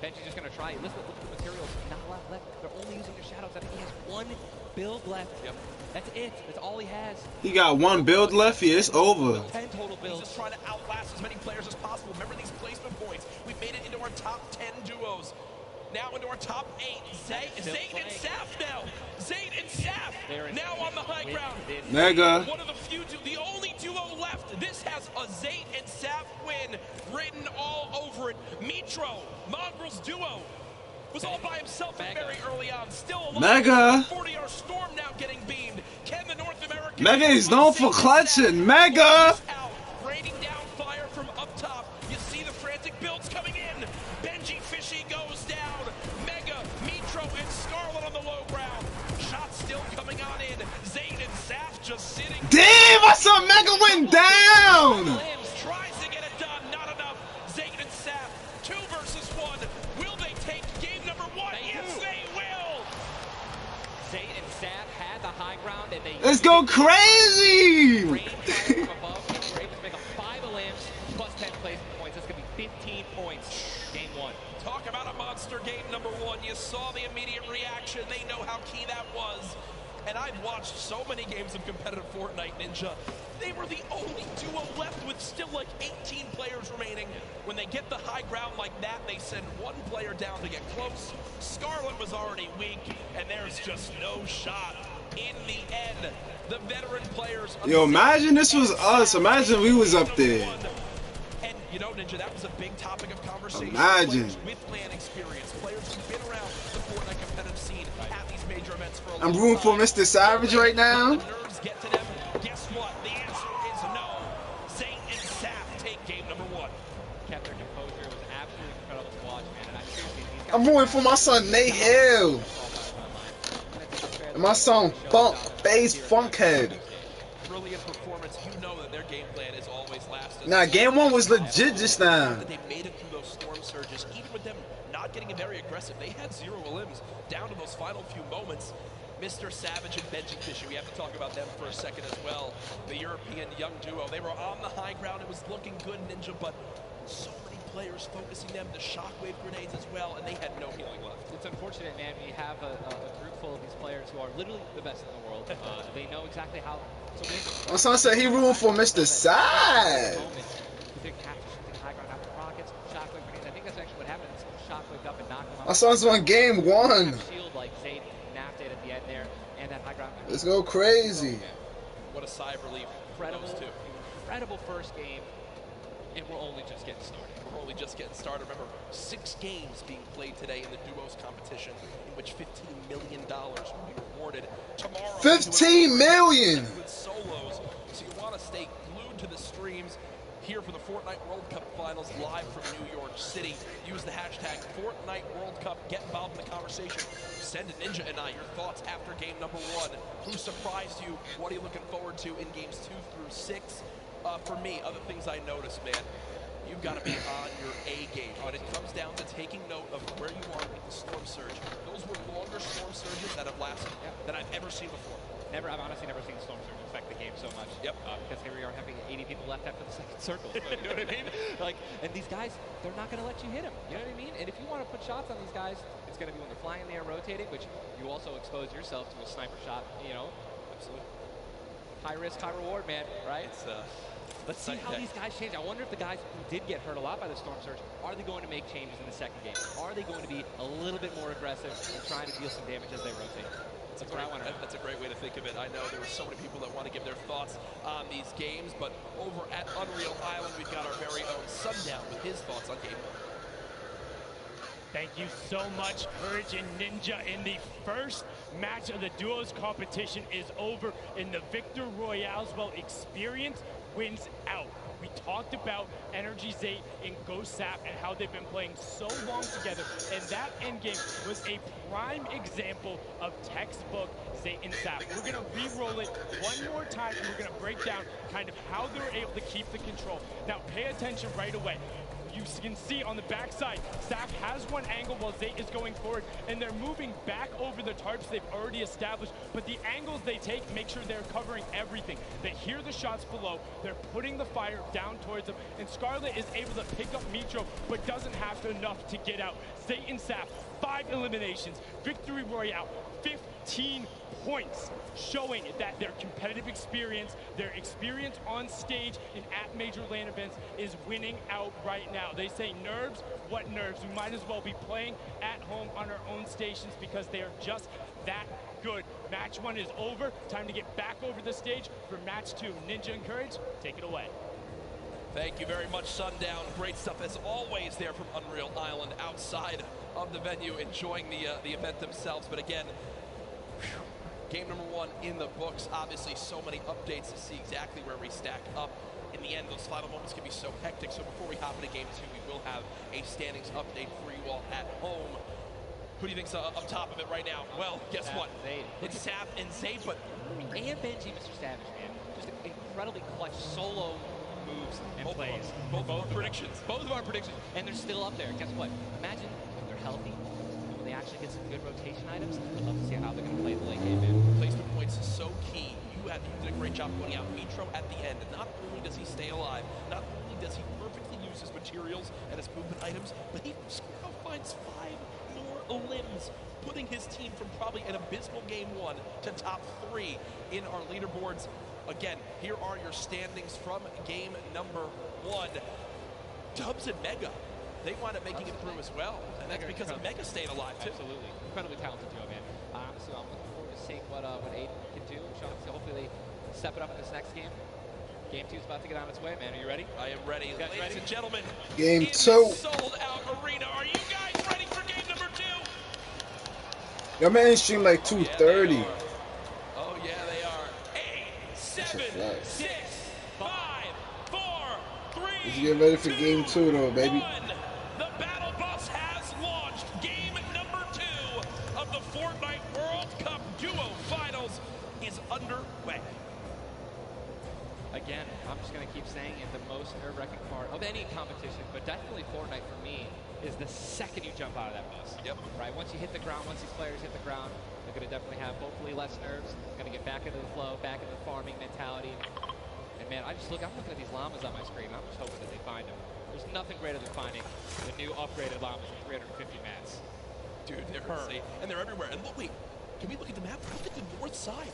Benji's just gonna try. Listen, look at the materials. Not a lot left. They're only using their shadows. I think he has one build left. Yep. That's it. That's all he has. He got one build left. Yeah, it's over. 10 total builds. He's just trying to outlast as many players as possible. Remember these placement points. We've made it into our top 10 duos. Now into our top 8. Zayd and Saf now. Zayd and Saf now on the high ground. Mega. One of the few, the only duo left. This has a Zayd and Saf win written all over it. Mitro, Mongrel's duo, was all by himself very early on. Still alive. Mega. 40-hour storm now getting beamed. Can the North American Mega is known for clutching. Mega. Raining down fire from up top. You see the frantic builds coming in. Benji Fishy goes down. Mega, Mitro, and Scarlet on the low ground. Shots still coming on in. Zayd and Saf just sitting. Damn, I saw Mega went down. Tries to get it done. Not enough. Zayd and Saf, 2 versus 1. Will they take game number 1? Yes, they will. Zayd and Saf had the high ground, and they Let's go crazy. from above. We're able to make a 5 lamps plus 10 placement points. That's going to be 15 points. Game 1. Talk about a monster game number 1. You saw the immediate reaction. They know how key that was. And I've watched so many games of competitive Fortnite, Ninja. They were the only duo left with still like 18 players remaining. When they get the high ground like that, they send one player down to get close. Scarlet was already weak, and there's just no shot. In the end, the veteran players... Yo, imagine this was us. Imagine we was up there. And, you know, Ninja, that was a big topic of conversation. Imagine. With LAN experience, players who've been around the Fortnite competitive scene at these major events for a I'm long rooting for time. Mr. Savage right now. The nerves get to them. Guess what? The answer is no. Zayd and Saf take game number 1. Kept their composure. It was absolutely incredible to watch, man. And I seriously, these guys I'm rooting for my son Nate Hill. And my son Bass Funkhead. Brilliant performance. You know that their game plan is always last. Nah, game 1 was legit just now. They made it through those storm surges, even with them not getting very aggressive. They had 0 limbs down to those final few moments. Mr. Savage and Benji Fishy, we have to talk about them for a second as well. The European young duo, they were on the high ground. It was looking good, Ninja, but so many players focusing them, the shockwave grenades as well, and they had no healing left. It's unfortunate, man. We have a group full of these players who are literally the best in the world. They know exactly how to win. My son said he rooting for Mr. Savage. They capture something high ground after rockets, shockwave grenades. I think that's actually what happened. Shockwave up and knocked him out. My son's on game 1. Shield like Zayd napped it at the end there, and that high ground. Let's go crazy. What a sigh of relief. Incredible first game, and we're only just getting started. We're only just getting started. Remember, 6 games being played today in the duos competition, in which $15 million will be rewarded tomorrow. 15 million. With solos, so you want to stay glued to the streams. Here for the Fortnite World Cup Finals live from New York City. Use the hashtag Fortnite World Cup. Get involved in the conversation. Send Ninja and I your thoughts after game number 1. Who surprised you? What are you looking forward to in games 2 through 6? For me, other things I noticed, man. You've got to be on your A game. When it comes down to taking note of where you are with the storm surge, those were longer storm surges that have lasted than I've ever seen before. I've honestly never seen storm surge affect the game so much. Yep. Because here we are having 80 people left after the second circle. You know what I mean? And these guys, they're not going to let you hit them. You know what I mean? And if you want to put shots on these guys, it's going to be when they're flying in the air, rotating, which you also expose yourself to a sniper shot. You know, absolutely. High risk, high reward, man. Right? Let's see how these guys change. I wonder if the guys who did get hurt a lot by the storm surge, are they going to make changes in the second game? Are they going to be a little bit more aggressive and trying to deal some damage as they rotate? It's a That's what I want to know. That's a great way to think of it. I know there were so many people that want to give their thoughts on these games, but over at Unreal Island, we've got our very own Sundown with his thoughts on Game 1. Thank you so much, Courage and Ninja. In the first match of the duos competition is over, and the Victor Royale's experience wins out. We talked about Energy Zate and Ghost Sap and how they've been playing so long together, and that endgame was a prime example of textbook Zate and Sap. We're gonna re-roll it one more time, and we're gonna break down kind of how they were able to keep the control. Now, pay attention right away. You can see on the backside, Saf has one angle while Zate is going forward, and they're moving back over the tarps they've already established, but the angles they take make sure they're covering everything. They hear the shots below, they're putting the fire down towards them, and Scarlet is able to pick up Mitro, but doesn't have enough to get out. Zate and Saf, 5 eliminations, Victory Royale, 15 points, showing that their competitive experience, their experience on stage and at major LAN events is winning out right now. They say nerves, what nerves? We might as well be playing at home on our own stations because they are just that good. Match 1 is over. Time to get back over the stage for match 2. Ninja and Courage, take it away. Thank you very much, Sundown. Great stuff as always there from Unreal Island outside of the venue, enjoying the event themselves. But again, game number 1 in the books. Obviously, so many updates to see exactly where we stack up. In the end, those final moments can be so hectic. So before we hop into game 2, we will have a standings update for you all at home. Who do you think's up top of it right now? Well, guess what? It's Sap and Zate, but And Benji, Mr. Savage, man. Just incredibly clutch solo moves and plays. Both of our predictions. Both of our predictions. And they're still up there. Guess what? Imagine if they're healthy, when they actually get some good rotation items. I'd love to see how they're going to play the late game, man. Placement points is so key. You did a great job pointing out Mitro at the end. And not only does he stay alive, not only does he perfectly use his materials and his movement items, but he somehow finds 5 more limbs, putting his team from probably an abysmal game 1 to top 3 in our leaderboards. Again, here are your standings from game number 1. Dubs and Mega, they wind up making it through as well. And that's because of Mega staying alive, too. Absolutely. Incredibly talented duo, man. Honestly, I'm looking forward to seeing what Aiden can do. Sean, so hopefully they step it up in this next game. Game 2 is about to get on its way, man. Are you ready? I am ready. Ladies and gentlemen, game 2. Sold-out arena. Are you guys ready for game number 2? Your man stream like 2:30. Oh, yeah, they are. 8, 7, 6, 5, 4, 3, Let's get ready for game 2, though, baby. 1. The battle bus has launched. Game number 2 of the Fortnite World Cup Duo Finals is underway. Again, I'm just going to keep saying it, the most nerve-wracking part of any competition, but definitely Fortnite for me, is the second you jump out of that bus. Yep. Right? Once you hit the ground, once these players hit the ground, they're going to definitely have hopefully less nerves, going to get back into the flow, back into the farming mentality. And man, I'm looking at these llamas on my screen. I'm just hoping that they find them. There's nothing greater than finding the new upgraded llamas with 350 mats. Dude, they're insane. And they're everywhere. And look, wait, can we look at the map? Look at the north side.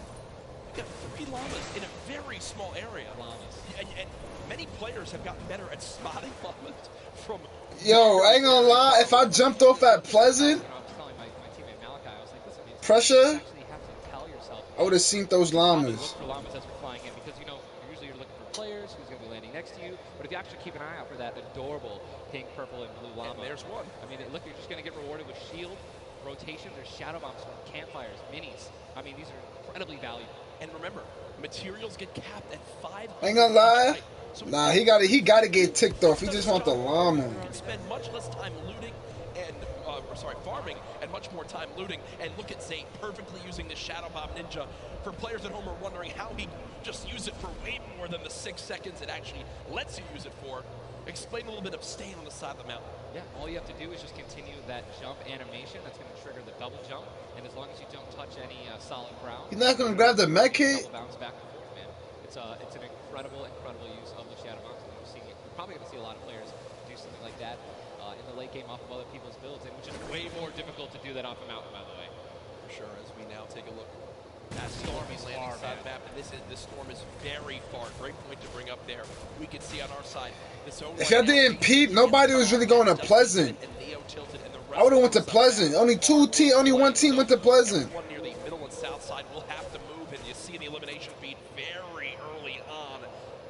We've got 3 llamas in a very small area. Llamas. And many players have gotten better at spotting llamas from... Yo, I ain't gonna lie. If I jumped off at Pleasant, pressure, I would have seen those llamas. Look for llamas as we're flying in because, usually you're looking for players who's going to be landing next to you. But if you actually keep an eye out for that adorable pink, purple, and blue llama. And there's one. I mean, look, you're just going to get rewarded with shield, rotation. There's shadow bombs, campfires, minis. I mean, these are incredibly valuable. And remember, materials get capped at 5. I ain't gonna lie. Nah, he gotta get ticked off. He just want the llama. You can spend much less time looting and, farming, and much more time looting. And look at Zate perfectly using the Shadow Bomb Ninja. For players at home are wondering how he just use it for way more than the 6 seconds it actually lets you use it for. Explain a little bit of staying on the side of the mountain. Yeah, all you have to do is just continue that jump animation. That's going to trigger the double jump. And as long as you don't touch any solid ground, You're not gonna grab the med kit? double bounce back and forth, man. It's an incredible use of the shadow bombs. We're probably going to see a lot of players do something like that in the late game off of other people's builds, and which is way more difficult to do that off a mountain, by the way. For sure, as we now take a look at Storm is landing side of the map, and this storm is very far. Great point to bring up there. We can see on our side the zone. If y'all didn't peep, nobody was really going to Pleasant. I would have went to Pleasant. Only one team went to Pleasant. One near the middle and south outside will have to move, and you see the elimination feed very early on.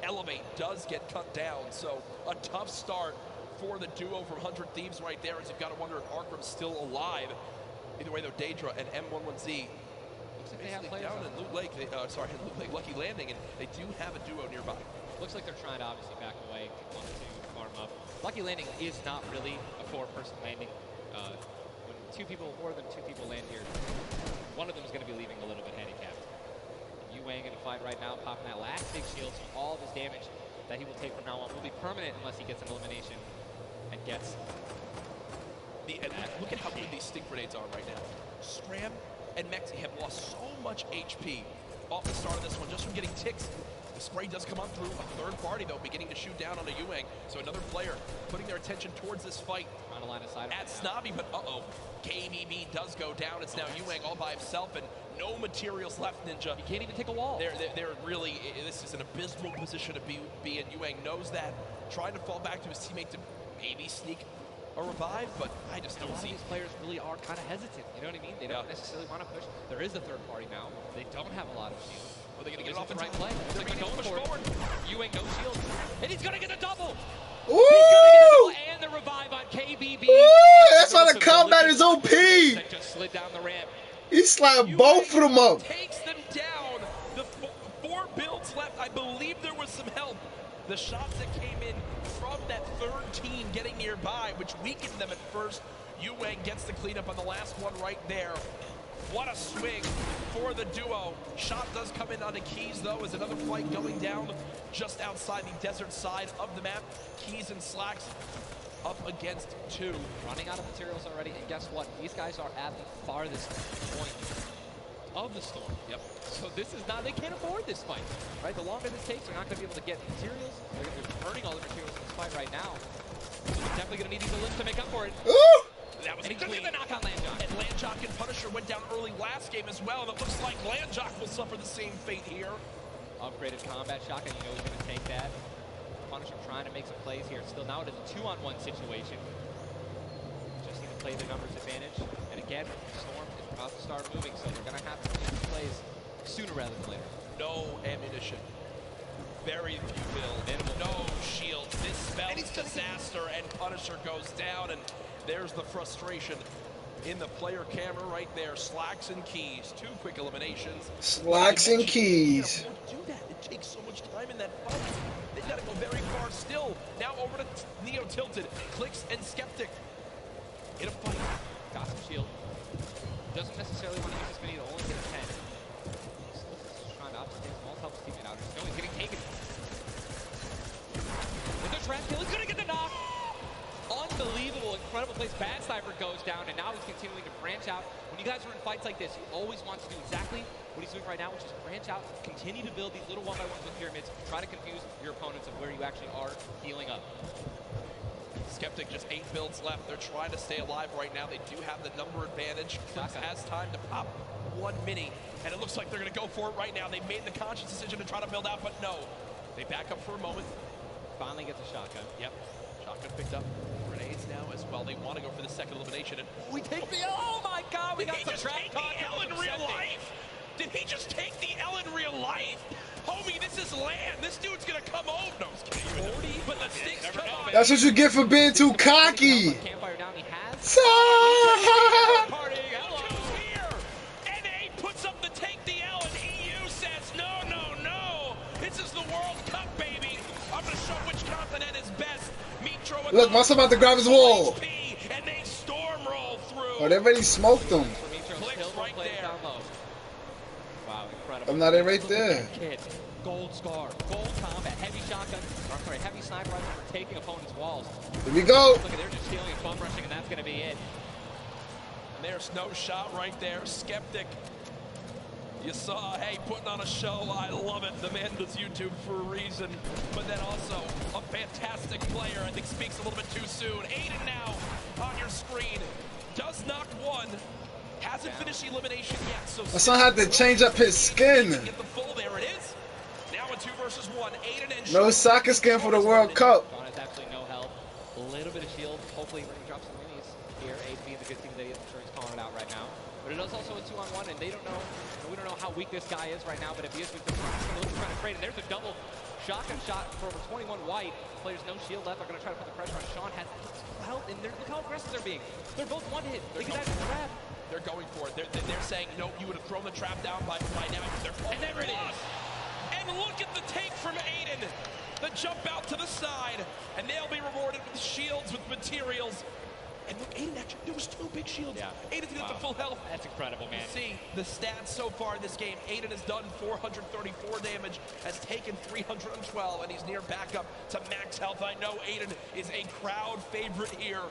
Elevate does get cut down, so a tough start for the duo from 100 Thieves right there, as you've got to wonder if Arkham's still alive. Either way, though, Daedra and M11Z basically down in Loot Lake, sorry, in Loot Lake, Lucky Landing, and they do have a duo nearby. Looks like they're trying to obviously back away, want to farm up. Lucky Landing is not really a 4-person landing. When more than two people land here, one of them is going to be leaving a little bit handicapped. Yu Wang in a fight right now, popping that last big shield, so all of his damage that he will take from now on will be permanent unless he gets an elimination and gets. And look at how good these stink grenades are right now. Scram and Mexi have lost so much HP off the start of this one just from getting ticks. The spray does come up through a third party, though, beginning to shoot down on a Yu Wang. So another player putting their attention towards this fight. Trying to line of sight at Snobby, but KBB does go down. It's now Yu Wang all by himself, and no materials left, Ninja. He can't even take a wall. They're really, this is an abysmal position to be in. Yu Wang knows that, trying to fall back to his teammate to maybe sneak a revive, but I just don't see. These players really are kind of hesitant. You know what I mean? They don't necessarily want to push. There is a third party now. They don't have a lot of shield. Are they going to get it off the right play? They're going to push forward. Yu Wang no shield, and he's going to get the double. Ooh! He's going to get the double and the revive on KBB. Ooh, that's why the combat is OP. That just slid down the ramp. He slapped both of them up. Takes them down. The 4 builds left. I believe there was some help. The shots that came in from that third team getting nearby, which weakened them at first. Yu Wang gets the cleanup on the last one right there. What a swing for the duo. Shot does come in onto Keys, though, as another fight going down just outside the desert side of the map. Keys and Slacks up against 2. Running out of materials already, and guess what? These guys are at the farthest point of the storm. Yep. So this is not, they can't afford this fight, right? The longer this takes, they're not going to be able to get materials. They're burning all the materials in this fight right now. So they're definitely going to need these elims to make up for it. Ooh! That was and he's going to get the knock on Landjock. And Landjock and Punisher went down early last game as well, and it looks like Landjock will suffer the same fate here. Upgraded combat shotgun, you know he's going to take that. Punisher trying to make some plays here. Still now it is a 2-on-1 situation. Just need to play the numbers advantage. And again, Storm is about to start moving, so they're going to have to make some plays sooner rather than later. No ammunition. Very few builds. No shield. This spells disaster, and Punisher goes down, and there's the frustration in the player camera right there. Slacks and Keys. 2 quick eliminations. Slacks and Keys. You can't do that. It takes so much time in that fight. They've got to go very far still. Now over to Neo Tilted. Clicks and Skeptic in a fight. Got some shield. Doesn't necessarily want to use this mini to only get a 10. He's trying to obfuscate small, help his teammate out. No, he's getting taken. With the trap kill, he's going to get the knock. Unbelievable, incredible plays. Bad Sniper goes down, and now he's continuing to branch out. When you guys are in fights like this, you always want to do exactly what he's doing right now, which is branch out, continue to build these little 1x1s with pyramids, try to confuse your opponents of where you actually are healing up. Skeptic, just 8 builds left. They're trying to stay alive right now. They do have the number advantage. Clicks has time to pop 1 mini, and it looks like they're going to go for it right now. They made the conscious decision to try to build out, but no. They back up for a moment. Finally gets a shotgun. Yep. Shotgun picked up. Grenades now as well. They want to go for the second elimination. And we take the L. Oh my God, we got some trap talk. L in real life? Did he just take the L in real life? Homie, this is land. This dude's going to come over. No, he's kidding. 40, but the stakes come on. That's what you get for being too cocky. Campfire down, he has. Party, here. NA puts up the take the L, and EU says, no, no, no. This is the World Cup, baby. I'm going to show which continent is best. Look, Mouse about to grab his wall. And they storm roll through. Oh, they already smoked him. Right there. Wow, incredible. I'm not in right there. Kid, gold scar, gold combat, heavy shotgun, or sorry, heavy sniper rifle for taking opponents' walls. Here we go. Look at, they're just stealing and bum rushing, and that's going to be it. And there's no shot right there. Skeptic. You saw, hey, putting on a show. I love it. The man does YouTube for a reason. But then also a fantastic player. I think speaks a little bit too soon. Aiden now on your screen. Does knock 1. Hasn't finished the elimination yet. So my son had to change up his skin. Get the full. There it is. Now a 2 versus 1. Aiden and no soccer skin for the World Cup. Sean has absolutely no help. A little bit of shield. Hopefully we're going to drop some minis here. 8 being the good thing that I'm sure he's calling it out right now. But it is also a 2-on-1, and they don't know. We don't know how weak this guy is right now, but if he is with the trying to trade, and there's a double shotgun shot for over 21 white. Players no shield left. They're going to try to put the pressure on. Sean has health, and look how aggressive they're being. They're both one hit. They can actually grab. They're going for it. They're saying, no, you would have thrown the trap down by now. And there it is. And look at the take from Aiden. The jump out to the side, and they'll be rewarded with shields, with materials. And look, Aiden actually, there was 2 big shields. Yeah. Aiden's got the full health. That's incredible, man. See the stats so far in this game. Aiden has done 434 damage, has taken 312, and he's near backup to max health. I know Aiden is a crowd favorite here.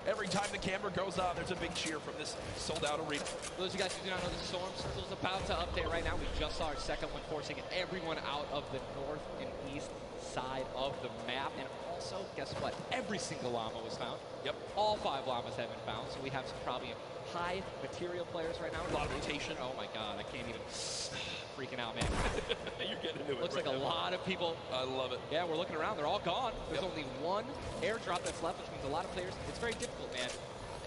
Every time the camera goes on, there's a big cheer from this sold-out arena. For those of you guys who do not know, the Storm Circle is about to update right now. We just saw our second one forcing everyone out of the north and east side of the map. And also, guess what? Every single llama was found. Yep. All 5 llamas have been found, so we have some probably high material players right now. A lot of rotation. Oh my god, I can't even freaking out, man. You're getting into it. Looks like a lot of people. I love it. Yeah, we're looking around. They're all gone. There's only one airdrop that's left, which means a lot of players. It's very difficult, man.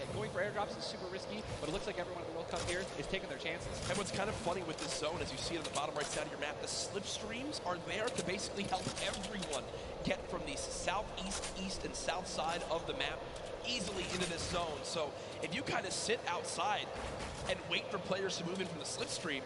And going for airdrops is super risky, but it looks like everyone in the World Cup here is taking their chances. And what's kind of funny with this zone, as you see it on the bottom right side of your map, the slipstreams are there to basically help everyone get from the southeast, east, and south side of the map easily into this zone. So if you kind of sit outside and wait for players to move in from the slipstream,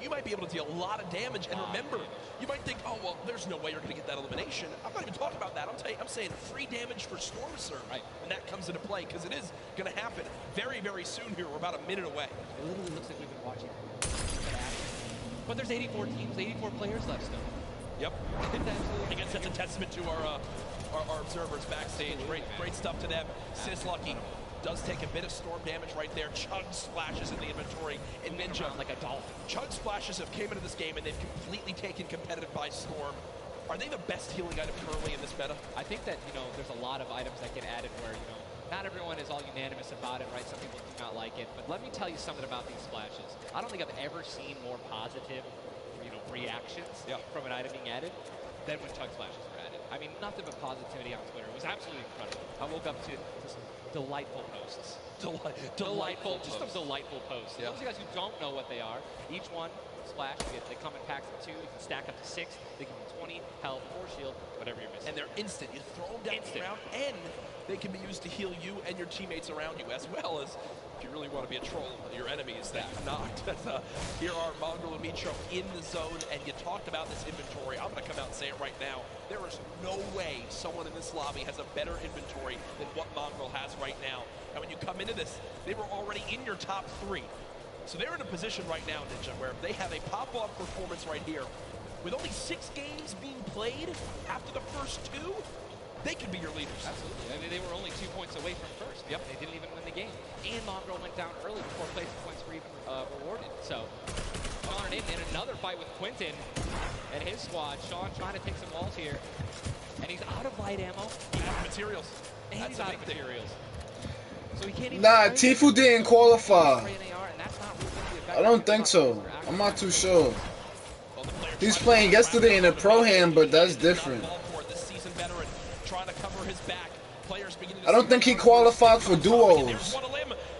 you might be able to deal a lot of damage. And remember, you might think, oh, well, there's no way you're going to get that elimination. I'm not even talking about that. I'm saying free damage for Storm Surge. Right. And that comes into play because it is going to happen very, very soon here. We're about a minute away. It literally looks like we've been watching. But there's 84 teams, 84 players left still. Yep. I guess that's a testament to our observers backstage. Great stuff to them. Sis Lucky does take a bit of storm damage right there. Chug splashes in the inventory. And Ninja, like a dolphin. Chug splashes have came into this game and they've completely taken competitive by storm. Are they the best healing item currently in this meta? I think that, there's a lot of items that get added where, not everyone is all unanimous about it, right? Some people do not like it. But let me tell you something about these splashes. I don't think I've ever seen more positive, reactions from an item being added than when Chug splashes were added. I mean, nothing but positivity on Twitter. It was absolutely incredible. I woke up to just delightful posts. Delightful just some delightful posts. Yeah. Those of you guys who don't know what they are, each one splash, they come in packs of 2. You can stack up to 6. They give you 20 health or shield, whatever you're missing. And they're instant. You throw them down the ground, and they can be used to heal you and your teammates around you, as well as, if you really want to be a troll, your enemies that you've knocked. Here are Mongrel and Mitro in the zone, and you talked about this inventory. I'm going to come out and say it right now. There is no way someone in this lobby has a better inventory than what Mongrel has right now. And when you come into this, they were already in your top 3. So they're in a position right now, Ninja, where they have a pop-off performance right here. With only 6 games being played after the first 2, they could be your leaders. Absolutely. I mean, they were only 2 points away from first. Yep. They didn't even win the game. And Mongrel went down early before placing points were even rewarded. So, Sean and Aiden in another fight with Quentin and his squad. Sean trying to take some walls here. And he's out of light ammo. Out of materials. And he's out of materials. So he can't even... Nah, Tifu didn't qualify. I don't think so. I'm not too sure. He's playing yesterday in a pro hand, but that's different. I don't think he qualified for duos.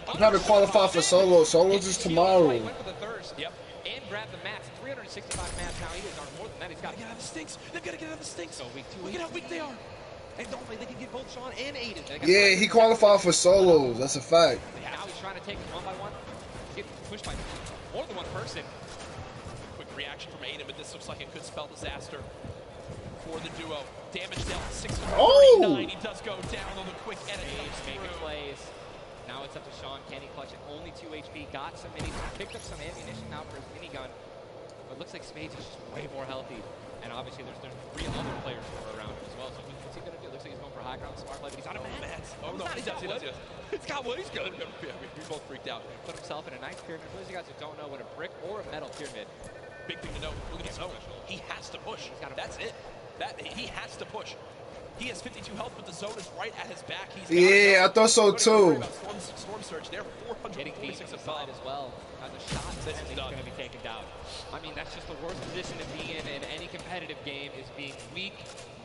I'm trying to qualify for solos. Solos is tomorrow. Yep. And grab the mats. 365 mats now. He is on more than that. He's got to get out of the stinks. They've got to get out of the stinks. So week 2. Look at how weak they are. And don't think they can get both Sean and Aiden. Yeah, he qualified for solos. That's a fact. Now he's trying to take them one by one. Get pushed by more than one person. Quick reaction from Aiden, but this looks like it could spell disaster for the duo. Damage dealt 639. He does go down on the quick edit. Making plays. Now it's up to Sean. Can he clutch it? Only 2 HP. Got some minis. Picked up some ammunition now for his minigun. But it looks like Spades is just way more healthy. And obviously there's 3 other players who are around him as well. So what's he going to do? Looks like he's going for high ground, smart play, but he's out of mats. Oh, no, he does. It's got wood. He's good. We both freaked out. Put himself in a nice pyramid. For those of you guys who don't know what a brick or a metal pyramid. Big thing to know. Look at his zone. He has to push. That's it. He has to push. He has 52 health, but the zone is right at his back. Yeah, I thought so too. Storm Surge there, 446 of side as well. Now the shot is going to be taken down. I mean, that's just the worst position to be in any competitive game, is being weak,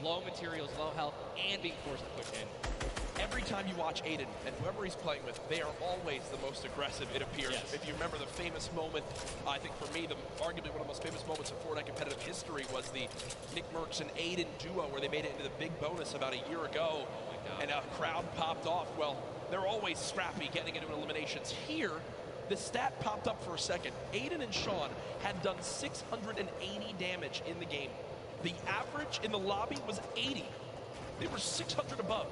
low materials, low health, and being forced to push in. every time you watch Aiden and whoever he's playing with, they are always the most aggressive, it appears. Yes. If you remember the famous moment, I think for me, arguably one of the most famous moments in Fortnite competitive history was the Nick Merckx and Aiden duo where they made it into the big bonus about a year ago, and a crowd popped off. Well, they're always scrappy getting into eliminations. Here, the stat popped up for a second. Aiden and Sean had done 680 damage in the game. The average in the lobby was 80. They were 600 above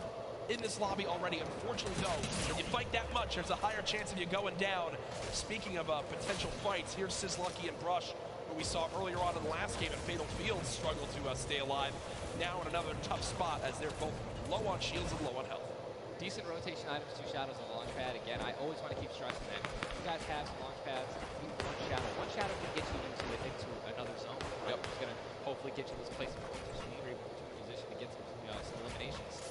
in this lobby already. Unfortunately, though, when you fight that much, there's a higher chance of you going down. Speaking of potential fights, here's Sizlucky and Brush, who we saw earlier on in the last game at Fatal Fields, struggle to stay alive. Now in another tough spot as they're both low on shields and low on health. Decent rotation items, 2 shadows and launch pad. Again, I always want to keep stressing that. You guys have some launch pads, you need 1 shadow. 1 shadow can get you into another zone. Right? It's going to hopefully get you those placement points you need or even to a position to get some eliminations.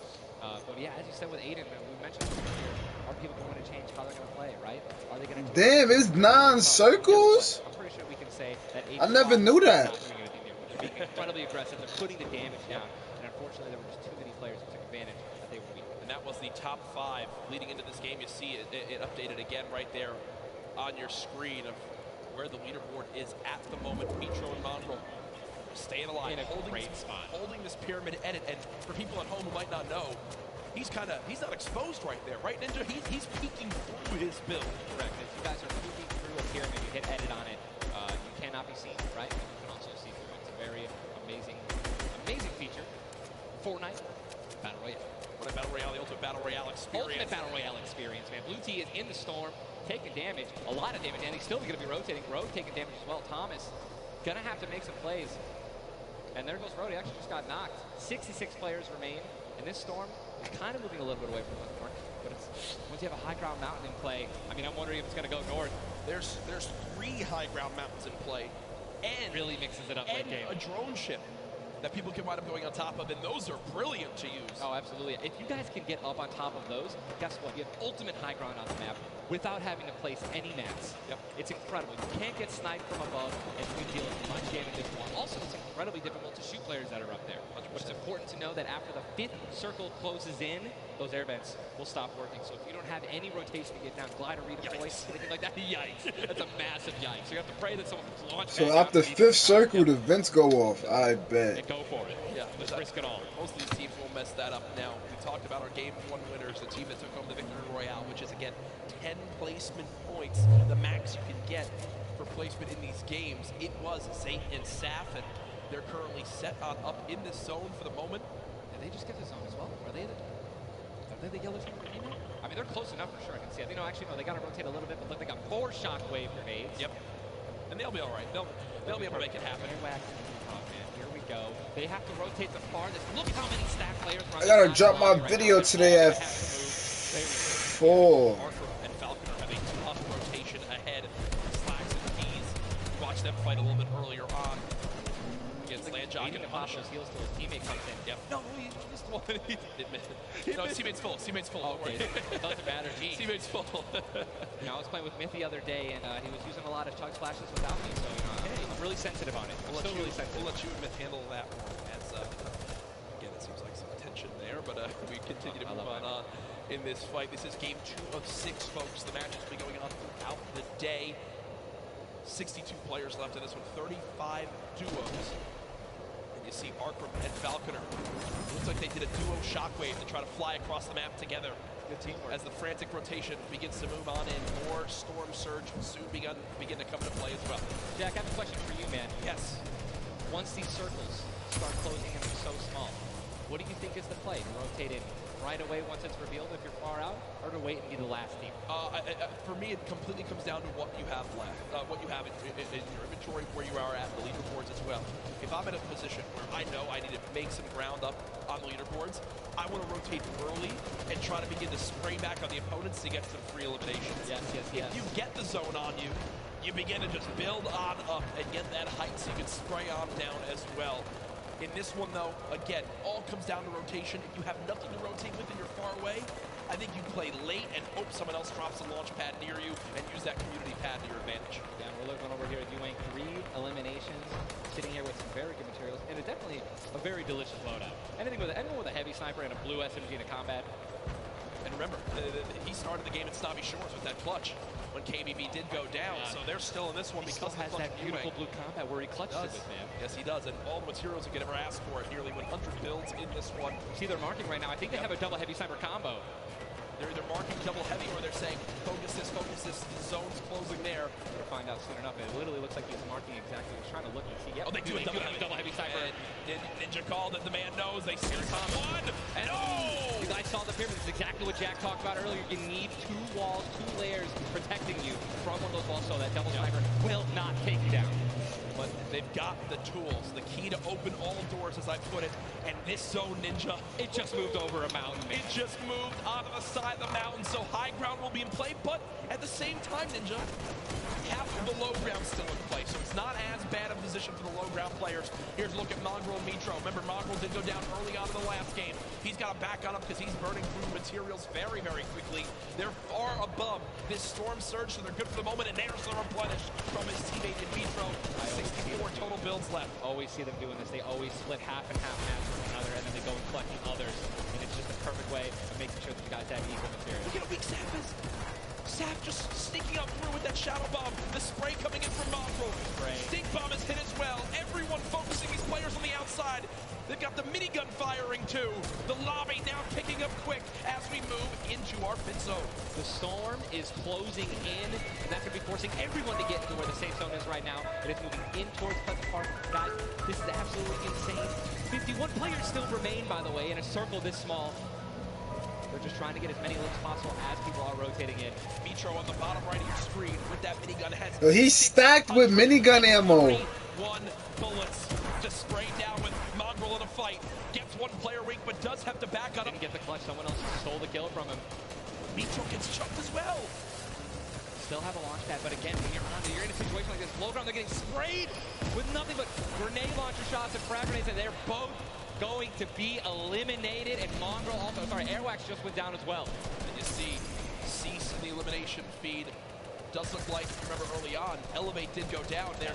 But yeah, as you said with Aiden, we mentioned this earlier, are people going to change how they're going to play, right? Are they going to Damn, it's 9 circles? I'm pretty sure we can say that I never knew that. They're being incredibly aggressive. They're putting the damage down. And unfortunately, there were just too many players who took advantage that they were weak. And that was the top 5 leading into this game. You see it updated again right there on your screen of where the leaderboard is at the moment. Petro and Monroe staying alive, in a great spot, holding this pyramid edit. And for people at home who might not know, he's not exposed right there, right, Ninja? He's peeking through his build. Correct. If you guys are peeking through a pyramid, you hit edit on it, you cannot be seen, right? And you can also see through it. It's a very amazing feature. Fortnite Battle Royale. Fortnite Battle Royale, the ultimate Battle Royale experience. Ultimate Battle Royale experience, man. Blue T is in the storm, taking damage, a lot of damage, and he's still going to be rotating. Rogue taking damage as well. Thomas gonna have to make some plays. And there goes Rody, actually just got knocked. 66 players remain. And this storm is kind of moving a little bit away from the north. But once you have a high ground mountain in play, I mean, I'm wondering if it's going to go north. There's 3 high ground mountains in play. And really mixes it up late game. A drone ship that people can wind up going on top of, and those are brilliant to use. Oh, absolutely. If you guys can get up on top of those, guess what? You have ultimate high ground on the map without having to place any mats. Yep. It's incredible. You can't get sniped from above, and you can deal much damage as well. Also, it's incredibly difficult to shoot players that are up there. 100%. But it's important to know that after the 5th circle closes in, those air vents will stop working. So if you don't have any rotation to get down, glide or redeploy, anything like that, yikes. That's a massive yikes. So you have to pray that someone can launch. So after 5th circle, the vents go off. I bet. And go for it. Yeah, let's risk it all. Most of these teams will mess that up. Now, we talked about our Game 1 winners, the team that took home the Victory Royale, which is, again, 10 placement points, the max you can get for placement in these games. It was Zayt and Saf, and they're currently set on up in this zone for the moment. Did they just get the zone as well? Are they the yellow team? I mean, they're close enough for sure. I can see it. Actually, no, they got to rotate a little bit, but look, they got 4 shockwave grenades. Yep. And they'll be all right. They'll be able to make it happen. Oh, man, here we go. They have to rotate the farthest. Look how many stack players run. I gotta drop my video today at 4. Arthur and Falconer have a tough rotation ahead. Slacks and Keys. Watch them fight a little bit earlier on against Landjock and Punisher. Heals till his teammate comes in. Yep. No, he missed one. No, his teammate's full. Teammate's full. Okay. It doesn't matter. Teammate's full. I was playing with Myth the other day, and he was using a lot of chug splashes without me, so I'm really sensitive on it. We'll let you and Myth handle that one. As, again, it seems like some tension there, but we continue to move on in this fight. This is game 2 of 6, folks. The match will be going on throughout the day. 62 players left in this one, 35 duos. You see Arkram and Falconer. Looks like they did a duo shockwave to try to fly across the map together. Good teamwork. As the frantic rotation begins to move on in, more Storm Surge will soon begin to come into play as well. Jack, I have a question for you, man. Yes. Once these circles start closing and they're so small, what do you think is the play? To rotate in right away once it's revealed if you're far out, or to wait and be the last team? For me, it completely comes down to what you have left, what you have in your inventory, where you are at the leaderboards as well. If I'm in a position where I know I need to make some ground up on the leaderboards, I want to rotate early and try to begin to spray back on the opponents to get some free eliminations. Yes. If you get the zone on you, you begin to just build on up and get that height so you can spray on down as well. In this one, though, again, all comes down to rotation. If you have nothing to rotate with and you're far away, I think you play late and hope someone else drops a launch pad near you and use that community pad to your advantage. Yeah, we're looking over here at Ewing. 3 eliminations, sitting here with some very good materials, and it's definitely a very delicious loadout. Anyone with a heavy sniper and a blue SMG in a combat, Remember, he started the game at Snobby Shores with that clutch when KBB did go down, so they're still in this one because he still has that beautiful blue combat where he clutched it with, man. Yes, he does, and all the materials you could ever ask for. Nearly 100 builds in this one. See, they're marking right now. I think they have a double heavy sniper combo. They're either marking double heavy or they're saying, focus this, the zone's closing there. We're gonna find out soon enough. It literally looks like he's marking exactly. He's trying to look and see. Yep, oh, they do a double heavy sniper. Ninja called it, the man knows. They see one. And you guys saw the pyramid. This is exactly what Jack talked about earlier. You need 2 walls, 2 layers protecting you from one of those walls so that double sniper will not take you down. But they've got the tools, the key to open all doors, as I put it. And this zone, Ninja, it just moved over a mountain. It just moved onto the side of the mountain, so high ground will be in play. But at the same time, Ninja, half of the low ground still in play, so it's not as bad a position for the low ground players. Here's a look at Mongrel and Mitro. Remember, Mongrel did go down early on in the last game. He's got to back on up because he's burning through materials very, very quickly. They're far above this storm surge, so they're good for the moment, and there's the replenish from his teammate in Mitro. 64 total builds left. Always see them doing this. They always split half and half match with another, and then they go and collecting others. And it's just a perfect way of making sure that you guys have equal material. Look at how weak Sap is. Sap just sneaking up through with that shadow bomb. The spray coming in from Mongrel. Stink bomb is hit as well. Everyone focusing these players on the outside. They've got the minigun firing too. The lobby now picking up quick as we move into our pit zone. The storm is closing in, and that's going to be forcing everyone to get into where the safe zone is right now. And it's moving in towards Pleasant Park. Guys, this is absolutely insane. 51 players still remain, by the way, in a circle this small. They're just trying to get as many looks possible as people are rotating in. Mitro on the bottom right of your screen with that minigun has. Yo, he's stacked with minigun ammo. 1 bullets just sprayed down with Mongrel in a fight. Gets 1 player weak, but does have to back on him. Didn't get the clutch. Someone else stole the kill from him. Mitro gets chucked as well. Still have a launch pad, but again, when you're in a situation like this, low ground, they're getting sprayed with nothing but grenade launcher shots and frag grenades, and they're both going to be eliminated. And Mongrel also, Airwax just went down as well. And you see Cease in the elimination feed. Does look like, remember early on, Elevate did go down there.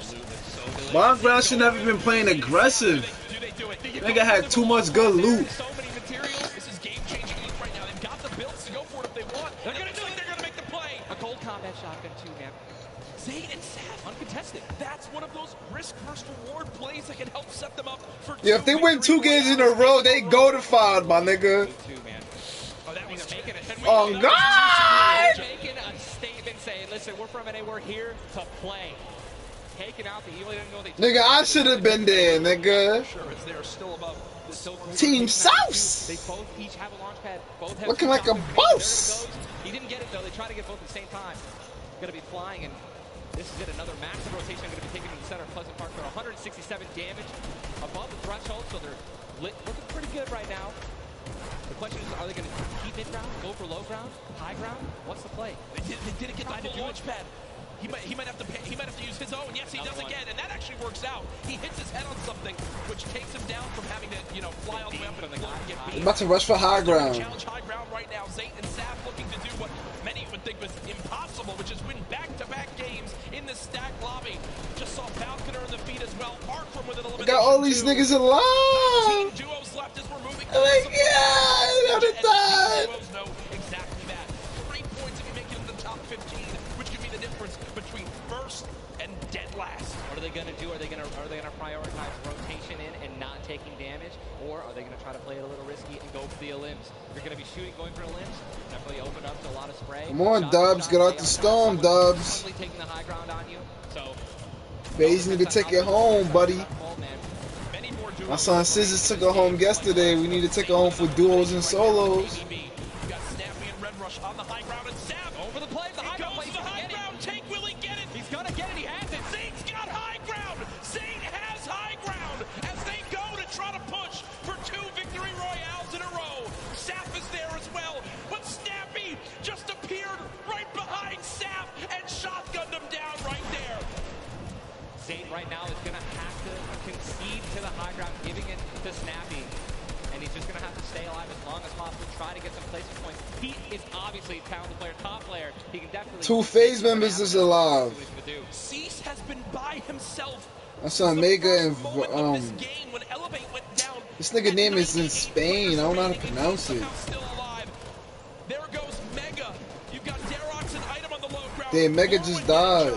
Mongrel should never been playing aggressive. Nigga had too much good loot. So many materials. This is game-changing loot right now. They've got the builds to go for it if they want. They're going to do it. They're going to make the play. A gold combat shotgun too, man. Zayn and Saf uncontested. That's one of those risk versus reward plays that can help set them up for yeah, if they win 2 games in a row, they go to five, my nigga. Oh, that was making it. Oh, God! Making a statement saying, listen, we're from NA, we're here to play. Taking out the evil, didn't know they nigga, I should have been there, nigga. Sure, as they're still above. Team South. They both each have a launch pad. Both have looking like a boss. He didn't get it though. They try to get both at the same time. Gonna be flying, and this is it. Another massive rotation. Going to be taken to the center of Pleasant Park. They're 167 damage above the threshold, so they're looking pretty good right now. The question is, are they going to keep mid ground, go for low ground, high ground? What's the play? They didn't get the full launch pad. He might have to use his own. Yes, he does again, and that actually works out. He hits his head on something, which takes him down from having to, fly all the way up and get beat. About to rush for high ground. Challenge high ground right now. Zayt and Saf looking to do what many would think was impossible, which is win back-to-back games in the stack lobby. Just saw Falconer in the feed as well. Arkrum with an elimination. Got all these niggas alive. Duos left as we're moving. Oh my God, I'm done. Duos know exactly that. 3 points if you make it to the top 15, which could be the difference between first and dead last. What are they going to do? Are they going to prioritize rotation in and not taking damage, or are they going to try to play it a little risky and go for the elims? You're going to be going for elims. Definitely open up to a lot of spray. Come on, Dubs, get out the storm, Dubs. Taking the high ground on you. So FaZe need to take it home, buddy. My son Scissors took it home yesterday. We need to take it home for duos and solos. You got Snappy and Red Rush on the high ground, and Sap over the play. The high ground play. The high ground take. Will he get it? He's gonna get it. He has it. Zayn's got high ground. Zayn has high ground as they go to try to push for 2 victory royales in a row. Sap is there as well, but Snappy just appeared right behind Sap and shotgunned him down right there. Zayn right now is gonna have to concede to the high ground, giving it to Snappy. And he's just going to have to stay alive as long as possible, try to get some placement points. He is obviously a talented player, top player. He can definitely... 2 FaZe members is alive. Cease has been by himself. That's on Mega and Elevate went down. this nigga name is in Spain. I don't know how to pronounce it. Still alive. There goes Damn, Mega just died.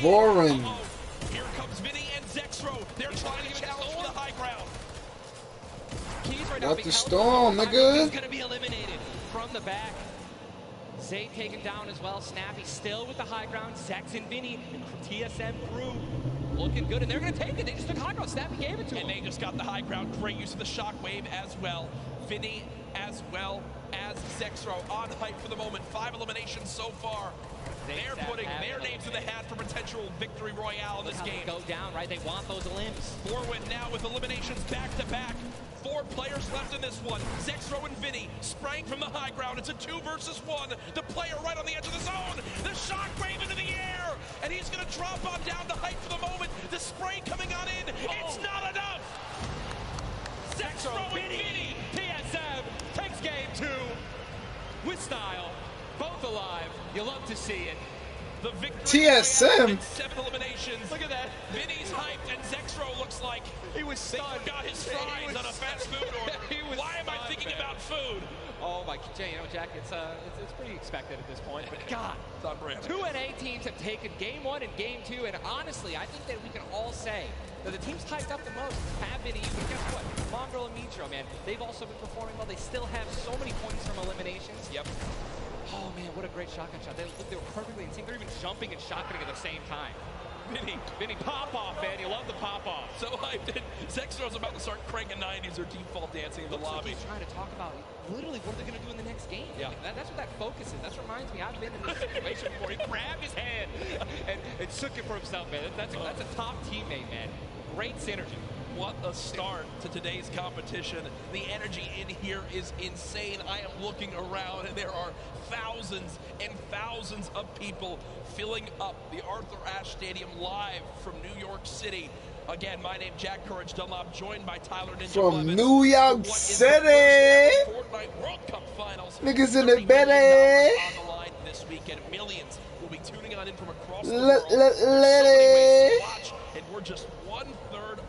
Vorin. Here comes Vinny and Zexro. They're trying to challenge for the high ground. Got the storm, nigga. He's gonna be eliminated from the back. Zay taken down as well. Snappy still with the high ground. Zex and Vinny and TSM crew looking good, and they're gonna take it. They just took high ground. Snappy gave it to him. And they just got the high ground. Great use of the shockwave as well. Vinny as well as Zexro on hype for the moment. 5 eliminations so far. They're putting their names in the hat for potential victory royale in this game. Go down, right? They want those limbs. Forward now with eliminations back to back. 4 players left in this one. Zexro and Vinny spraying from the high ground. It's a 2 versus 1. The player right on the edge of the zone. The shockwave into the air. And he's going to drop on down to hype for the moment. The spray coming on in. It's not enough. Zexro and Vinny. TSM takes game 2 with style. Both alive. You love to see it. The victory TSM. 7 eliminations. Look at that. Vinny's hyped and Zexro looks like he was stunned. Got his fries on a fast food order. Why am I thinking about food? Oh my, you know, Jack, it's pretty expected at this point. But God, it's on brand. 2 NA teams have taken game 1 and game 2, and honestly, I think that we can all say that the teams hyped up the most have been even. Guess what? Mongrel and Mitro, man, they've also been performing well. They still have so many points from eliminations. Yep. Oh man, what a great shotgun shot. They were perfectly in sync. They're even jumping and shotgunning at the same time. Vinny, pop off, man. You love the pop off. So hyped. Zexro's about to start cranking 90s or default dancing in the lobby. Like he's trying to talk about literally what are they going to do in the next game. Yeah. That's what that focus is. That reminds me, I've been in this situation before. He grabbed his hand and shook it for himself, man. That's a top teammate, man. Great synergy. What a start to today's competition. The energy in here is insane. I am looking around and there are thousands and thousands of people filling up the Arthur Ashe Stadium live from New York City. Again, my name Jack Courage Dunlop, joined by Tyler Ninja from Blevins New York City. Fortnite World Cup Finals. Niggas in the belly. On the line this weekend. Millions will be tuning on in from across the world. There's so many ways to watch, and we're just 1/3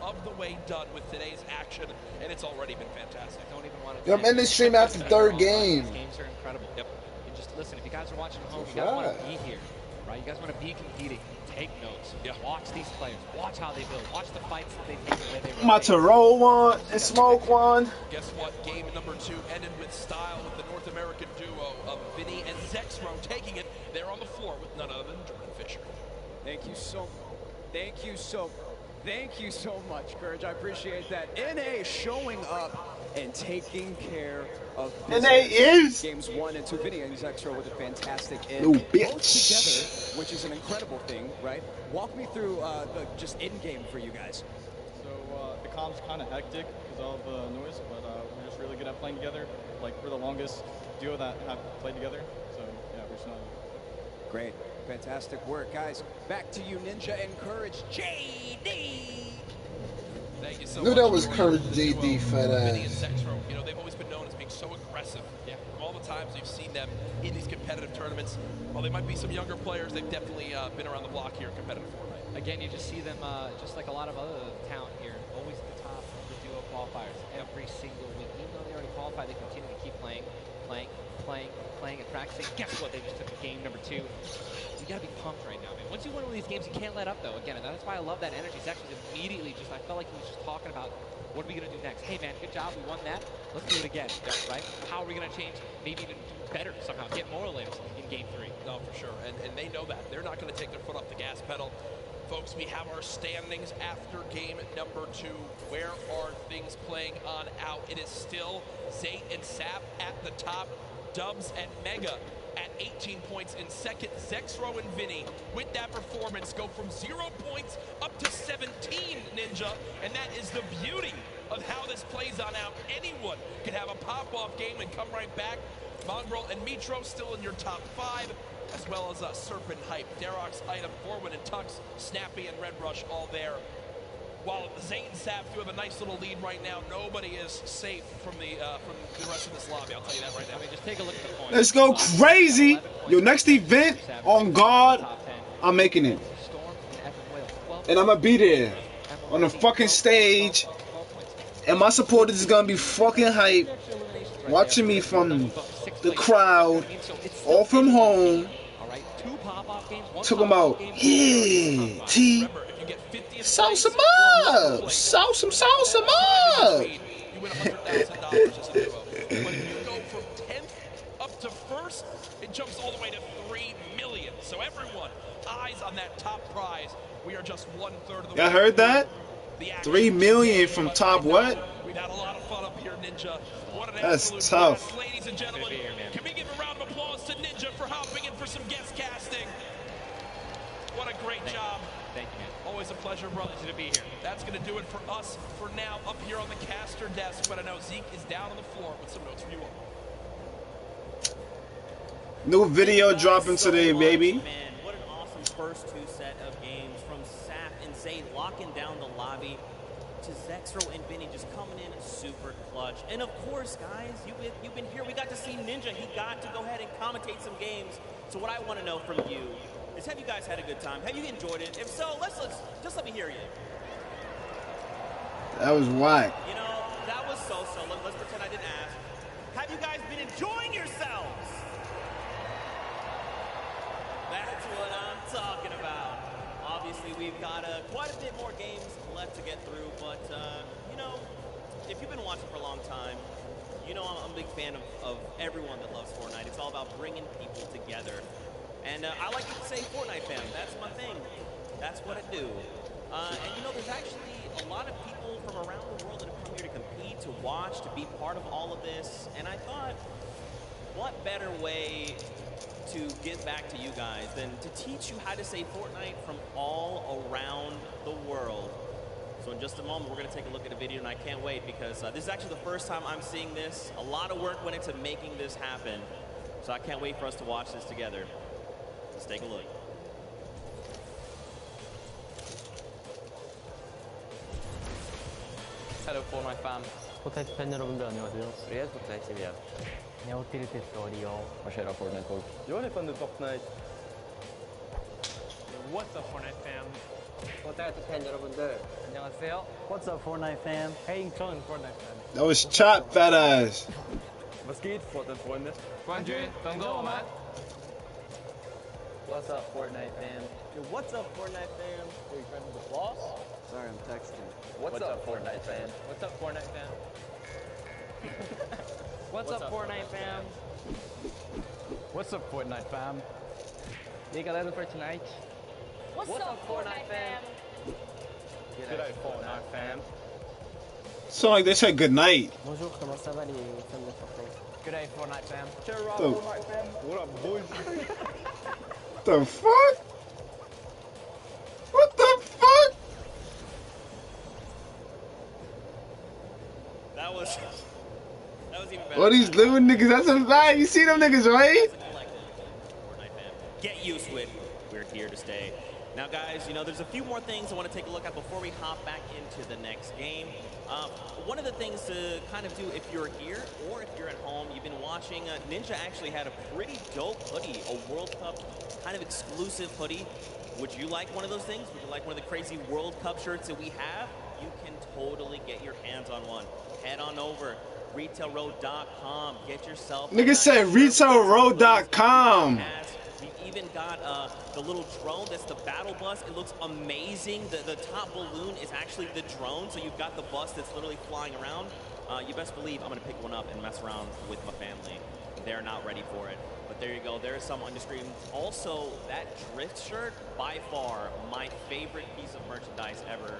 of the way done with today's action, and it's already been fantastic. Don't even want Yo, I'm in this stream after the 3rd game. These games are incredible. Yep. And just listen, if you guys are watching at home, you guys want to be here, right? You guys want to be competing. Take notes. Yeah. Watch these players. Watch how they build. Watch the fights that they take. Where they I'm about to roll one and smoke one. Guess what? Game number 2 ended with style with the North American duo of Vinny and Zexro taking it. They're on the floor with none other than Jordan Fisher. Thank you so much, Courage. I appreciate that. NA showing up and taking care of business. NA is games 1 and 2. Vinny and Zexro with a fantastic end. No bitch. Both together, which is an incredible thing, right? Walk me through the just end game for you guys. So the comp's kind of hectic because of all the noise, but we're just really good at playing together. Like we're the longest duo that have played together. So yeah, we're just not. Great. Fantastic work, guys. Back to you, Ninja and Courage JD. Thank you so Knew much. that was Courage JD, fat Vinny and ass. Zexro, you know, they've always been known as being so aggressive. Yeah. From all the times you've seen them in these competitive tournaments, while they might be some younger players, they've definitely been around the block here in competitive Fortnite. Again, you just see them, just like a lot of other talent here, always at the top of the duo qualifiers every single week. Even though they already qualified, they continue to keep playing, and practicing. Guess what? They just took game number 2. You gotta be pumped right now, man. Once you win one of these games, you can't let up, though. Again, and that's why I love that energy. Zach was immediately just, I felt like he was just talking about, what are we gonna do next? Hey, man, good job. We won that. Let's do it again, right? How are we gonna change? Maybe even do better somehow. Get more limbs in game 3. No, for sure. And they know that. They're not gonna take their foot off the gas pedal. Folks, we have our standings after game number 2. Where are things playing on out? It is still Zate and Sap at the top. Dubs and Mega at 18 points in second. Zexro and Vinny with that performance go from 0 points up to 17, Ninja. And that is the beauty of how this plays on out. Anyone can have a pop-off game and come right back. Mongrel and Mitro still in your top 5, as well as Serpent Hype, Darox, Item, Forward, and Tux, Snappy, and Red Rush all there. While Zane and Sap do have a nice little lead right now, nobody is safe from the rest of this lobby. I'll tell you that right now. I mean, just take a look at the points. Let's go crazy. Yo, next event, on God, I'm making it. And I'm going to be there on the fucking stage. And my supporters is going to be fucking hype. watching me from the crowd, all from home, talking about, yeah, T, sauce them up, sauce them up. You win $100,000 as a duo. But if you go from 10th up to first, it jumps all the way to $3 million. So everyone, eyes on that top prize. We are just 1/3 of the way. Y'all heard that? 3 million from top what? We've had a lot of fun up here, Ninja. What an That's absolute tough. blast, ladies and gentlemen. Can we give a round of applause to Ninja for hopping in for some guest casting? What a great job. Thank you, man. Always a pleasure, brother, to be here. That's going to do it for us for now up here on the caster desk. But I know Zeke is down on the floor with some notes for you all. New video dropping today, baby. Man, what an awesome first two set of games from Sap and Zay locking down the lobby to Zexro and Benny just coming in super clutch. And of course, guys, you've been here. We got to see Ninja. He got to go ahead and commentate some games. So what I want to know from you is, have you guys had a good time? Have you enjoyed it? If so, let's just let me hear you. That was whack. You know, that was so-so. Let's pretend I didn't ask. Have you guys been enjoying yourselves? That's what I'm talking about. Obviously, we've got quite a bit more games left to get through, but, you know, if you've been watching for a long time, you know I'm a big fan of everyone that loves Fortnite. It's all about bringing people together. And I like to say Fortnite fam. That's my thing. That's what I do. And, you know, there's actually a lot of people from around the world that have come here to compete, to watch, to be part of all of this. And I thought, what better way to give back to you guys than to teach you how to say Fortnite from all around the world. So in just a moment, we're going to take a look at a video, and I can't wait because this is actually the first time I'm seeing this. A lot of work went into making this happen. So I can't wait for us to watch this together. Let's take a look. Hello Fortnite fam. 포트나이트 팬 여러분들 안녕하세요. Fred Fortnite TV. Jag har till ett audio. Vad sker Fortnite folk? Jag är från Fortnite. What's up, Fortnite fam? 포트나이트 팬 여러분들 안녕하세요. What's up, Fortnite fam? Hey, John, Fortnite fam. That was Chop, fat ass. Was geht, Fortnite-Freunde? What's up, Fortnite fam? What's up, Fortnite fam? Are you friends with the boss? Sorry, I'm texting. What's up, Fortnite fam? What's up, Fortnite fam? What's up Fortnite fam? What's up, Fortnite fam? You galera for tonight? What's up, Fortnite fam? G'day, Fortnite fam. Sound like they said good night. Bonjour, comment ça va les fans de Fortnite? G'day, Fortnite fam. Oh. Fortnite fam. What up, boys? The fuck? What the fuck? That was even better. All these little niggas, that's a fact. You see them niggas, right? Get used to it. We're here to stay. Now, guys, you know, there's a few more things I want to take a look at before we hop back into the next game. One of the things to kind of do if you're here or if you're at home, you've been watching, Ninja actually had a pretty dope hoodie, a World Cup kind of exclusive hoodie. Would you like one of those things? Would you like one of the crazy World Cup shirts that we have? You can totally get your hands on one. Head on over, retailroad.com. Get yourself. Nigga said retailroad.com. We've even got the little drone that's the battle bus. It looks amazing. The top balloon is actually the drone, so you've got the bus that's literally flying around. You best believe I'm going to pick one up and mess around with my family. They're not ready for it. But there you go. There's some on the screen. Also, that Drift shirt, by far, my favorite piece of merchandise ever.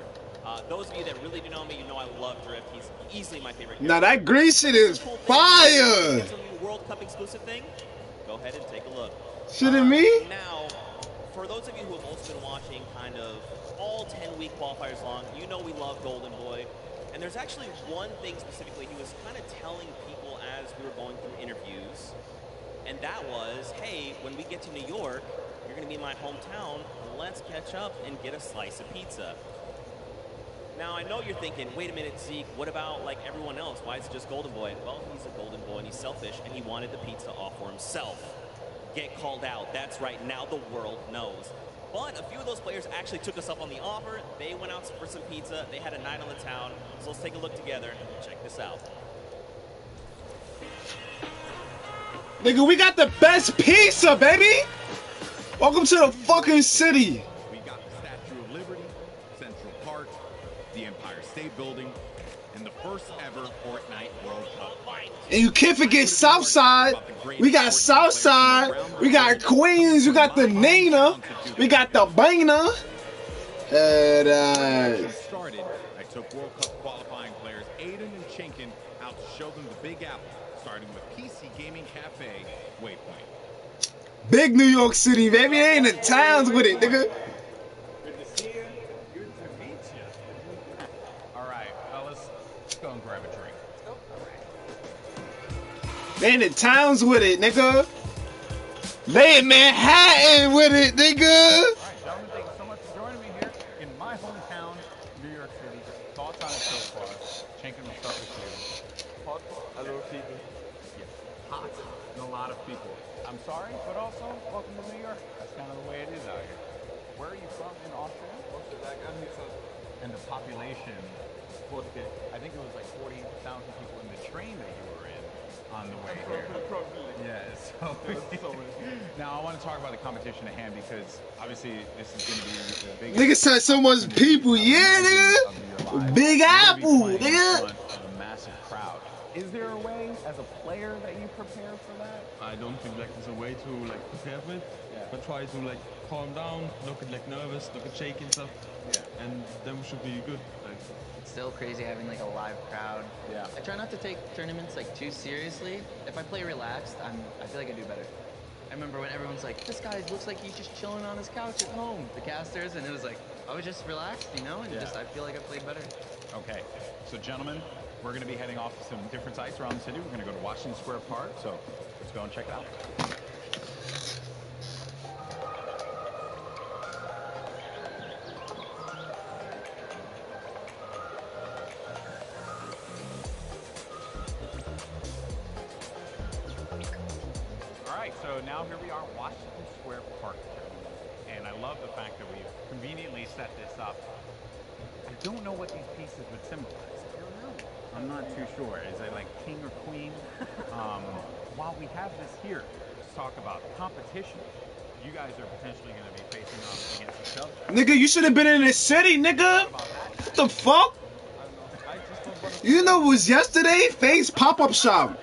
Those of you that really do know me, you know I love Drift. He's easily my favorite. Now that green shit is fire. World Cup exclusive thing. Go ahead and take a look. Shitting me? Now, for those of you who have also been watching kind of all 10-week qualifiers long, you know we love Golden Boy. And there's actually one thing specifically he was kind of telling people as we were going through interviews. And that was, hey, when we get to New York, you're going to be in my hometown. Let's catch up and get a slice of pizza. Now, I know you're thinking, wait a minute, Zeke, what about like everyone else? Why is it just Golden Boy? Well, he's a Golden Boy and he's selfish and he wanted the pizza all for himself. Get called out. That's right. Now the world knows. But a few of those players actually took us up on the offer. They went out for some pizza. They had a night on the town. So let's take a look together. Check this out. Nigga, we got the best pizza, baby! Welcome to the fucking city. We got the Statue of Liberty, Central Park, the Empire State Building, and the first ever Fortnite World Cup. And you can't forget Southside. We got Southside. We got Queens. We got the Nina. We got the Bana. Started, I took World Cup qualifying players Aiden and Chinkin out to show them the Big Apple, starting with PC Gaming Cafe, Waypoint. Big New York City, baby. They in the towns with it, nigga. Good to see you. Good to meet you. All right, fellas, let's go and grab a drink. They in the towns with it, nigga. They in Manhattan with it, nigga. All right, gentlemen, thank you so much for joining me here in my hometown, New York City. Thoughts on it so far? Chinkin, we'll start with you. Hot, a lot of people. Yeah, hot and a lot of people. I'm sorry, but also, welcome to New York. That's kind of the way it is out here. Where are you from in Austria? And the population, I think it was like 40,000 people in the train that you were in on the way here. Yeah, so now I want to talk about the competition at hand because obviously this is going to be the biggest. Nigga said so much people, yeah, nigga. Big Apple, nigga. A massive crowd. Is there a way, as a player, that you prepare for that? I don't think like there's a way to like prepare for it. Yeah. But try to like calm down, look at like nervous, look at shaking stuff. Yeah. And then we should be good. Like, It's still crazy having like a live crowd. Yeah. I try not to take tournaments like too seriously. If I play relaxed, I feel like I do better. I remember when everyone's like, this guy looks like he's just chilling on his couch at home, the casters, and it was like, I was just relaxed, you know, and I feel like I played better. Okay, so gentlemen, we're going to be heading off to some different sites around the city. We're going to go to Washington Square Park, so let's go and check it out. All right, so now here we are, Washington Square Park, and I love the fact that we've conveniently set this up. I don't know what these pieces would symbolize. I'm not too sure. Is it like king or queen? While we have this here, let's talk about competition. You guys are potentially going to be facing off against each other. Nigga, you should have been in the city, nigga. What the fuck? You know it was yesterday? Face pop-up shop.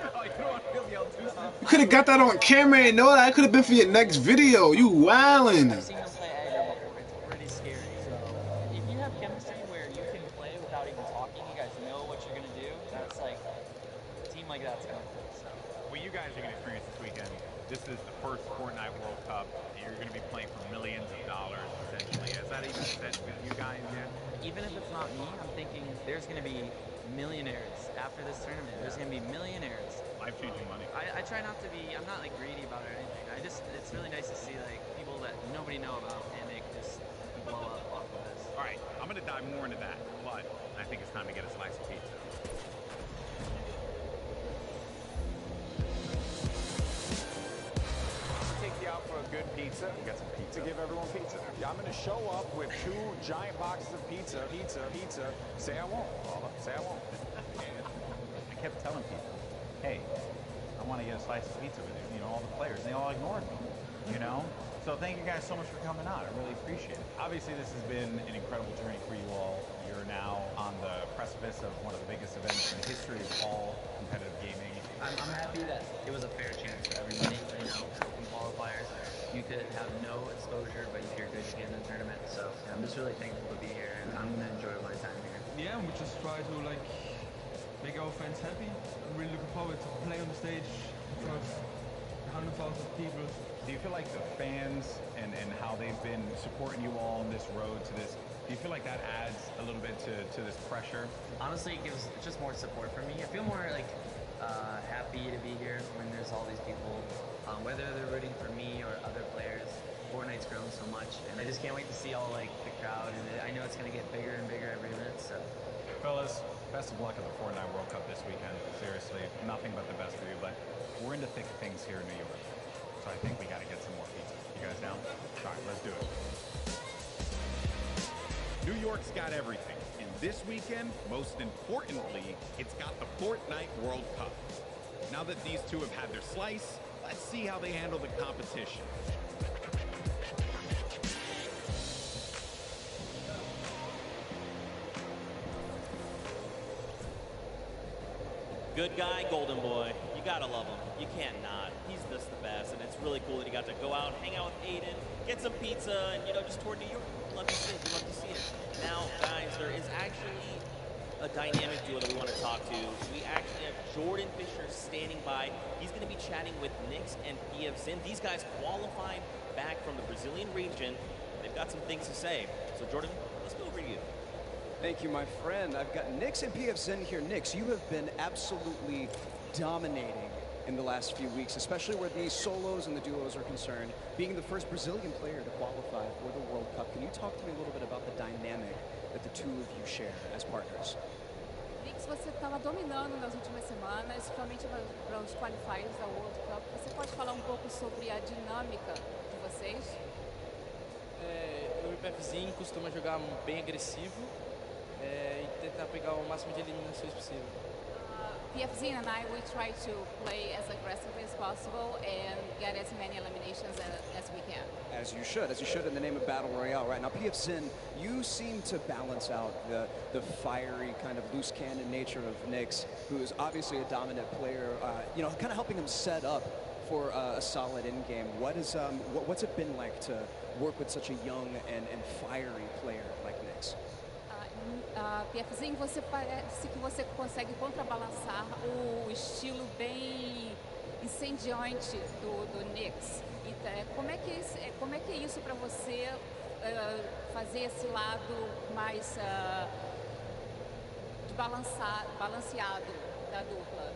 You could have got that on camera and know that. It could have been for your next video. You wildin'. I've seen them play aggro before. It's pretty scary. So if you have chemistry where you can play without even talking, you guys know what you're gonna do. That's like a team like that's gonna play. So. What you guys are going to experience this weekend, this is the first Fortnite World Cup. You're going to be playing for millions of dollars, essentially. Is that even set with you guys yet? Even if it's not me, I'm thinking there's gonna be millionaires after this tournament. There's gonna be millionaires. Life-changing money. I try not to be, I'm not like greedy about it or anything. It's really nice to see like people that nobody know about and they just blow up off of this. All right, I'm going to dive more into that, but I think it's time to get a slice of pizza. Take you out for a good pizza. We got some pizza. To give everyone pizza. Yeah, I'm going to show up with 2 giant boxes of pizza. Say I won't. Say I won't. I kept telling people, hey, I want to get a slice of pizza with you, all the players, and they all ignored me, So thank you guys so much for coming out. I really appreciate it. Obviously, this has been an incredible journey for you all. You're now on the precipice of one of the biggest events in the history of all competitive gaming. I'm happy that it was a fair chance for everybody. In qualifiers, you could have no exposure, but if you're good, you get in the tournament. So I'm just really thankful to be here, and I'm gonna enjoy my time here. yeah, we just try to like make our fans happy. I'm really looking forward to play on the stage in front of hundreds of people. Do you feel like the fans and how they've been supporting you all on this road to this, do you feel like that adds a little bit to this pressure? Honestly, it gives just more support for me. I feel more like happy to be here when there's all these people, whether they're rooting for me or other players. Fortnite's grown so much, and I just can't wait to see all like the crowd, and I know it's gonna get bigger and bigger every minute. So, fellas, best of luck at the Fortnite World Cup this weekend. Seriously, nothing but the best for you. But we're in the thick of things here in New York, so I think we got to get some more pizza. You guys down? All right, let's do it. New York's got everything, and this weekend, most importantly, it's got the Fortnite World Cup. Now that these two have had their slice, let's see how they handle the competition. Good guy, Golden Boy. You gotta love him. You can't not. He's just the best, and it's really cool that he got to go out, hang out with Aiden, get some pizza, and, you know, just tour New York. We love to see it. We love to see it. Now, guys, there is actually a dynamic duo that we want to talk to. We actually have Jordan Fisher standing by. He's going to be chatting with Nix and PF Zin. These guys qualified back from the Brazilian region. They've got some things to say. So, Jordan, let's go over to you. Thank you, my friend. I've got Nix and PF Zin here. Nix, you have been absolutely dominating in the last few weeks, especially where the solos and the duos are concerned, being the first Brazilian player to qualify for the World Cup. Can you talk to me a little bit about the dynamic that the two of you share as partners? Nix, você estava dominando nas últimas semanas, principalmente para os qualifiers da World Cup. Você pode falar um pouco sobre a dinâmica de vocês? Eu e o PFzinho costuma jogar bem agressivo e tentar pegar o máximo de eliminações possível. PFZ and I, we try to play as aggressively as possible and get as many eliminations as we can. As you should in the name of Battle Royale, right? Now, PF Zin, you seem to balance out the fiery kind of loose cannon nature of Nix, who is obviously a dominant player, you know, kind of helping him set up for a solid end-game. What's it been like to work with such a young and fiery player like Nix? PFzinho, você parece que você consegue contrabalançar o estilo bem incendiante do Nix. Então, como é que é isso para você fazer esse lado mais balanceado da dupla?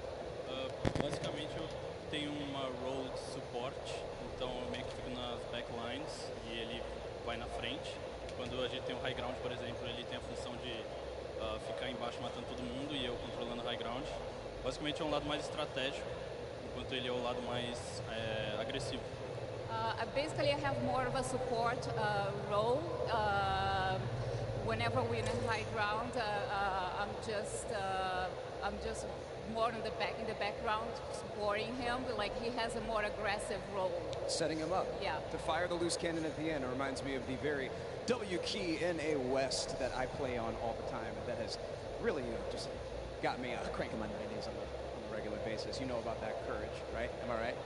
Basicamente, eu tenho uma role de suporte, então eu meio que fico nas backlines e ele vai na frente. Quando a gente tem o high ground, por exemplo, ele tem a função de ficar embaixo matando todo mundo e eu controlando o high ground. Basicamente é um lado mais estratégico, enquanto ele é o lado mais agressivo. Basically, I have more of a support role. Whenever we're in a high ground, I'm just more in the background, supporting him. Like he has a more aggressive role. Setting him up. Yeah. To fire the loose cannon at the end. It reminds me of the very W key in a West that I play on all the time, and that has really just got me cranking my 90s on a regular basis. You know about that courage, right? Am I right?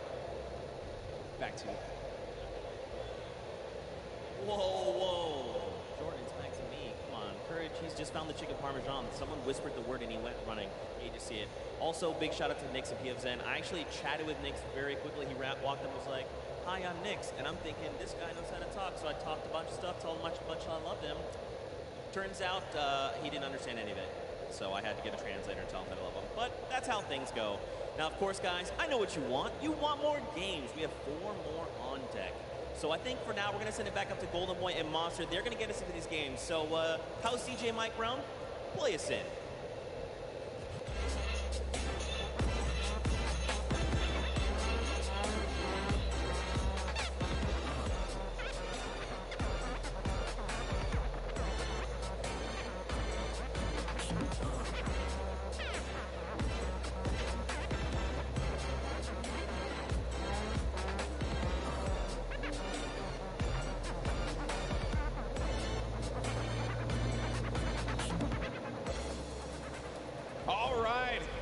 Back to you. Whoa. Jordan's back to me. Come on. Courage, he's just found the chicken parmesan. Someone whispered the word and he went running. You just see it. Also, big shout out to Nix and PF Zin. I actually chatted with Nix very quickly. He walked up and was like, "Hi, I'm Nix." And I'm thinking, this guy knows how to talk. So I talked a bunch of stuff, told him a bunch I loved him. Turns out he didn't understand any of it. So I had to get a translator and tell him that I love him. But that's how things go. Now, of course, guys, I know what you want. You want more games. We have 4 more on deck. So I think for now, we're going to send it back up to Golden Boy and Monster. They're going to get us into these games. So how's DJ Mike Brown? Play us in.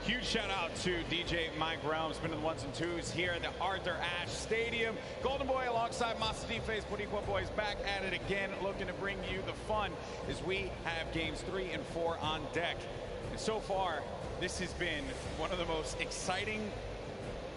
Huge shout out to DJ Mike Brown, spinning the ones and twos here at the Arthur Ashe Stadium. Golden Boy alongside Master D-Face, Boricua Boys back at it again, looking to bring you the fun as we have games 3 and 4 on deck. And so far, this has been one of the most exciting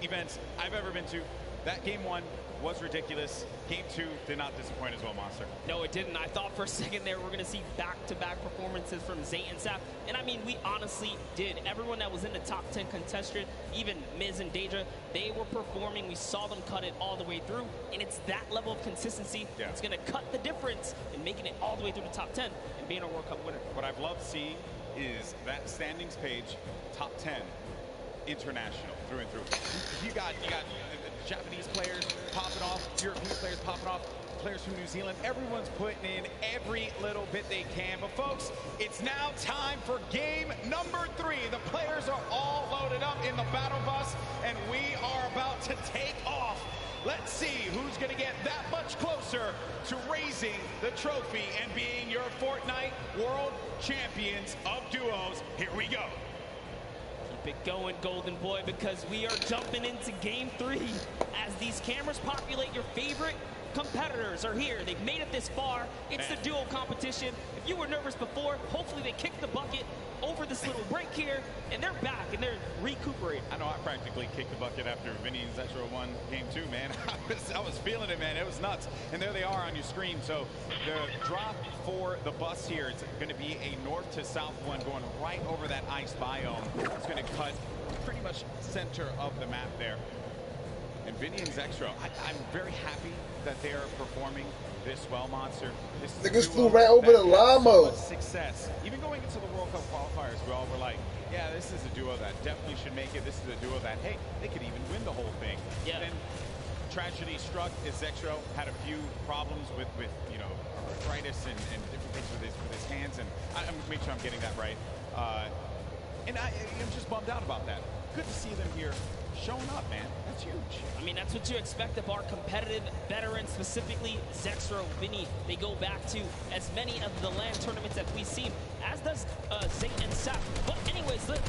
events I've ever been to. That game 1 was ridiculous. Game 2 did not disappoint as well, Monster. No, it didn't. I thought for a second there we're going to see back-to-back performances from Zay and Saf. And I mean, we honestly did. Everyone that was in the top 10 contested, even Miz and Deja, they were performing. We saw them cut it all the way through. And it's that level of consistency that's going to cut the difference in making it all the way through the top 10 and being a World Cup winner. What I've loved seeing is that standings page, top 10, international, through and through. You got Japanese players popping off, European players popping off, players from New Zealand. Everyone's putting in every little bit they can. But folks, it's now time for game number 3. The players are all loaded up in the battle bus, about to take off. Let's see who's going to get that much closer to raising the trophy and being your Fortnite World Champions of Duos. Here we go. Keep it going, Golden Boy, because we are jumping into Game 3 as these cameras populate your favorite competitors are here. They've made it this far. It's the duo competition. If you were nervous before, hopefully they kicked the bucket over this little break here, and they're back, and they're recuperating. I know I practically kicked the bucket after Vinny and Zetro won Game 2, man. I was feeling it, man. It was nuts. And there they are on your screen. So the drop for the bus here, it's going to be a north to south one going right over that ice biome. It's going to cut pretty much center of the map there. And Vinny and Zextro, I'm very happy that they are performing this well, Monster. Niggas flew right over the llama. Success. Even going into the World Cup qualifiers, we all were like, yeah, this is a duo that definitely should make it. This is a duo that, hey, they could even win the whole thing. Yeah. Then tragedy struck as Zextro had a few problems with you know, arthritis and different things with his hands. And I'm make sure I'm getting that right. And I'm just bummed out about that. Good to see them here showing up, man. That's huge. I mean, that's what you expect of our competitive veterans, specifically Zextro, Vinny. They go back to as many of the LAN tournaments that we've seen, as does Zane and Sap. But anyways, look,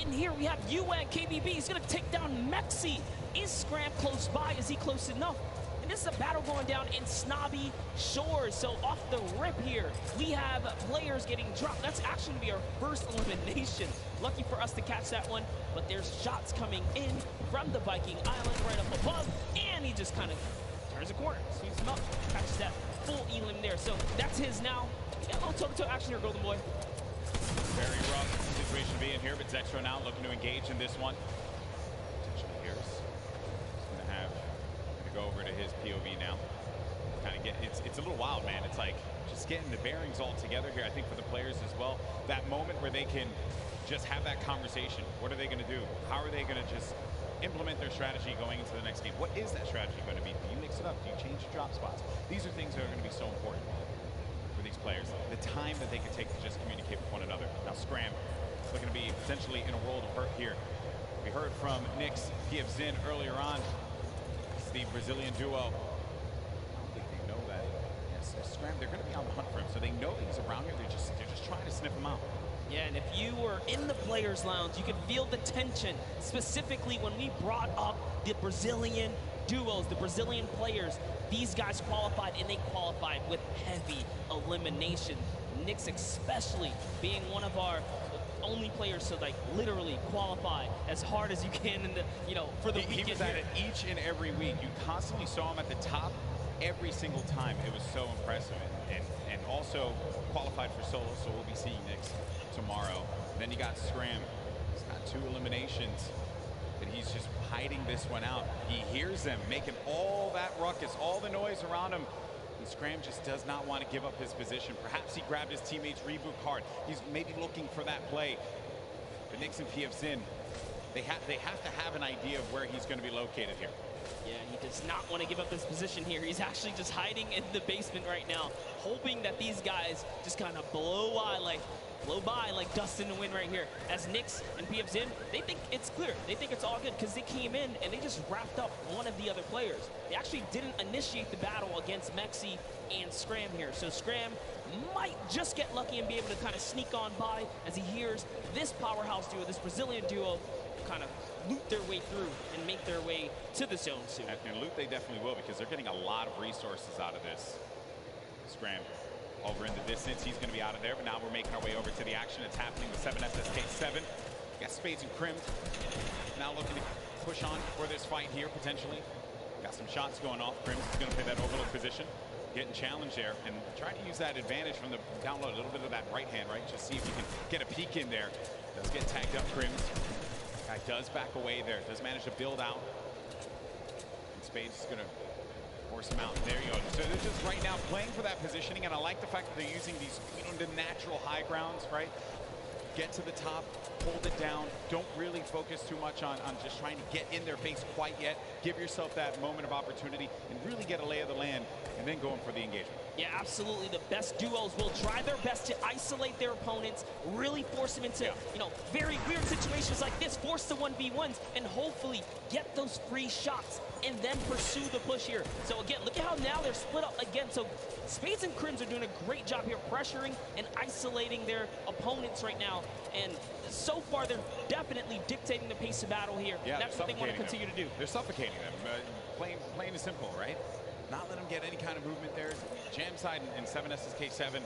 in here we have UN KBB. He's going to take down Mexi. Is Scram close by? Is he close enough? And this is a battle going down in Snobby Shores. So off the rip here, we have players getting dropped. That's actually going to be our first elimination. Lucky for us to catch that one, but there's shots coming in from the Viking Island right up above, and he just kind of turns a corner, sweeps him up, catches that full elim there. So that's his now. We got a little toe-to-toe action here, Golden Boy. Very rough situation to be in here, but Zextro now looking to engage in this one. Potentially here. He's gonna go over to his POV now. Kind of get it's a little wild, man. It's like just getting the bearings all together here. I think for the players as well, that moment where they can just have that conversation. What are they going to do? How are they going to just implement their strategy going into the next game? What is that strategy going to be? Do you mix it up? Do you change your drop spots? These are things that are going to be so important for these players. The time that they can take to just communicate with one another. Now Scram is looking to be potentially in a world of hurt here. We heard from Nyx, PF Zin earlier on. It's the Brazilian duo. I don't think they know that. Yes, Scram, they're going to be on the hunt for him. So they know he's around here. They're just trying to sniff him out. Yeah, and if you were in the players' lounge, you could feel the tension, specifically when we brought up the Brazilian duos, the Brazilian players. These guys qualified, and they qualified with heavy elimination. Nyx especially being one of our only players to like literally qualify as hard as you can in the, you know, for the weekend. He was at it each and every week. You constantly saw him at the top every single time. It was so impressive, and also qualified for solo, so we'll be seeing Nyx tomorrow. Then you got Scram. He's got 2 eliminations, but he's just hiding this one out. He hears them making all that ruckus, all the noise around him. And Scram just does not want to give up his position. Perhaps he grabbed his teammate's reboot card. He's maybe looking for that play. But Nyx and PF Zin, they have to have an idea of where he's going to be located here. Yeah, he does not want to give up his position here. He's actually just hiding in the basement right now, hoping that these guys just kind of blow by like dust in the wind right here. As Nyx and PF Zin, they think it's clear. They think it's all good because they came in and they just wrapped up one of the other players. They actually didn't initiate the battle against Mexi and Scram here. So Scram might just get lucky and be able to kind of sneak on by as he hears this powerhouse duo, this Brazilian duo, kind of loot their way through and make their way to the zone soon. And loot they definitely will, because they're getting a lot of resources out of this. Scram over in the distance, he's going to be out of there, but now we're making our way over to the action. It's happening with 7SSK7. Got Spades and Crimmed now looking to push on for this fight here potentially. Got some shots going off. Crimmed is going to play that overlook position, getting challenged there, and trying to use that advantage from the download, a little bit of that right hand, right? Just see if you can get a peek in there. Does get tagged up, Crimmed. Guy does back away there, does manage to build out. And Spades is going to force him out. There you go. So they're just right now playing for that positioning, and I like the fact that they're using these, you know, the natural high grounds, right? Get to the top, hold it down. Don't really focus too much on just trying to get in their face quite yet. Give yourself that moment of opportunity and really get a lay of the land, and then going for the engagement. Yeah, absolutely. The best duos will try their best to isolate their opponents, really force them into, you know, very weird situations like this, force the 1v1s, and hopefully get those free shots and then pursue the push here. So again, look at how now they're split up again. So Spades and Crims are doing a great job here pressuring and isolating their opponents right now. And so far, they're definitely dictating the pace of battle here. Yeah, That's what they want to continue to do. They're suffocating them. Plain and simple, right? Not let them get any kind of movement there. Jam side and 7S's K7.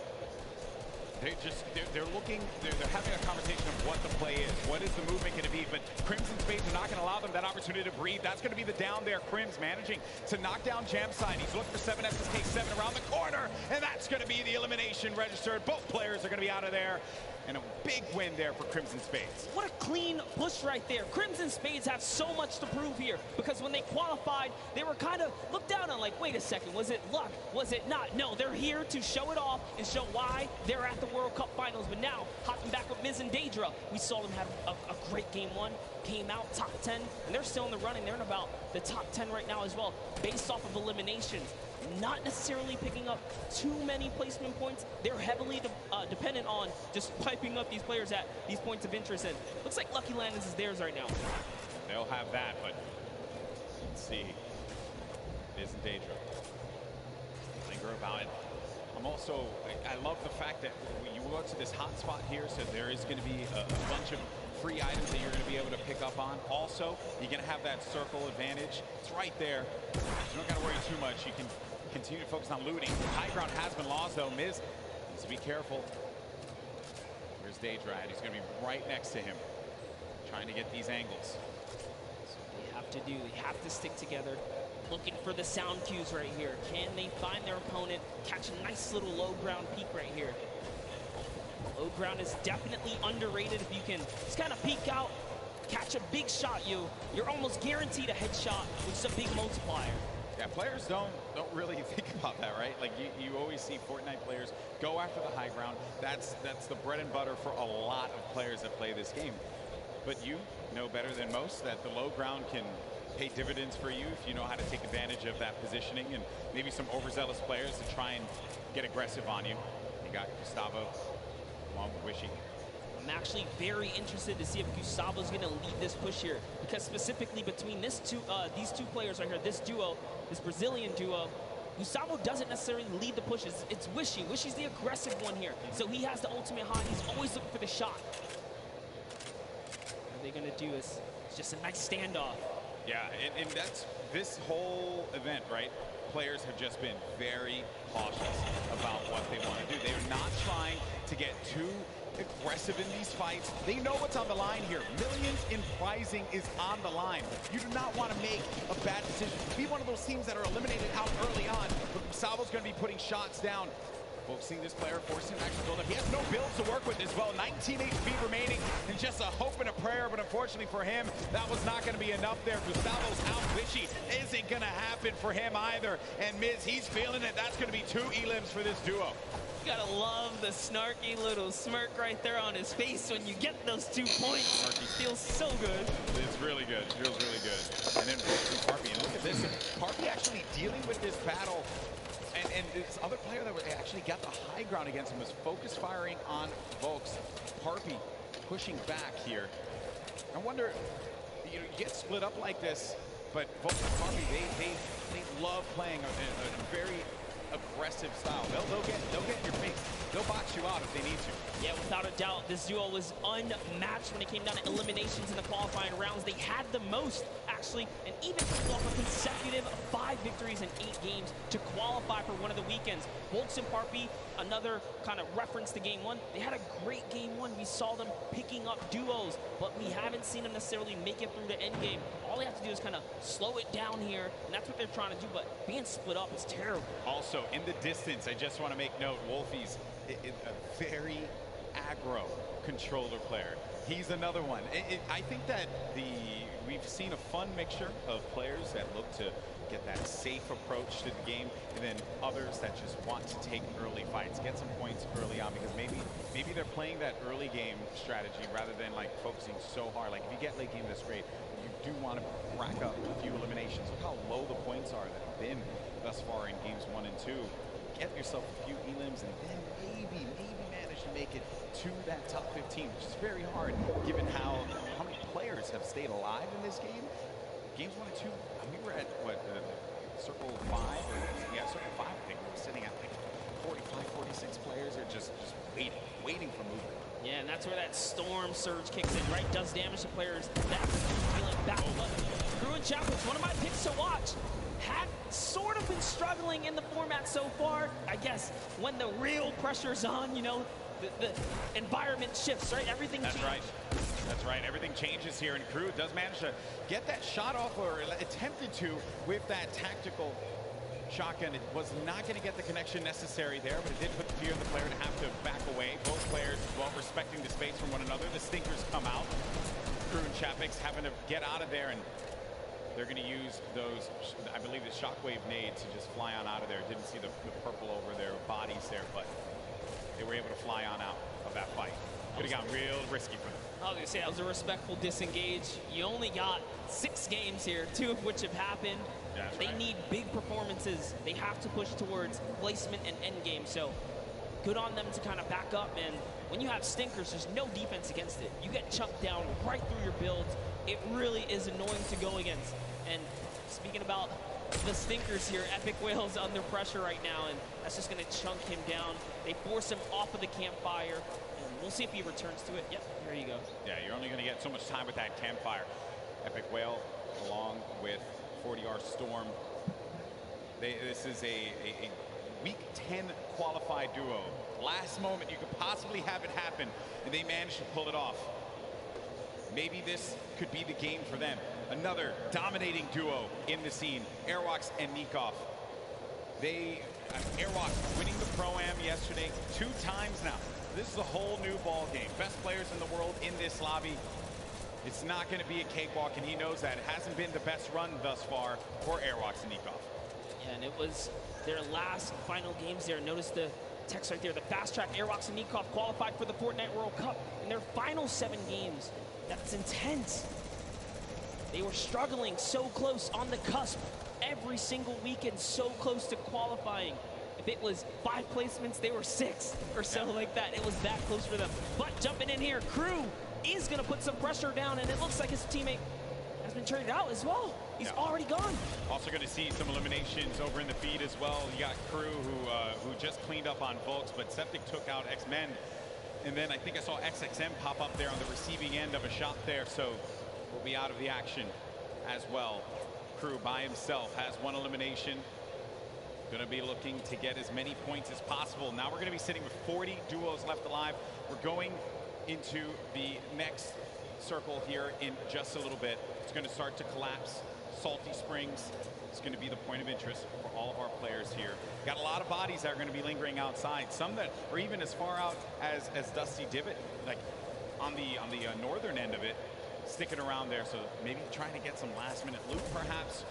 They're looking, they're having a conversation of what the play is. What is the movement going to be? But Crimson Spades are not going to allow them that opportunity to breathe. That's going to be the down there. Crims managing to knock down Jam side. He's looking for 7S's K7 around the corner. And that's going to be the elimination registered. Both players are going to be out of there. And a big win there for Crimson Spades. What a clean push right there. Crimson Spades have so much to prove here because when they qualified, they were kind of looked down on like, wait a second, was it luck? Was it not? No, they're here to show it off and show why they're at the World Cup Finals. But now, hopping back with Miz and Daedra, we saw them have a great game one, came out top 10, and they're still in the running. They're in about the top 10 right now as well, based off of eliminations. Not necessarily picking up too many placement points. They're heavily dependent on just piping up these players at these points of interest. And looks like Lucky Landers is theirs right now. They'll have that, but let's see. Miz and Daedra. Linger about it. I love the fact that you go to this hot spot here, so there is going to be a bunch of free items that you're going to be able to pick up on. Also, you're going to have that circle advantage. It's right there. You don't got to worry too much. You can continue to focus on looting. High ground has been lost, though. Miz needs to be careful. Where's Daedra at? He's going to be right next to him, trying to get these angles. They have to stick together. Looking for the sound cues right here. Can they find their opponent? Catch a nice little low ground peek right here. Low ground is definitely underrated. If you can just kind of peek out, catch a big shot, you're almost guaranteed a headshot, which is a big multiplier. Yeah, players don't really think about that, right? Like you always see Fortnite players go after the high ground. That's the bread and butter for a lot of players that play this game. But you know better than most that the low ground can pay dividends for you if you know how to take advantage of that positioning, and maybe some overzealous players to try and get aggressive on you. You got Gustavo along with Wishy. I'm actually very interested to see if Gustavo's going to lead this push here, because specifically between these two players right here, this duo, this Brazilian duo, Gustavo doesn't necessarily lead the pushes. It's Wishy. Wishy's the aggressive one here, so he has the ultimate high. He's always looking for the shot. What they're going to do is just a nice standoff. Yeah, and that's this whole event, right? Players have just been very cautious about what they want to do. They're not trying to get too aggressive in these fights. They know what's on the line here. Millions in prizing is on the line. You do not want to make a bad decision. Be one of those teams that are eliminated out early on, but Gustavo's going to be putting shots down. Focusing this player, forcing him to actually build up. He has no builds to work with as well. 19 HP remaining, and just a hope and a prayer, but unfortunately for him, that was not going to be enough there. Gustavo's out. Wishy isn't going to happen for him either. And Miz, he's feeling it. That's going to be 2 elims for this duo. You gotta love the snarky little smirk right there on his face when you get those 2 points. Feels so good. It's really good. It feels really good. And then Harpy, and look at this. Harpy actually dealing with this battle. And this other player that actually got the high ground against him was focus firing on Volks. Harpy pushing back here. I wonder, you get split up like this, but Volks and Harpy, they love playing a very aggressive style. They'll get in your face. They'll box you out if they need to. Yeah, without a doubt, this duo was unmatched when it came down to eliminations in the qualifying rounds. They had the most, actually, and even pulled off a consecutive 5 victories in 8 games to qualify for one of the weekends. Volks and Harpy, another kind of reference to game 1. They had a great game 1. We saw them picking up duos, but we haven't seen them necessarily make it through the end game. All they have to do is kind of slow it down here, and that's what they're trying to do, but being split up is terrible. Also, in the distance, I just want to make note, Wolfie's a very aggro controller player. He's another one. I think that we've seen a fun mixture of players that look to get that safe approach to the game, and then others that just want to take early fights, get some points early on, because maybe they're playing that early game strategy rather than like focusing so hard. Like if you get late game, that's great. You do want to rack up a few eliminations. Look how low the points are that have been thus far in games 1 and 2. get yourself a few elims, and then maybe manage to make it to that top 15, which is very hard given how many players have stayed alive in this game. Games 1 and 2, we were at what, circle 5, or yeah, circle 5. I think we were sitting at like 45, 46 players are just waiting for movement. Yeah, and that's where that storm surge kicks in, right? Does damage to players. That's feeling back. But Crew and Chapels, one of my picks to watch, have sort of been struggling in the format so far. I guess when the real pressure's on, you know, the environment shifts, right? Everything changes. That's right. Everything changes here, and Crew does manage to get that shot off, or attempted to, with that tactical shotgun. It was not going to get the connection necessary there, but it did put the fear of the player to have to back away. Both players, well, respecting the space from one another. The stinkers come out. Crew and Chapix having to get out of there, and they're going to use those, I believe, the shockwave nades to just fly on out of there. Didn't see the purple over their bodies there, but they were able to fly on out of that fight. Could have gotten real risky for them. I was going to say, that was a respectful disengage. You only got 6 games here, 2 of which have happened. That's they right. need big performances. They have to push towards placement and end game. So good on them to kind of back up. And when you have stinkers, there's no defense against it. You get chunked down right through your builds. It really is annoying to go against. And speaking about the stinkers here, Epic Whale's under pressure right now, and that's just going to chunk him down. They force him off of the campfire, and we'll see if he returns to it. Yep, there you go. Yeah, you're only going to get so much time with that campfire. Epic Whale, along with 40R Storm. This is a Week 10 qualified duo. Last moment you could possibly have it happen, and they managed to pull it off. Maybe this could be the game for them. Another dominating duo in the scene, Airwalks and Nikov. Airwalks winning the Pro-Am yesterday 2 times now. This is a whole new ball game. Best players in the world in this lobby. It's not going to be a cakewalk, and he knows that. It hasn't been the best run thus far for Airwalks and Nikov. Yeah, and it was their last final games there. Notice the text right there. The fast track Airwalks and Nikov qualified for the Fortnite World Cup in their final 7 games. That's intense. They were struggling so close on the cusp every single weekend, so close to qualifying. If it was 5 placements, they were 6 or so like that. It was that close for them. But jumping in here, Crew is going to put some pressure down, and it looks like his teammate has been traded out as well. He's already gone. Also going to see some eliminations over in the feed as well. You got Crew who just cleaned up on Volks, but Septic took out X-Men. And then I think I saw XXM pop up there on the receiving end of a shot there, so will be out of the action as well. Crew by himself has 1 elimination. Going to be looking to get as many points as possible. Now we're going to be sitting with 40 duos left alive. We're going into the next circle here in just a little bit. It's going to start to collapse. Salty Springs is going to be the point of interest for all of our players here. Got a lot of bodies that are going to be lingering outside. Some that are even as far out as Dusty Divot, like on the northern end of it, sticking around there. So maybe trying to get some last minute loot, perhaps.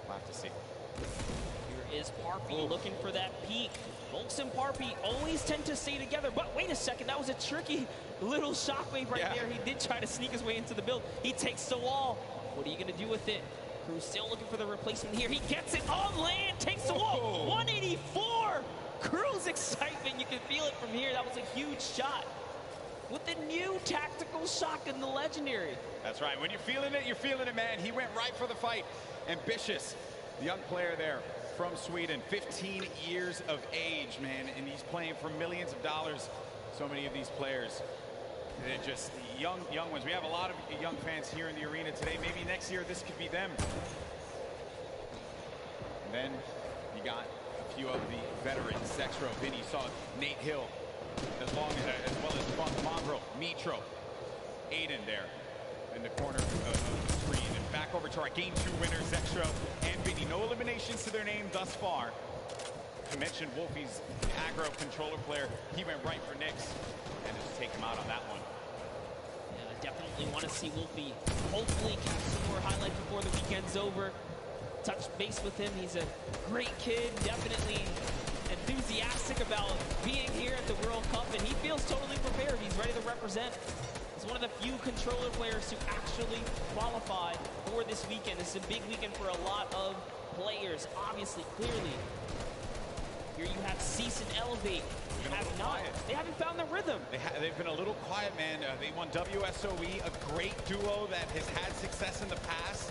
We'll have to see. Here is Parpy looking for that peak. Volks and Parpy always tend to stay together, but wait a second, that was a tricky little shockwave right there. He did try to sneak his way into the build. He takes the wall. What are you going to do with it? Crew's still looking for the replacement here. He gets it on land, takes the wall. 184. Crew's excitement, you can feel it from here. That was a huge shot. With the new tactical shotgun, the legendary. That's right. When you're feeling it, man. He went right for the fight. Ambitious, the young player there from Sweden, 15 years of age, man, and he's playing for millions of dollars. So many of these players, they're just young ones. We have a lot of young fans here in the arena today. Maybe next year this could be them. And then you got a few of the veterans, Sextro, Vinny, saw Nate Hill, as well as Funk Mongrel, Mitro, Aiden there in the corner of the screen. And back over to our Game 2 winners, Zextro and Vinny. No eliminations to their name thus far. I mentioned Wolfie's aggro controller player. He went right for Nyx and just take him out on that one. Yeah, I definitely want to see Wolfie hopefully catch some more highlights before the weekend's over. Touch base with him. He's a great kid, definitely enthusiastic about being here at the World Cup, and he feels totally prepared. He's ready to represent. He's one of the few controller players to actually qualify for this weekend. This is a big weekend for a lot of players, obviously, clearly. Here you have Cease and Elevate. They haven't found their rhythm. They've been a little quiet, man. They won WSOE, a great duo that has had success in the past,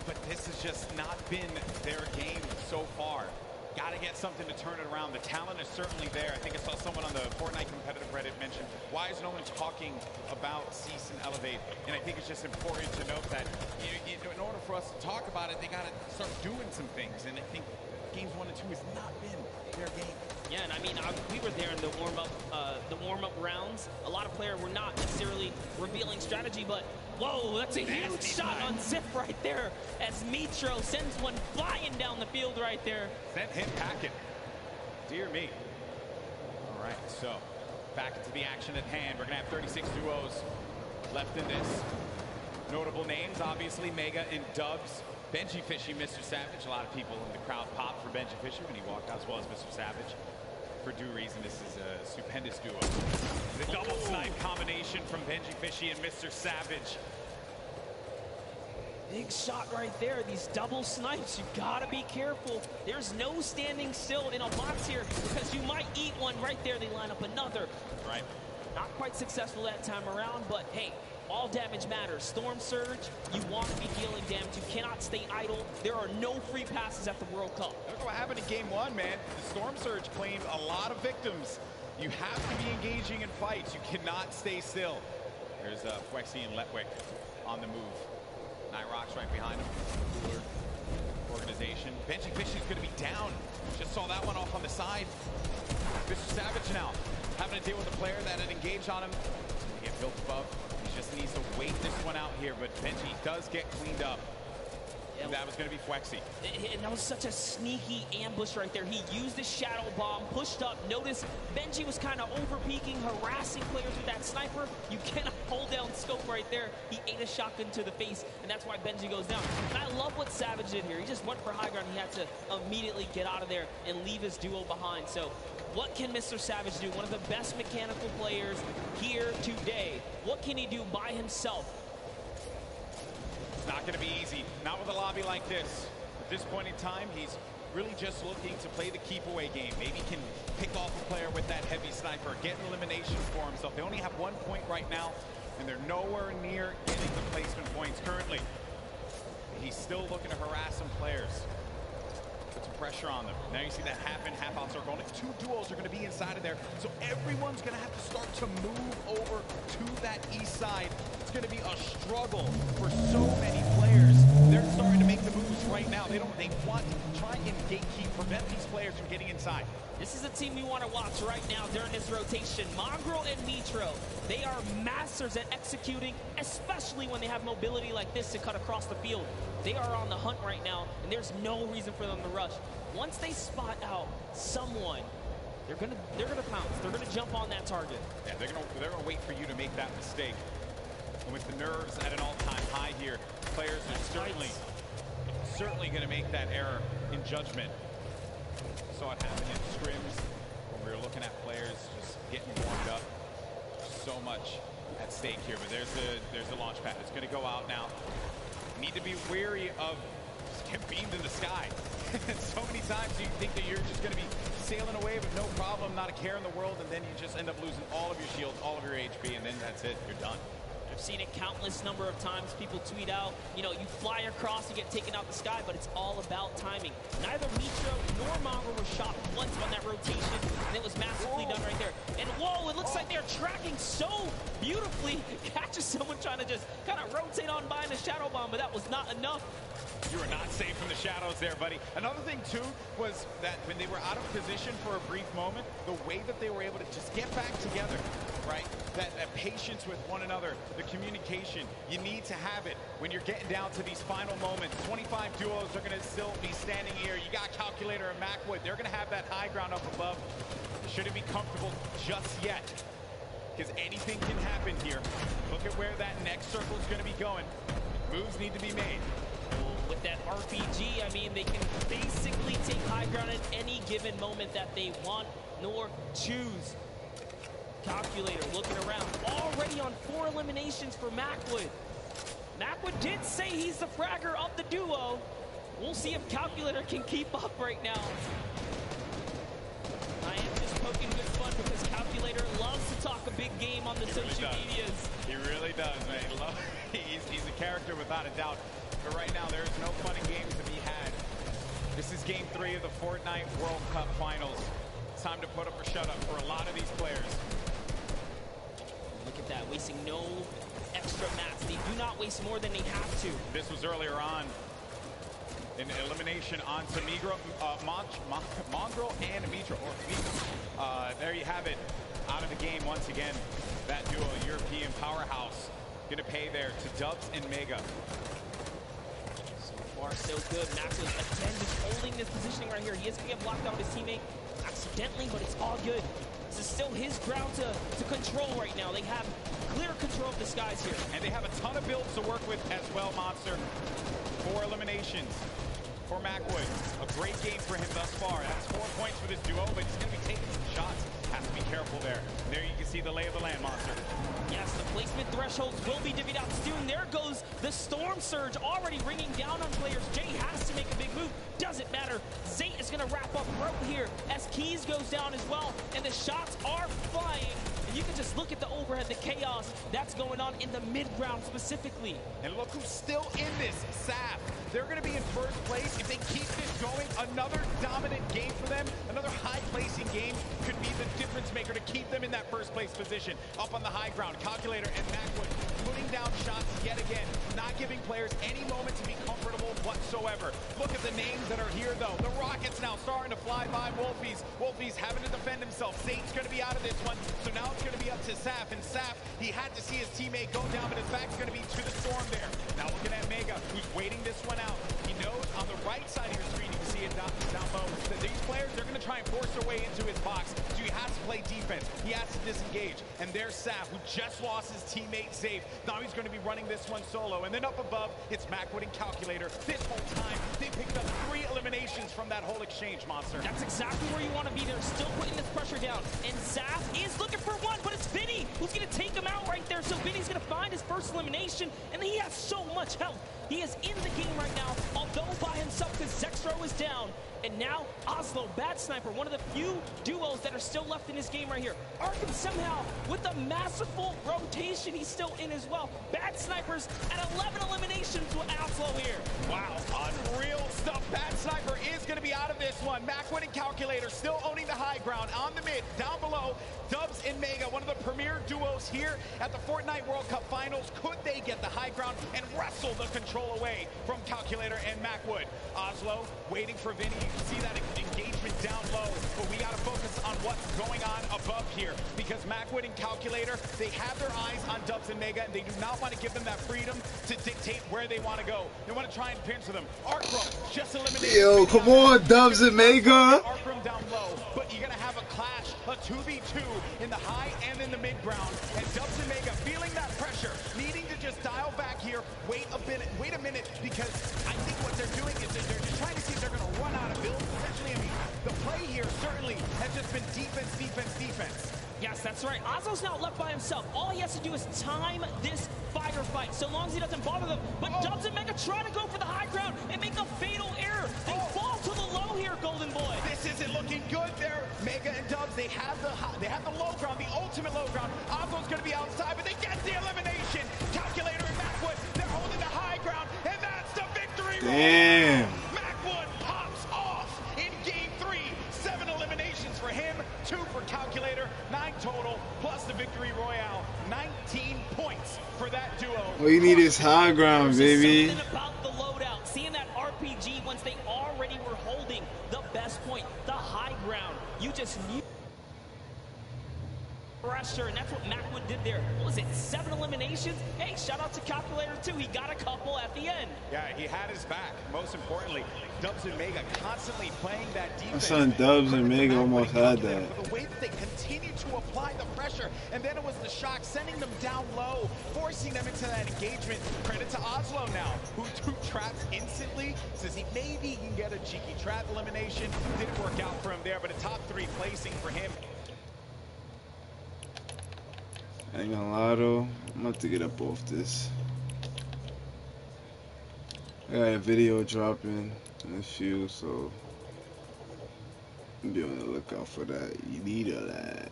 but this has just not been their game so far. Got to get something to turn it around. The talent is certainly there. I think I saw someone on the Fortnite competitive Reddit mention, why is no one talking about Cease and Elevate? And I think it's just important to note that in order for us to talk about it, they got to start doing some things. And I think games 1 and 2 has not been their game. Yeah, and I mean, we were there in the warm-up rounds. A lot of players were not necessarily revealing strategy, but whoa, that's a huge shot on Zip right there as Mitro sends one flying down the field right there. Sent him packing. Dear me. All right, so back into the action at hand. We're going to have 36 duos left in this. Notable names, obviously, Mega and Dubs. Benji Fishy, Mr. Savage. A lot of people in the crowd popped for Benji Fishy when he walked out, as well as Mr. Savage. For due reason, this is a stupendous duo. The double snipe combination from Benji Fishy and Mr. Savage. Big shot right there. These double snipes, you gotta be careful. There's no standing still in a box here because you might eat one right there. They line up another. Right. Not quite successful that time around, but hey, all damage matters. Storm Surge, you want to be dealing damage. You cannot stay idle. There are no free passes at the World Cup. Look what happened in game 1, man. The Storm Surge claimed a lot of victims. You have to be engaging in fights. You cannot stay still. There's Fwexy and Letwick on the move. Nyrox right behind him. Cooler organization. Benji Fishy's going to be down. Just saw that one off on the side. Mr. Savage now having to deal with a player that had engaged on him. He get built above. He just needs to wait this one out here, but Benji does get cleaned up. Yeah, that was going to be Fwexy. And that was such a sneaky ambush right there. He used his shadow bomb, pushed up. Notice Benji was kind of over-peeking, harassing players with that sniper. You cannot hold down scope right there. He ate a shotgun to the face, and that's why Benji goes down. And I love what Savage did here. He just went for high ground. He had to immediately get out of there and leave his duo behind. So what can Mr. Savage do? One of the best mechanical players here today. What can he do by himself? It's not going to be easy. Not with a lobby like this. At this point in time, he's really just looking to play the keep away game. Maybe he can pick off a player with that heavy sniper, get an elimination for himself. They only have 1 point right now, and they're nowhere near getting the placement points currently. He's still looking to harass some players. Put some pressure on them. Now you see that half in, half out circle. Only 2 duels are going to be inside of there, so everyone's going to have to start to move over to that east side. It's going to be a struggle for so many players. They're starting to make the moves right now. They want to try and gatekeep, prevent these players from getting inside. This is a team we want to watch right now during this rotation. Mongrel and Mitro, they are masters at executing, especially when they have mobility like this to cut across the field. They are on the hunt right now, and there's no reason for them to rush. Once they spot out someone, they're gonna pounce. They're gonna jump on that target. Yeah, they're gonna wait for you to make that mistake. And with the nerves at an all-time high here, players are certainly going to make that error in judgment. Saw it happen in scrims when we were looking at players just getting warmed up. So much at stake here, but there's the launch pad. It's going to go out now. Need to be wary of get beamed in the sky. So many times you think that you're just going to be sailing away with no problem, not a care in the world, and then you just end up losing all of your shields, all of your HP, and then that's it. You're done. I've seen it countless number of times. People tweet out, you know, you fly across, you get taken out the sky, but it's all about timing. Neither Mitro nor Mongrel were shot once on that rotation, and it was masterfully done right there. And whoa, it looks like they're tracking so beautifully. Catches someone trying to just kind of rotate on by in a shadow bomb, but that was not enough. You were not safe from the shadows there, buddy. Another thing, too, was that when they were out of position for a brief moment, the way that they were able to just get back together, right? That patience with one another, the communication, you need to have it when you're getting down to these final moments. 25 duos are going to still be standing here. You got Calculator and Macwood. They're going to have that high ground up above. They shouldn't be comfortable just yet, because anything can happen here. Look at where that next circle is going to be going. Moves need to be made. With that RPG, I mean, they can basically take high ground at any given moment that they want nor choose. Calculator looking around, already on 4 eliminations for Macwood. Macwood did say he's the fragger of the duo. We'll see if Calculator can keep up right now. social medias. He really does, man. He's a character without a doubt. But right now, there is no fun and games to be had. This is game 3 of the Fortnite World Cup Finals. It's time to put up or shut up for a lot of these players. Look at that, wasting no extra mats. They do not waste more than they have to. This was earlier on. An elimination onto Mongrel and Mitra, or Mika. There you have it. Out of the game once again. That duo, European powerhouse, gonna pay there to Dubs and Mega. So far, so good. Max is again just holding this positioning right here. He is gonna get blocked out with his teammate accidentally, but it's all good. This is still his ground to control right now. They have clear control of the skies here. And they have a ton of builds to work with as well, Monster. 4 eliminations for Macwood. A great game for him thus far. That's 4 points for this duo, but he's going to be taking some shots. Has to be careful there. There you can see the lay of the land, Monster. Yes, the placement thresholds will be divvied out soon. There goes the Storm Surge already ringing down on players. Jay has to make a big move. Doesn't matter. Zate is going to wrap up right here as Keys goes down as well. And the shots are flying. And you can just look at the overhead, the chaos that's going on in the mid-ground specifically. And look who's still in this, Saf. They're going to be in first place. If they keep this going, another dominant game for them, another high-placing game could be the difference maker to keep them in that first place position. Up on the high ground, Calculator and Macwood putting down shots yet again, not giving players any moment to be comfortable whatsoever. Look at the names that are here, though. The Rockets now starting to fly by Wolfies. Wolfies having to defend himself. Saint's going to be out of this one, so now it's going to be up to Saf. And Saf, he had to see his teammate go down, but his back's going to be to the Storm there. Now looking at Mega, who's waiting this one out. He knows on the right side of your screen, you can see it down low, that these players, they're going to try and force their way into his box. So he has to play defense. He has to disengage. And there's Saf, who just lost his teammate Safe. Now he's going to be running this one solo. And then up above, it's Macwood and Calculator. This whole time, they picked up 3 eliminations from that whole exchange, Monster. That's exactly where you want to be. They're still putting this pressure down. And Saf is looking for one, but it's Vinny who's going to take him out right there. So Vinny's going to find his first elimination, and he has so much health. He is in the game right now, although by himself, because Zextro is down. And now Oslo, Bad Sniper, one of the few duos that are still left in this game right here. Arkham somehow, with a masterful rotation, he's still in as well. Bad Snipers at 11 eliminations with Oslo here. Wow, unreal stuff. Bad Sniper is going to be out of this one. Macwood and Calculator still owning the high ground on the mid. Down below, Dubs and Mega, one of the premier duos here at the Fortnite World Cup Finals. Could they get the high ground and wrestle the control away from Calculator and Macwood? Oslo waiting for Vinny. You can see that engagement down low, but we got to focus on what's going on above here, because Macwood and Calculator, they have their eyes on Dubs and Mega, and they do not want to give them that freedom to dictate where they want to go. They want to try and pinch them. Arkroom just eliminated. Yo, come on, Dubs and Mega. Arkroom down low, but you're gonna have a clash, a 2v2 in the high and in the mid ground, and Dubs and Mega feeling that pressure, needing to just dial back here, wait a minute, because I think what they're doing is they're just trying to see if they're gonna run out of builds. Essentially, I mean, the play here certainly has just been defense, defense, defense. Yes, that's right. Oslo's now left by himself. All he has to do is time this firefight, so long as he doesn't bother them. But Dubs and Mega try to go for the high ground and make a fatal error. They fall to the low here, Golden Boy. This isn't looking good there. Mega and Dubs, they have the low ground, the ultimate low ground. Oslo's going to be outside, but they get the elimination. Calculator and Macwood, they're holding the high ground, and that's the victory. Damn. Macwood pops off in game 3. 7 eliminations for him, 2 for Calculator, 9 total, plus the victory royale. 19 points for that duo. All you need is high ground, baby. Something about the loadout, seeing that RPG once they already were holding the best point, the high ground. You just knew pressure, and that's what Macwood did there. What was it, 7 eliminations? Hey, shout out to Calculator too. He got a couple at the end. Yeah, he had his back. Most importantly, Dubs and Mega constantly playing that defense. My son Dubs and Mega almost had that. The way that they continue to apply the pressure, and then it was the shock sending them down low, forcing them into that engagement. Credit to Oslo now, who trapped instantly. Says maybe he can get a cheeky trap elimination. Didn't work out for him there, but a top 3 placing for him. I ain't gonna lie though, I'm about to get up off this. I got a video dropping in a few, so be on the lookout for that. You need all that.